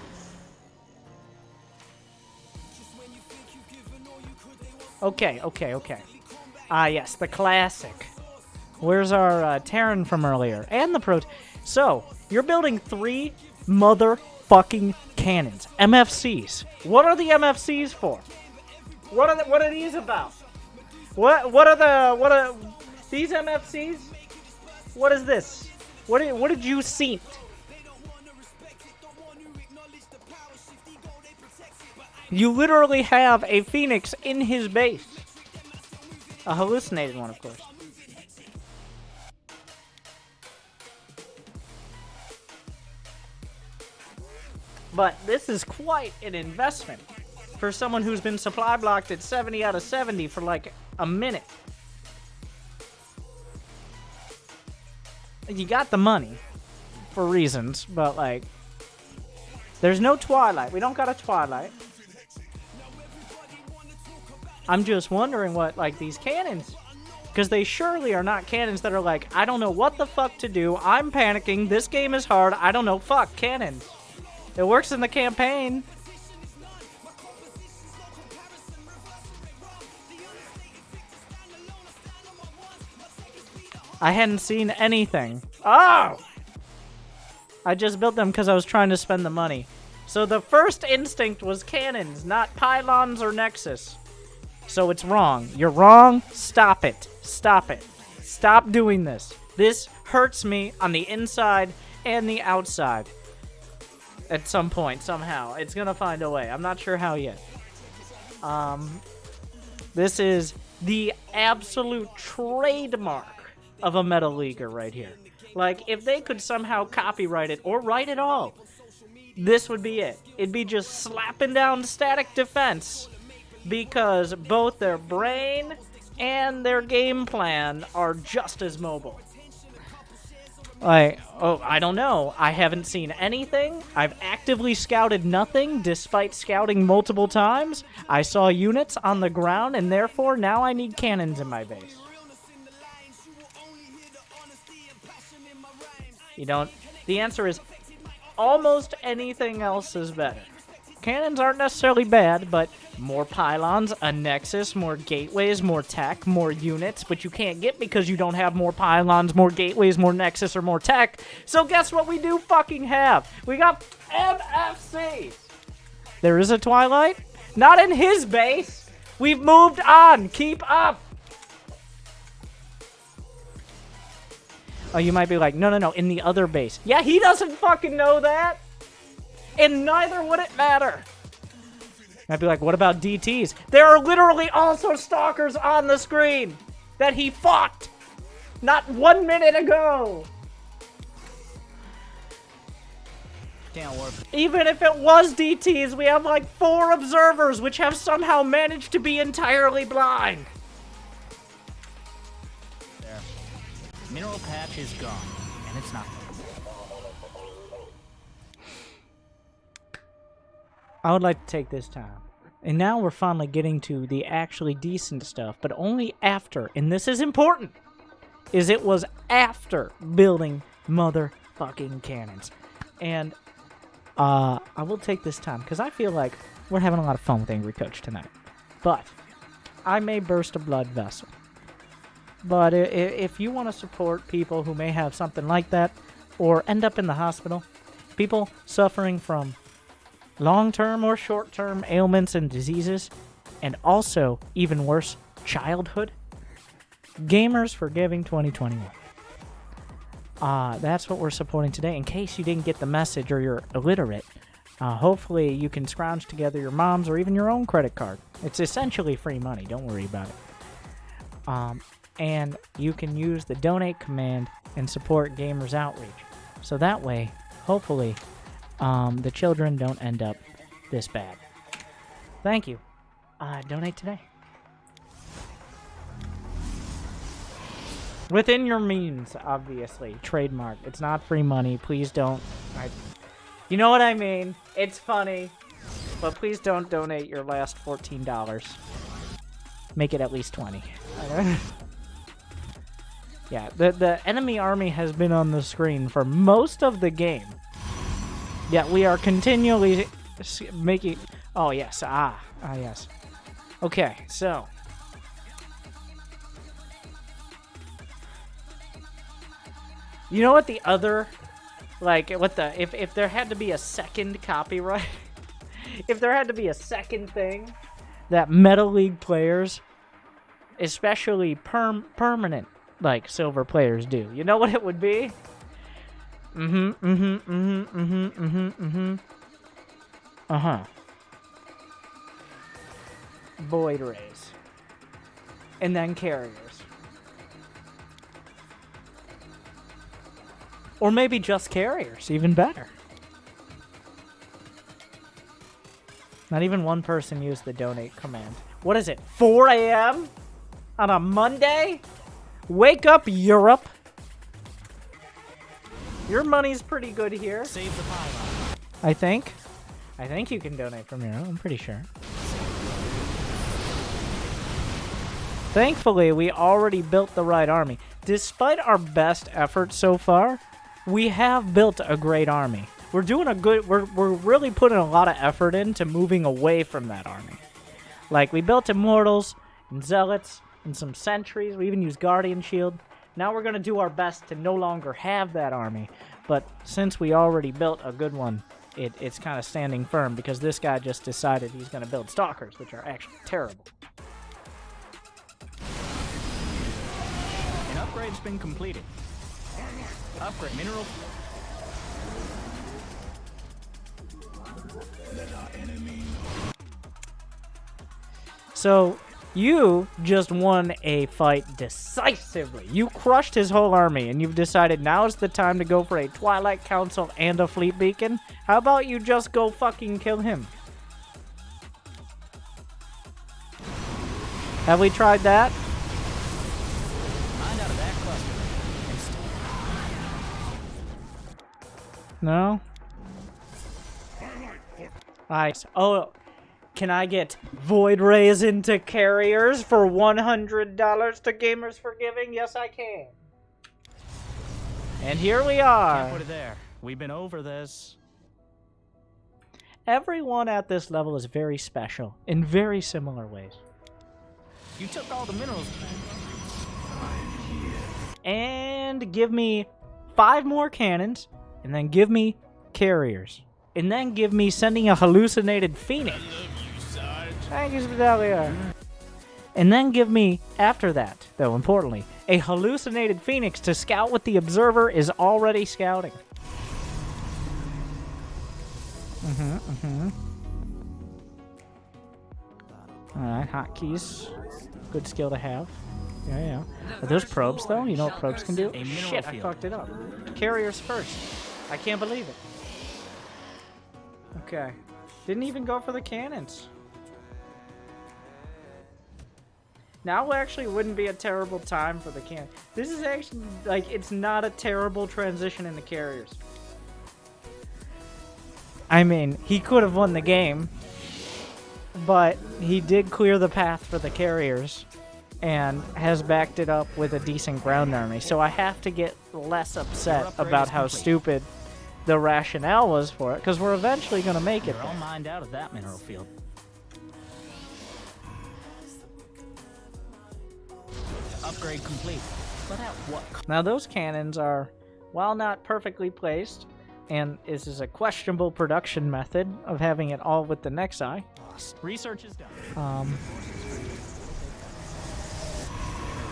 Okay. Ah, yes, the classic. Where's our Terran from earlier? And the Protoss. So, you're building 3 motherfucking cannons. MFCs. What are the MFCs for? What are these about? What are these MFCs? What is this? What did you see? You literally have a Phoenix in his base. A hallucinated one, of course. But this is quite an investment for someone who's been supply blocked at 70 out of 70 for like a minute. You got the money for reasons, but like, there's no Twilight. We don't got a Twilight. I'm just wondering what, like, these cannons, because they surely are not cannons that are like, I don't know what the fuck to do. I'm panicking. This game is hard. I don't know. Fuck, cannons. It works in the campaign. I hadn't seen anything. Oh! I just built them because I was trying to spend the money. So the first instinct was cannons, not pylons or nexus. So it's wrong. You're wrong. Stop it. Stop it. Stop doing this. This hurts me on the inside and the outside. At some point, somehow. It's gonna find a way. I'm not sure how yet. This is the absolute trademark of a Metal Leaguer right here. Like, if they could somehow copyright it or write it all, this would be it. It'd be just slapping down static defense because both their brain and their game plan are just as mobile. Like, oh, I don't know. I haven't seen anything. I've actively scouted nothing, despite scouting multiple times. I saw units on the ground, and therefore now I need cannons in my base. You don't... The answer is almost anything else is better. Cannons aren't necessarily bad, but more pylons, a nexus, more gateways, more tech, more units, but you can't get because you don't have more pylons, more gateways, more nexus, or more tech. So guess what we do fucking have? We got MFCs. There is a Twilight? Not in his base. We've moved on. Keep up. Oh, you might be like, no, in the other base. Yeah, he doesn't fucking know that. And neither would it matter. I'd be like, what about DTs? There are literally also stalkers on the screen that he fought not 1 minute ago. Can't work. Even if it was DTs, we have like 4 observers which have somehow managed to be entirely blind. There. Mineral patch is gone, and It's not. I would like to take this time. And now we're finally getting to the actually decent stuff, but only after, and this is important, is it was after building motherfucking cannons. And I will take this time, because I feel like we're having a lot of fun with Angry Coach tonight. But I may burst a blood vessel. But if you want to support people who may have something like that, or end up in the hospital, people suffering from long-term or short-term ailments and diseases, and also, even worse, childhood, Gamers for Giving 2021. That's what we're supporting today. In case you didn't get the message or you're illiterate, hopefully you can scrounge together your mom's or even your own credit card. It's essentially free money. Don't worry about it. And you can use the donate command and support Gamers Outreach. So that way, hopefully, the children don't end up this bad. Thank you. Donate today. Within your means, obviously. Trademark. It's not free money. Please don't. You know what I mean. It's funny. But please don't donate your last $14. Make it at least 20. Yeah, the enemy army has been on the screen for most of the game. Yeah, we are continually making... Oh, yes. Yes. Okay, so... You know what the other... Like, what the... If there had to be a second copyright... if there had to be a second thing that Meta League players, especially permanent, like, silver players do, you know what it would be? Void rays. And then carriers. Or maybe just carriers, even better. Not even one person used the donate command. What is it, 4 a.m. on a Monday? Wake up, Europe. Your money's pretty good here. Save the pylon. I think you can donate from here. I'm pretty sure. Thankfully, we already built the right army. Despite our best efforts so far, we have built a great army. We're doing a good... We're really putting a lot of effort into moving away from that army. Like, we built Immortals and Zealots and some Sentries. We even used Guardian Shield. Now we're going to do our best to no longer have that army. But since we already built a good one, it's kind of standing firm because this guy just decided he's going to build Stalkers, which are actually terrible. An upgrade's been completed. Upgrade mineral. So, you just won a fight decisively. You crushed his whole army, and you've decided now's the time to go for a Twilight Council and a Fleet Beacon? How about you just go fucking kill him? Have we tried that? Mind out of that cluster. No? Nice. Oh, can I get Void Rays into carriers for $100 to Gamers for Giving? Yes, I can. And here we are. Can't put it there. We've been over this. Everyone at this level is very special in very similar ways. You took all the minerals. And give me 5 more cannons, and then give me carriers. And then give me sending a hallucinated phoenix. Thank you, Spadelia. And then give me, after that, though importantly, a hallucinated phoenix to scout what the observer is already scouting. Alright, hotkeys. Good skill to have. Yeah. Are those probes, though? You know what probes can do? Shit, I fucked it up. Carriers first. I can't believe it. Okay. Didn't even go for the cannons. Now actually wouldn't be a terrible time for the can. This is actually, like, it's not a terrible transition in the carriers. I mean, he could have won the game, but he did clear the path for the carriers and has backed it up with a decent ground army. So I have to get less upset about how stupid the rationale was for it, because we're eventually going to make it. You're all mined out of that mineral field. Upgrade complete. But at what cost? Now those cannons are, while not perfectly placed, and this is a questionable production method of having it all with the Nexi. Research is done.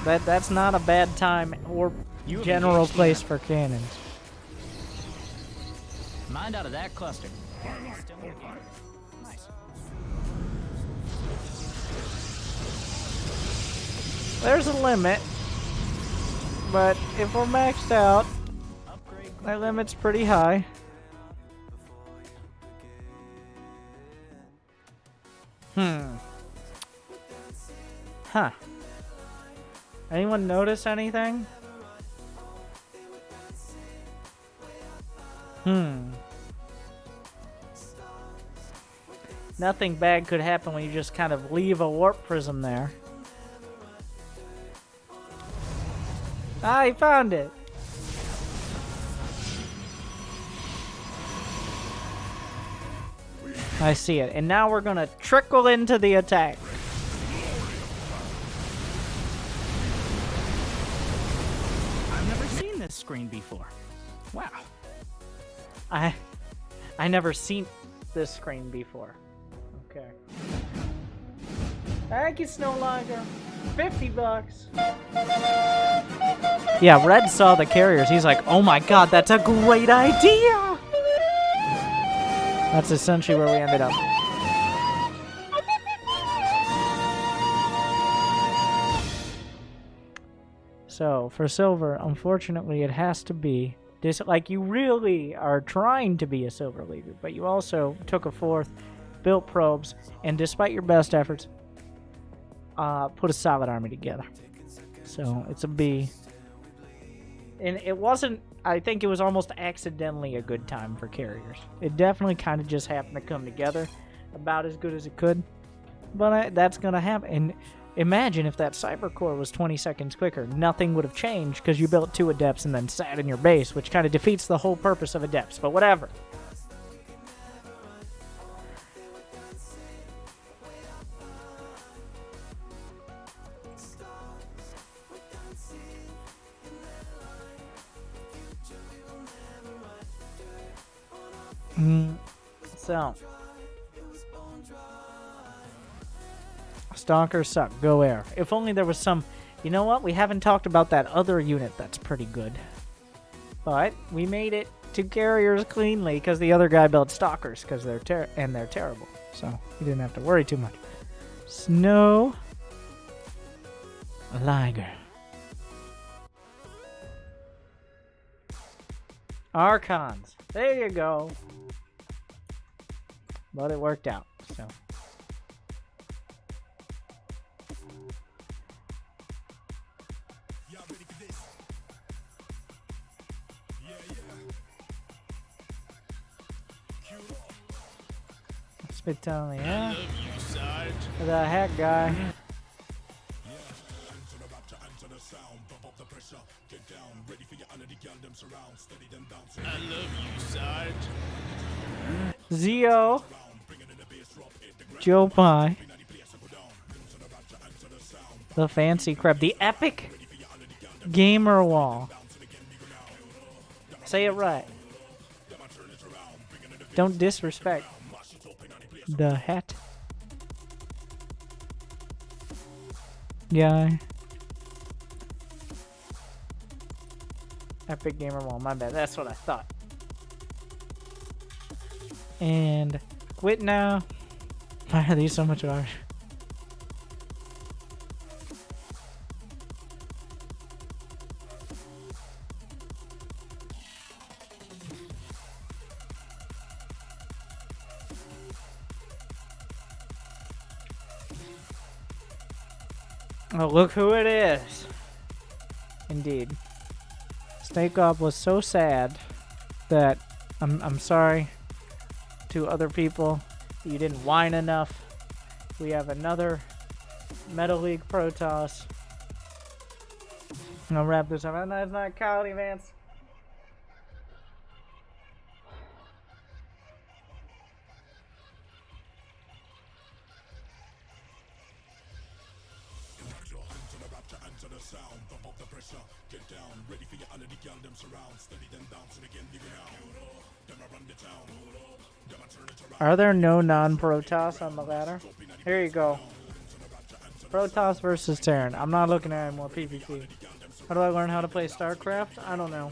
That's not a bad time or general place for cannons. Mined out of that cluster. Still in the game. Nice. There's a limit, but if we're maxed out, that limit's pretty high. Huh. Anyone notice anything? Nothing bad could happen when you just kind of leave a warp prism there. Ah, he found it! I see it. And now we're gonna trickle into the attack. I've never seen this screen before. Wow. I never seen this screen before. Okay. Thank you, Snow Liger. $50. Yeah, Red saw the carriers. He's like, oh my god, that's a great idea! That's essentially where we ended up. So, for silver, unfortunately, it has to be this. Like, you really are trying to be a silver leader, but you also took a fourth, built probes, and despite your best efforts, put a solid army together. So, it's a B. And it wasn't, I think it was almost accidentally a good time for carriers. It definitely kind of just happened to come together about as good as it could. But that's going to happen. And imagine if that cyber core was 20 seconds quicker. Nothing would have changed because you built 2 adepts and then sat in your base, which kind of defeats the whole purpose of adepts. But whatever. So, Stalkers suck. Go air. If only there was some... You know what? We haven't talked about that other unit that's pretty good. But we made it to carriers cleanly because the other guy built Stalkers because they're terrible. So, you didn't have to worry too much. Snow Liger. Archons. There you go. But it worked out, so. Spit on the air. The hack guy. I love you, Sarge. Zio. Joe Pie. The fancy crab. The epic gamer wall. Say it right. Don't disrespect the hat guy. Epic gamer wall. My bad. That's what I thought. And quit now. Why are these so much large? Oh, look who it is. Indeed. Snake Up was so sad that I'm sorry to other people. You didn't whine enough. We have another Metal League Protoss. I'll wrap this up. That's not Cloudy Vance. Are there no non-Protoss on the ladder? Here you go. Protoss versus Terran. I'm not looking at any more PvP. How do I learn how to play Starcraft? I don't know.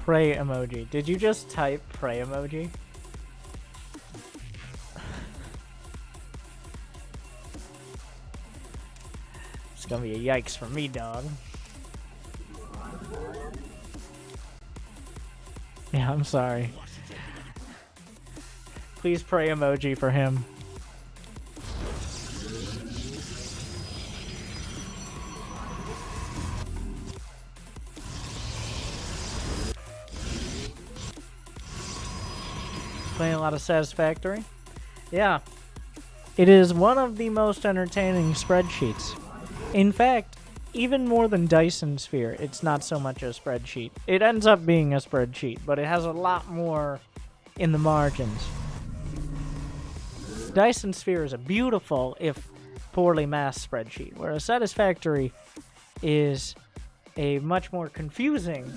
Pray emoji. Did you just type pray emoji? It's gonna be a yikes for me, dog. Yeah, I'm sorry. Please pray emoji for him. Playing a lot of Satisfactory. Yeah. It is one of the most entertaining spreadsheets. In fact, even more than Dyson Sphere, it's not so much a spreadsheet. It ends up being a spreadsheet, but it has a lot more in the margins. Dyson Sphere is a beautiful, if poorly masked spreadsheet, whereas Satisfactory is a much more confusing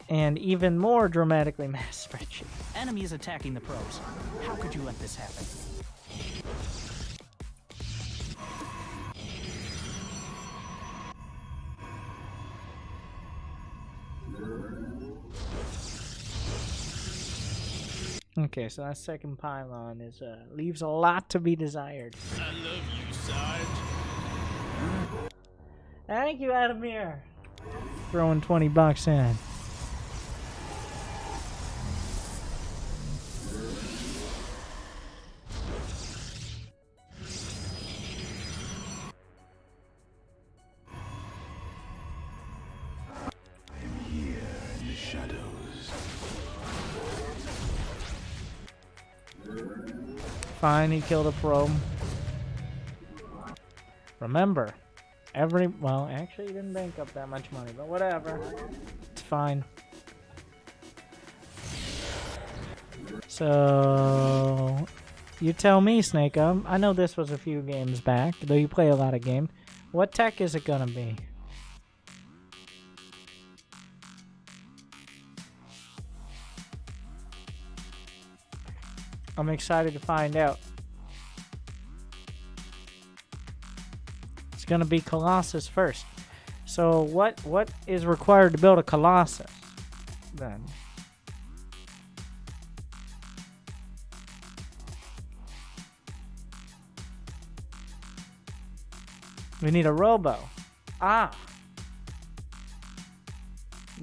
and even more dramatically masked spreadsheet. Enemies attacking the probes. How could you let this happen? Okay, so that second pylon is leaves a lot to be desired. I love you, Sarge. Thank you, Adamir. Throwing $20 in. Fine, he killed a probe. Remember, well, actually he didn't bank up that much money, but whatever. It's fine. So, you tell me, Snake. I know this was a few games back, though you play a lot of games. What tech is it gonna be? I'm excited to find out. It's gonna be Colossus first. So what is required to build a Colossus then? We need a robo. Ah.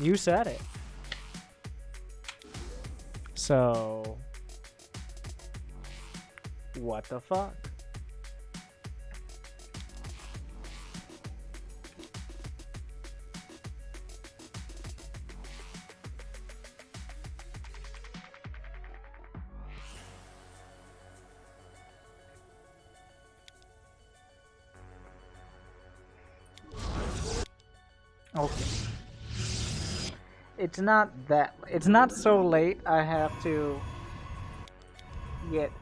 You said it. So what the fuck? Okay. It's not so late I have to get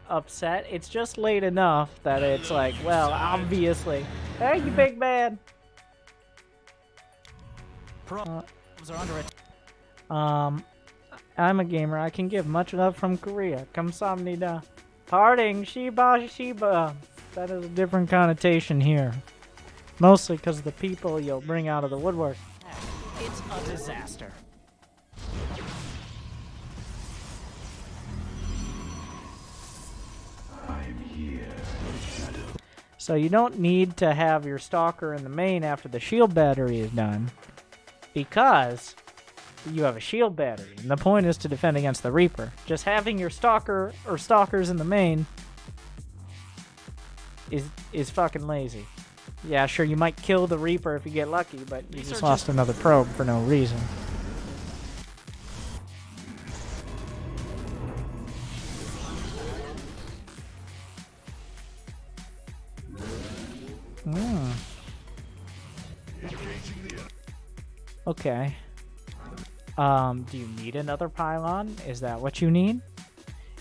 upset. It's just late enough that it's like, well, obviously. Thank you, big man. Probes are under attack. I'm a gamer. I can give much love from Korea. Kamsamnida. Parting Shiba Shiba. That is a different connotation here. Mostly because of the people you'll bring out of the woodwork. It's a disaster. So you don't need to have your Stalker in the main after the shield battery is done, because you have a shield battery, and the point is to defend against the Reaper. Just having your Stalker or Stalkers in the main is fucking lazy. Yeah, sure, you might kill the Reaper if you get lucky, but you just lost another probe for no reason. Okay. Do you need another pylon? Is that what you need?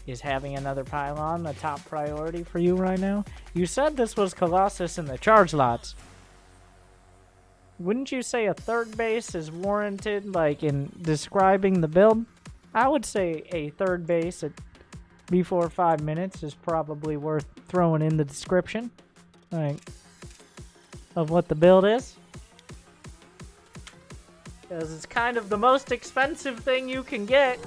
Is having another pylon a top priority for you right now? You said this was Colossus in the charge lots. Wouldn't you say a third base is warranted, like, in describing the build? I would say a third base at before 5 minutes is probably worth throwing in the description, like, of what the build is. Because it's kind of the most expensive thing you can get.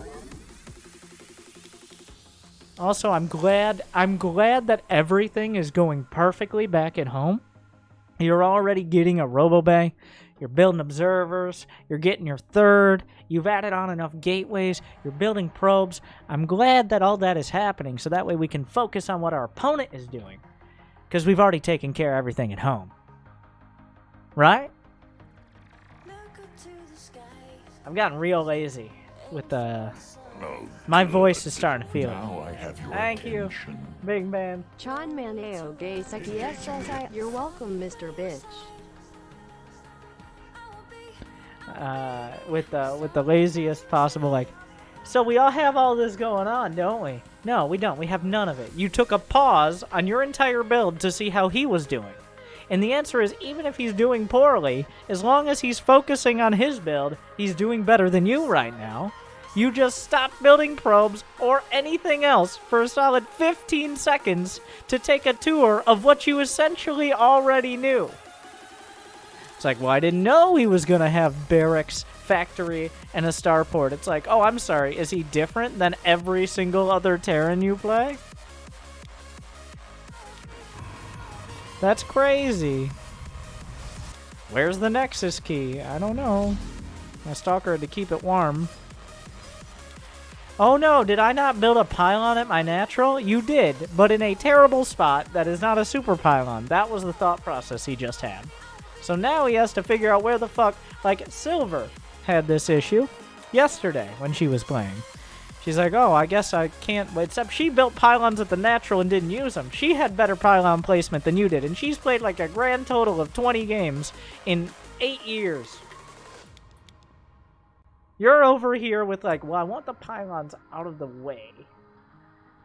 Also, I'm glad that everything is going perfectly back at home. You're already getting a RoboBay. You're building observers. You're getting your third. You've added on enough gateways. You're building probes. I'm glad that all that is happening, so that way we can focus on what our opponent is doing. Because we've already taken care of everything at home. Right? I've gotten real lazy with the... My voice is starting to feel it. Now I have your Thank you, attention. big man. Chan Maneo Gay Seki SSI. You're welcome, Mr. Bitch. With the laziest possible, like, so we all have all this going on, don't we? No, we don't. We have none of it. You took a pause on your entire build to see how he was doing. And the answer is, even if he's doing poorly, as long as he's focusing on his build, he's doing better than you right now. You just stopped building probes or anything else for a solid 15 seconds to take a tour of what you essentially already knew. It's like, well, I didn't know he was going to have barracks, factory, and a starport. It's like, oh, I'm sorry, is he different than every single other Terran you play? That's crazy. Where's the Nexus key? I don't know. My Stalker had to keep it warm. Oh no, did I not build a pylon at my natural? You did, but in a terrible spot that is not a super pylon. That was the thought process he just had. So now he has to figure out where the fuck, like, Silver had this issue yesterday when she was playing. She's like, oh, I guess I can't, except she built pylons at the natural and didn't use them. She had better pylon placement than you did, and she's played like a grand total of 20 games in 8 years. You're over here with like, well, I want the pylons out of the way.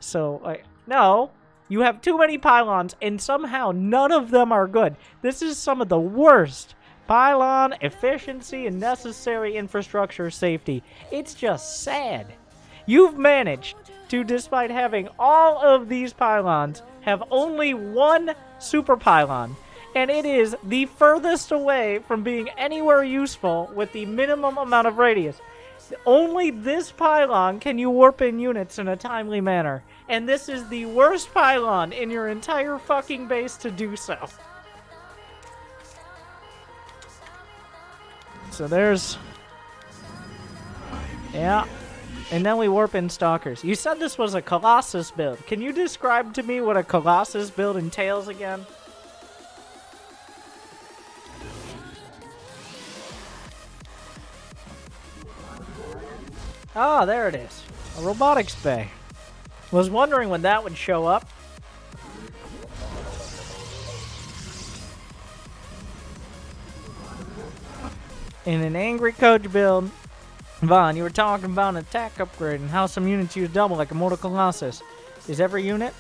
So, like, no, you have too many pylons, and somehow none of them are good. This is some of the worst pylon efficiency and necessary infrastructure safety. It's just sad. You've managed to, despite having all of these pylons, have only one super pylon. And it is the furthest away from being anywhere useful with the minimum amount of radius. Only this pylon can you warp in units in a timely manner. And this is the worst pylon in your entire fucking base to do so. So there's... yeah. And then we warp in Stalkers. You said this was a Colossus build. Can you describe to me what a Colossus build entails again? Ah, there it is. A robotics bay. Was wondering when that would show up. In an angry coach build, Vaughn, you were talking about an attack upgrade and how some units use double like a Mortal Colossus. Is every unit?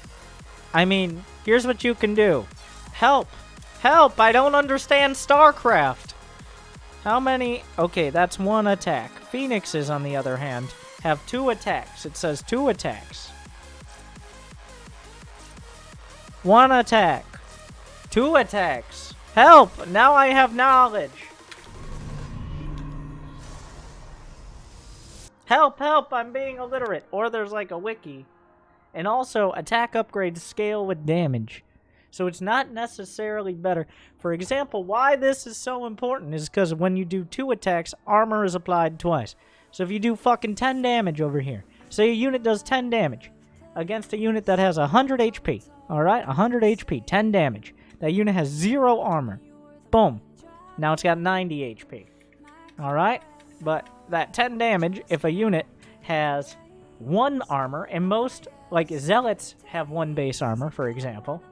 I mean, here's what you can do. Help! Help! I don't understand Starcraft! How many? Okay, that's one attack. Phoenixes, on the other hand, have 2 attacks. It says 2 attacks. 1 attack. 2 attacks. Help! Now I have knowledge. Help, help, I'm being illiterate. Or there's like a wiki. And also, attack upgrades scale with damage. So it's not necessarily better. For example, why this is so important is because when you do 2 attacks, armor is applied twice. So if you do fucking 10 damage over here, say a unit does 10 damage against a unit that has 100 HP, alright? 100 HP, 10 damage. That unit has 0 armor. Boom. Now it's got 90 HP. Alright? But that 10 damage, if a unit has 1 armor, and most, like, Zealots have 1 base armor, for example,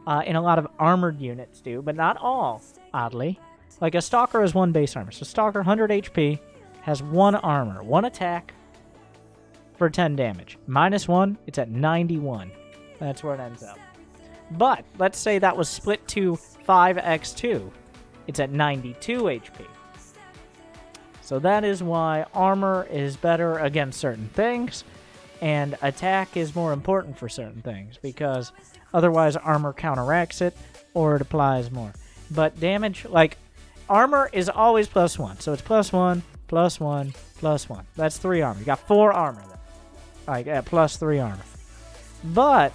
and a lot of armored units do, but not all, oddly. Like, a Stalker has 1 base armor. So Stalker, 100 HP, has 1 armor, 1 attack for 10 damage. -1, it's at 91. That's where it ends up. But, let's say that was split to 5x2. It's at 92 HP. So that is why armor is better against certain things, and attack is more important for certain things, because otherwise armor counteracts it, or it applies more. But damage, like, armor is always +1, so it's +1, +1, +1. That's 3 armor. You got 4 armor then. Like, at +3 armor. But,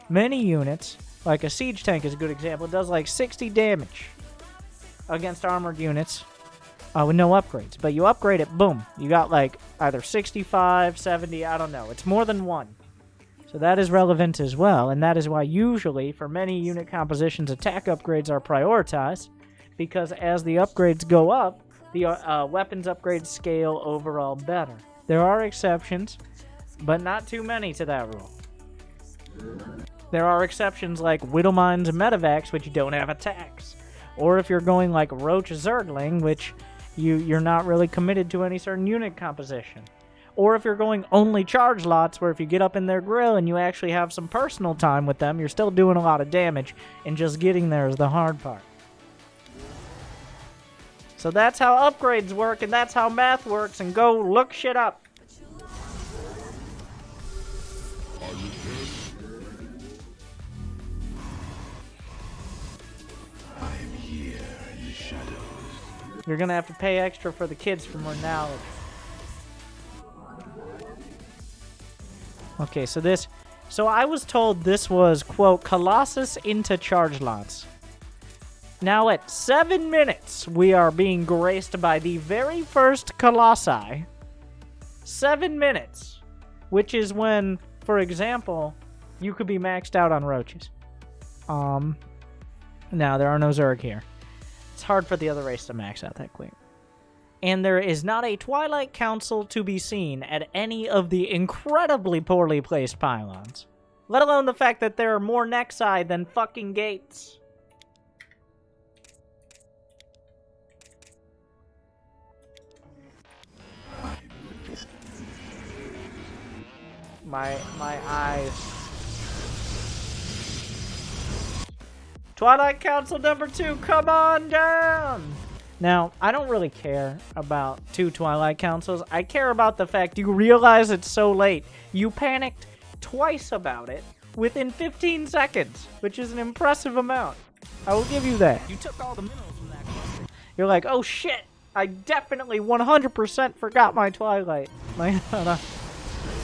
many units, like a siege tank is a good example, does like 60 damage against armored units. With no upgrades. But you upgrade it, boom. You got like either 65, 70, I don't know. It's more than 1. So that is relevant as well. And that is why usually for many unit compositions, attack upgrades are prioritized. Because as the upgrades go up, the weapons upgrades scale overall better. There are exceptions, but not too many to that rule. There are exceptions like Widowmines and Medivacs, which don't have attacks. Or if you're going like Roach Zergling, which you're not really committed to any certain unit composition. Or if you're going only charge lots, where if you get up in their grill and you actually have some personal time with them, you're still doing a lot of damage, and just getting there is the hard part. So that's how upgrades work, and that's how math works, and go look shit up. You're gonna have to pay extra for the kids for more knowledge. Okay, so I was told this was, quote, Colossus into charge lots. Now at 7 minutes, we are being graced by the very first Colossi. 7 minutes. Which is when, for example, you could be maxed out on roaches. Now, there are no Zerg here. It's hard for the other race to max out that quick. And there is not a Twilight Council to be seen at any of the incredibly poorly placed pylons. Let alone the fact that there are more Nexi than fucking gates. My eyes. Twilight Council number 2, come on down! Now, I don't really care about 2 Twilight Councils. I care about the fact you realize it's so late. You panicked twice about it within 15 seconds, which is an impressive amount. I will give you that. You took all the minerals from that cluster. You're like, oh shit, I definitely 100% forgot my Twilight.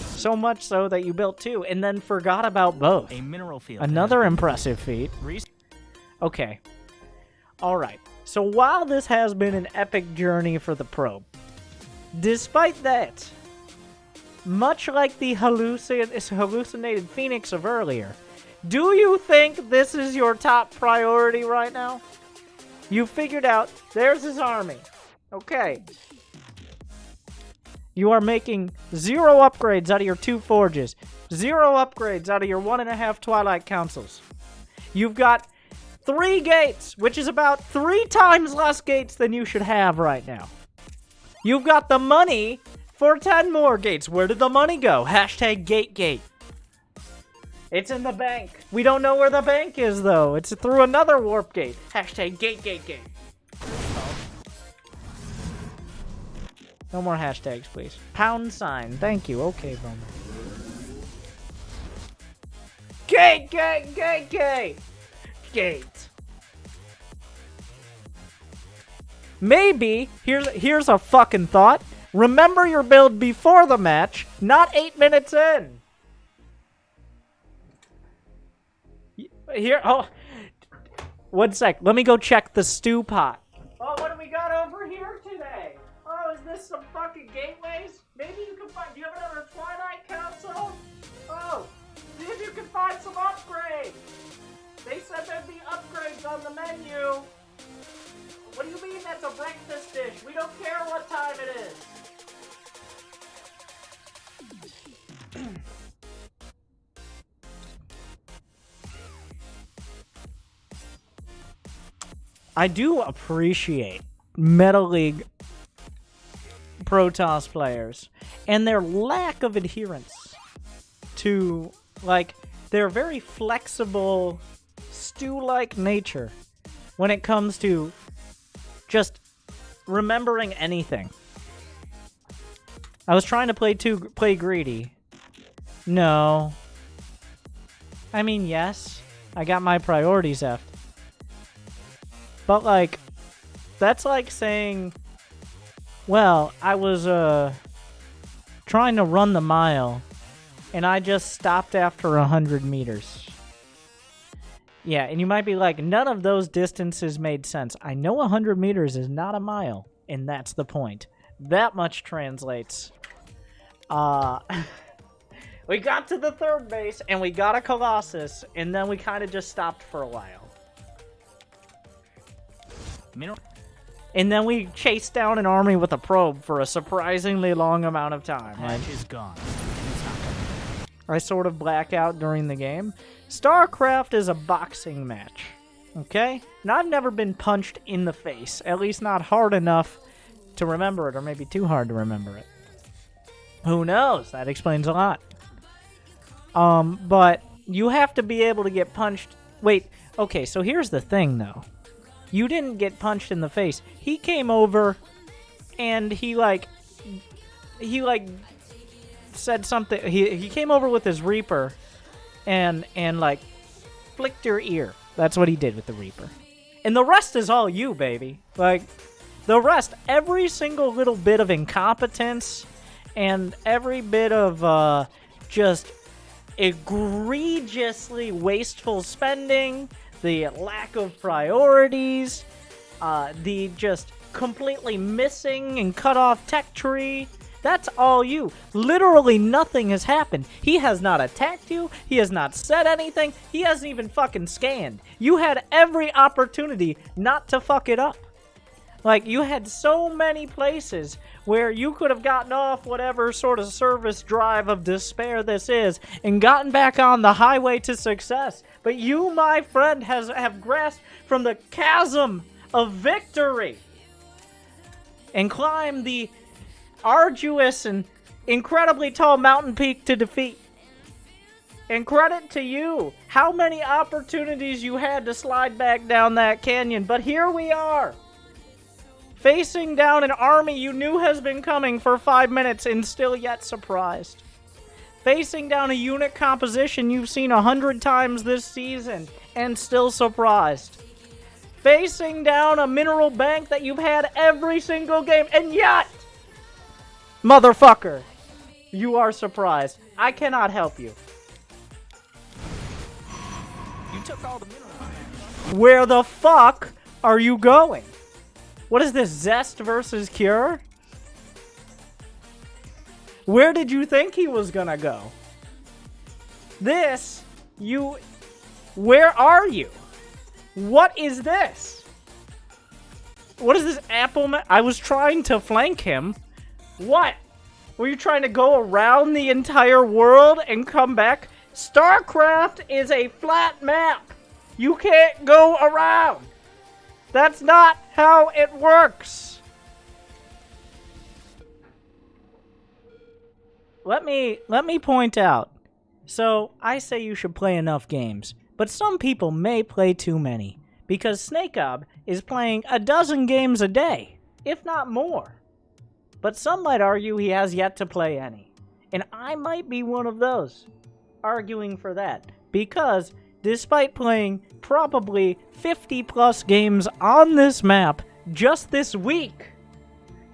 So much so that you built 2, and then forgot about both. A mineral field. Another impressive feat. Okay. Alright. So while this has been an epic journey for the probe, despite that, much like the hallucinated Phoenix of earlier, do you think this is your top priority right now? You figured out, there's his army. Okay. You are making 0 upgrades out of your 2 forges. 0 upgrades out of your 1.5 Twilight Councils. You've got 3 gates, which is about 3 times less gates than you should have right now. You've got the money for 10 more gates. Where did the money go? Hashtag gate. It's in the bank. We don't know where the bank is, though. It's through another warp gate. Hashtag gate. No more hashtags, please. £. Thank you. Okay, Bowman. Gate. Maybe, here's a fucking thought. Remember your build before the match, not 8 minutes in. 1 sec. Let me go check the stew pot. Oh, what do we got over here today? Oh, is this some fucking gateways? Maybe you can find... Do you have another Twilight console? Oh, see if you can find some upgrades. They said there'd be upgrades on the menu. What do you mean that's a breakfast dish? We don't care what time it is. I do appreciate Meta League Protoss players and their lack of adherence to, like, their very flexible, stew-like nature when it comes to just remembering anything. I was trying to play greedy. No. I mean, yes. I got my priorities effed. But, like, that's like saying, well, I was, trying to run the mile, and I just stopped after 100 meters. Yeah, and you might be like, none of those distances made sense. I know 100 meters is not a mile, and that's the point. That much translates. We got to the third base, and we got a Colossus, and then we kind of just stopped for a while. And then we chased down an army with a probe for a surprisingly long amount of time. Hatch is gone. I sort of black out during the game. Starcraft is a boxing match, okay? And I've never been punched in the face, at least not hard enough to remember it, or maybe too hard to remember it. Who knows? That explains a lot. But you have to be able to get punched. Wait, okay, so here's the thing, though. You didn't get punched in the face. He came over, and he said something. He came over with his Reaper, and like flicked your ear. That's what he did with the Reaper. And the rest is all you, baby. Like, the rest, every single little bit of incompetence and every bit of just egregiously wasteful spending, the lack of priorities, the just completely missing and cut off tech tree. That's all you. Literally nothing has happened. He has not attacked you. He has not said anything. He hasn't even fucking scanned. You had every opportunity not to fuck it up. Like, you had so many places where you could have gotten off whatever sort of service drive of despair this is and gotten back on the highway to success. But you, my friend, have grasped from the chasm of victory and climbed the arduous and incredibly tall mountain peak to defeat. And credit to you, how many opportunities you had to slide back down that canyon. But here we are, facing down an army you knew has been coming for 5 minutes and still yet surprised. Facing down a unit composition you've seen 100 times this season and still surprised. Facing down a mineral bank that you've had every single game and yet, motherfucker, you are surprised. I cannot help you. You took all the minerals. Where the fuck are you going? What is this, Zest versus Cure? Where did you think he was gonna go? Where are you? What is this? What is this I was trying to flank him. What? Were you trying to go around the entire world and come back? StarCraft is a flat map. You can't go around. That's not how it works. Let me point out. So, I say you should play enough games, but some people may play too many, because Snakeob is playing 12 games a day, if not more. But some might argue he has yet to play any, and I might be one of those, arguing for that, because despite playing probably 50 plus games on this map just this week,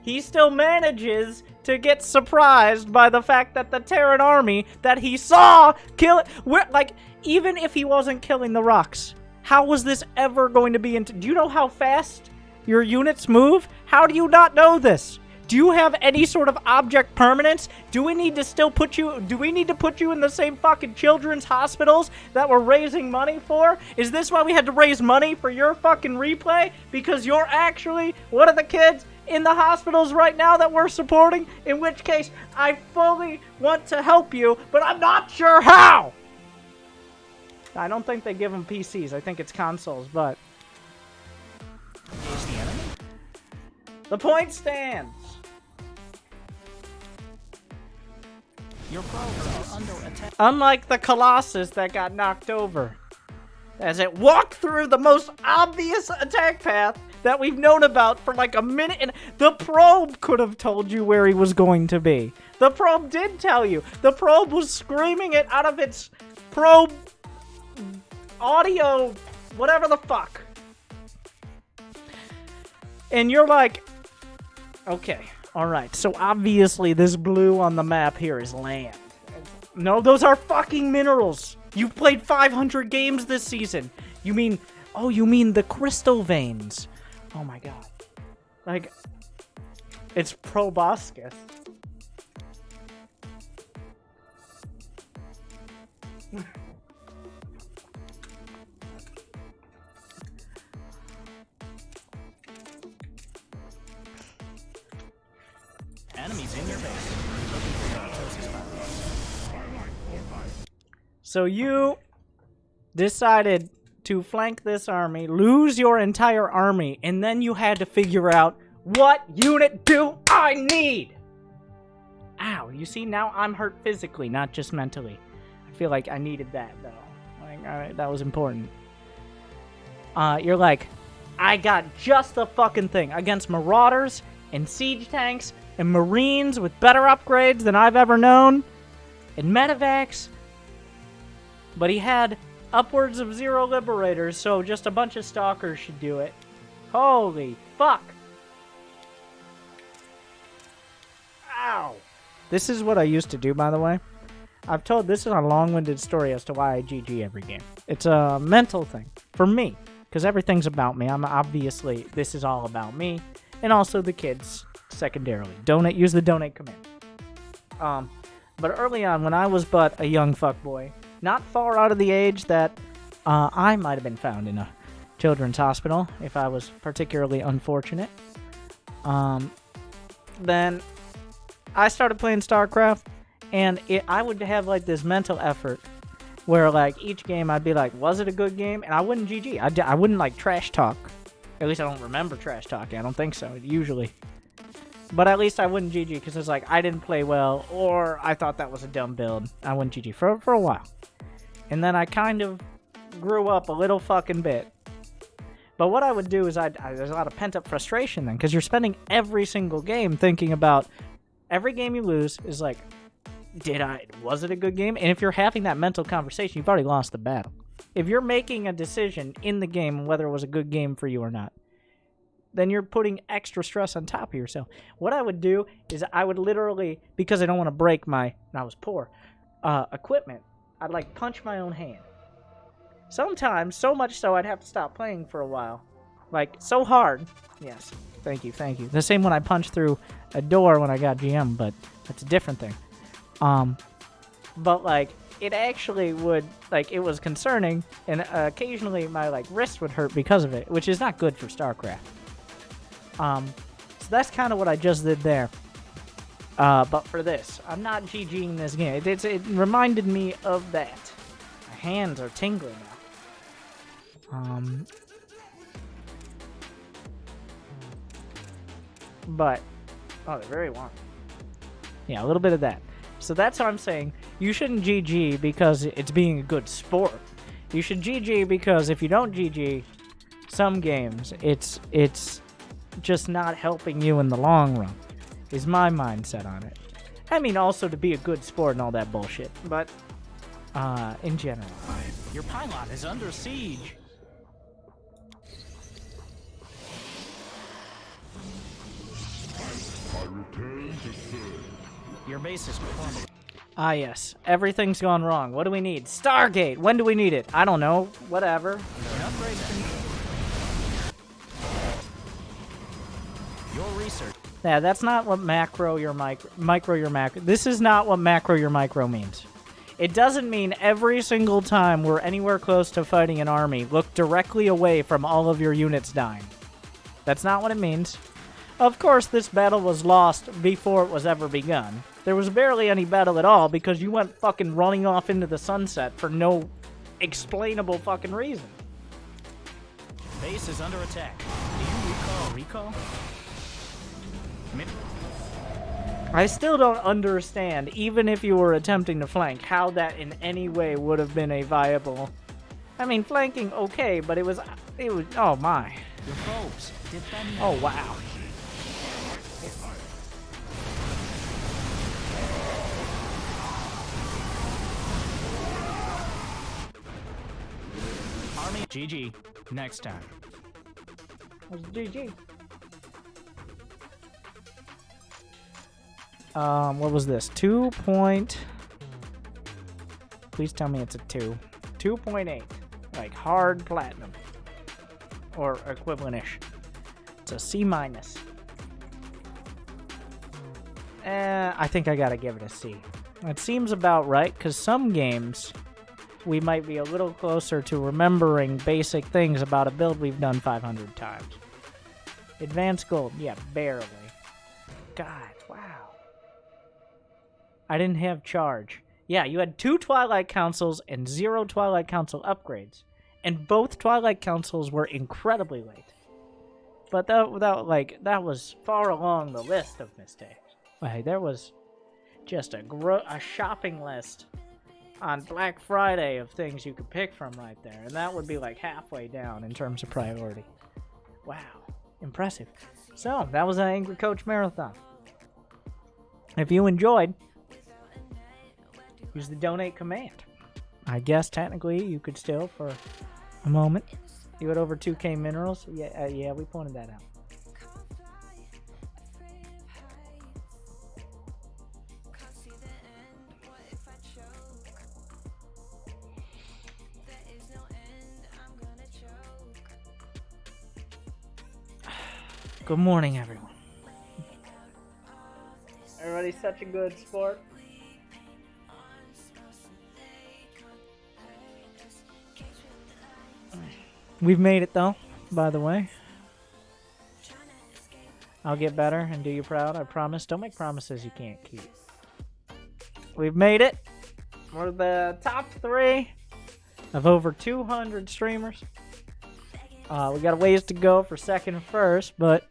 he still manages to get surprised by the fact that the Terran army that he saw kill, like, even if he wasn't killing the rocks, How was this ever going to be do you know how fast your units move? How do you not know this? Do you have any sort of object permanence? Do we need to still put you in the same fucking children's hospitals that we're raising money for? Is this why we had to raise money for your fucking replay? Because you're actually one of the kids in the hospitals right now that we're supporting? In which case, I fully want to help you, but I'm not sure how! I don't think they give them PCs. I think it's consoles, but... Engage the enemy? The point stands! Your probes are under attack. Unlike the Colossus that got knocked over, as it walked through the most obvious attack path that we've known about for like a minute, and the probe could have told you where he was going to be. The probe did tell you. The probe was screaming it out of its probe audio, whatever the fuck. And you're like, okay. Alright, so obviously this blue on the map here is land. No, those are fucking minerals. You've played 500 games this season. You mean the crystal veins. Oh my god. Like, it's proboscis. Enemies in your base. So you decided to flank this army, lose your entire army, and then you had to figure out, what unit do I need? Ow, you see, now I'm hurt physically, not just mentally. I feel like I needed that, though. Like, alright, that was important. You're like, I got just the fucking thing against marauders and siege tanks and marines with better upgrades than I've ever known, and medevacs. But he had upwards of 0 liberators, so just a bunch of stalkers should do it. Holy fuck! Ow! This is what I used to do, by the way. I've told this is a long-winded story as to why I GG every game. It's a mental thing for me, because everything's about me. Obviously, this is all about me, and also the kids. Secondarily, use the donate command. But early on, when I was but a young fuckboy, not far out of the age that I might have been found in a children's hospital if I was particularly unfortunate, then I started playing Starcraft, and I would have like this mental effort where like each game I'd be like, was it a good game? And I wouldn't GG. I wouldn't like trash talk. At least I don't remember trash talking. I don't think so, usually. But at least I wouldn't GG, because it's like, I didn't play well, or I thought that was a dumb build. I wouldn't GG for a while. And then I kind of grew up a little fucking bit. But what I would do is, there's a lot of pent-up frustration then, because you're spending every single game thinking about, every game you lose is like, was it a good game? And if you're having that mental conversation, you've already lost the battle. If you're making a decision in the game whether it was a good game for you or not, then you're putting extra stress on top of yourself. What I would do is I would literally, because I don't want to break and I was poor, equipment, I'd like punch my own hand. Sometimes, so much so, I'd have to stop playing for a while. Like, so hard. Yes, thank you. The same when I punched through a door when I got GM, but that's a different thing. But like, it actually would, like, it was concerning, and occasionally my like wrist would hurt because of it, which is not good for StarCraft. So that's kind of what I just did there. But for this, I'm not GGing this game. It reminded me of that. My hands are tingling now. But, oh, they're very long. Yeah, a little bit of that. So that's how I'm saying you shouldn't GG because it's being a good sport. You should GG because if you don't GG some games, it's just not helping you in the long run, is my mindset on it. I mean, also to be a good sport and all that bullshit, but in general. Your pylon is under siege. I return to serve. Your base is performing. Ah, yes. Everything's gone wrong. What do we need? Stargate! When do we need it? I don't know. Whatever. Nothing upgrades can... Your research. Yeah, that's not what macro your micro your macro. This is not what macro your micro means. It doesn't mean every single time we're anywhere close to fighting an army, look directly away from all of your units dying. That's not what it means. Of course, this battle was lost before it was ever begun. There was barely any battle at all because you went fucking running off into the sunset for no explainable fucking reason. Base is under attack. Do you recall? I still don't understand, even if you were attempting to flank, how that in any way would have been a viable... I mean, flanking, okay, but it was... Oh, my. Your probes. Defend them. Oh, wow. Army GG. Next time. That's GG. What was this? 2 point... Please tell me it's a 2. 2.8. Like, hard platinum. Or equivalent-ish. It's a C-. I think I gotta give it a C. It seems about right, because some games... we might be a little closer to remembering basic things about a build we've done 500 times. Advanced gold, yeah, barely. God, wow. I didn't have charge. Yeah, you had 2 Twilight Councils and 0 Twilight Council upgrades. And both Twilight Councils were incredibly late. But that was far along the list of mistakes. Like, there was just a shopping list on Black Friday of things you could pick from right there, and that would be like halfway down in terms of priority. Wow, impressive. So, that was an Angry Coach Marathon. If you enjoyed, use the donate command. I guess technically you could still, for a moment, you had over 2k minerals. Yeah, we pointed that out. Good morning, everyone. Everybody's such a good sport. We've made it, though, by the way. I'll get better and do you proud, I promise. Don't make promises you can't keep. We've made it. We're the top 3 of over 200 streamers. We got a ways to go for second and first, but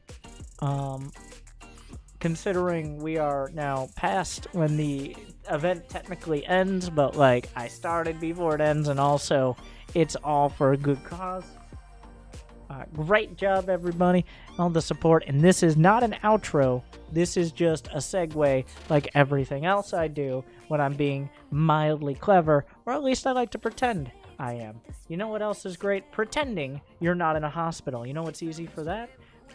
considering we are now past when the event technically ends, but like I started before it ends, and also it's all for a good cause. Great job, everybody, all the support. And this is not an outro. This is just a segue, like everything else I do when I'm being mildly clever, or at least I like to pretend I am. You know what else is great? Pretending you're not in a hospital. You know what's easy for that?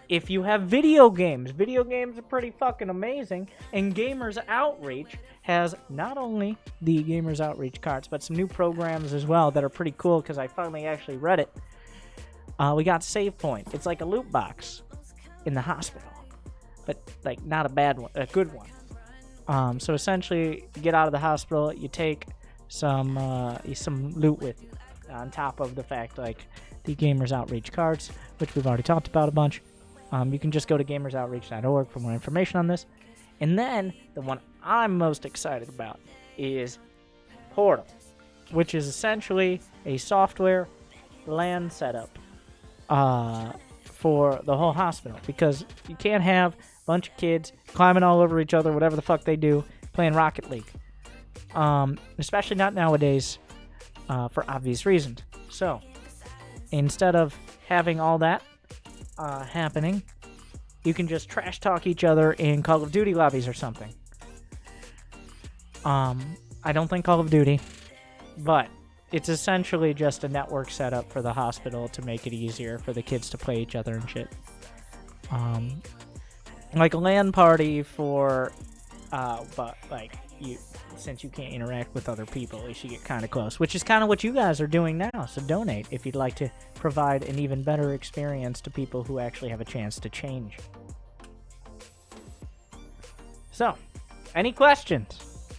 If you have video games. Video games are pretty fucking amazing. And Gamers Outreach has not only the Gamers Outreach cards, but some new programs as well that are pretty cool because I finally actually read it. We got Save Point. It's like a loot box in the hospital. But like not a bad one, a good one. So essentially, you get out of the hospital, you take some loot with you, on top of the fact like the Gamers Outreach cards, which we've already talked about a bunch. You can just go to gamersoutreach.org for more information on this. And then the one I'm most excited about is Portal, which is essentially a software LAN setup for the whole hospital, because you can't have a bunch of kids climbing all over each other, whatever the fuck they do, playing Rocket League. Especially not nowadays, for obvious reasons. So, instead of having all that happening, you can just trash talk each other in Call of Duty lobbies or something. I don't think Call of Duty, but it's essentially just a network setup for the hospital to make it easier for the kids to play each other and shit. Like a LAN party for, but like since you can't interact with other people, at least you get kind of close, which is kind of what you guys are doing now. So donate if you'd like to provide an even better experience to people who actually have a chance to change. So, any questions?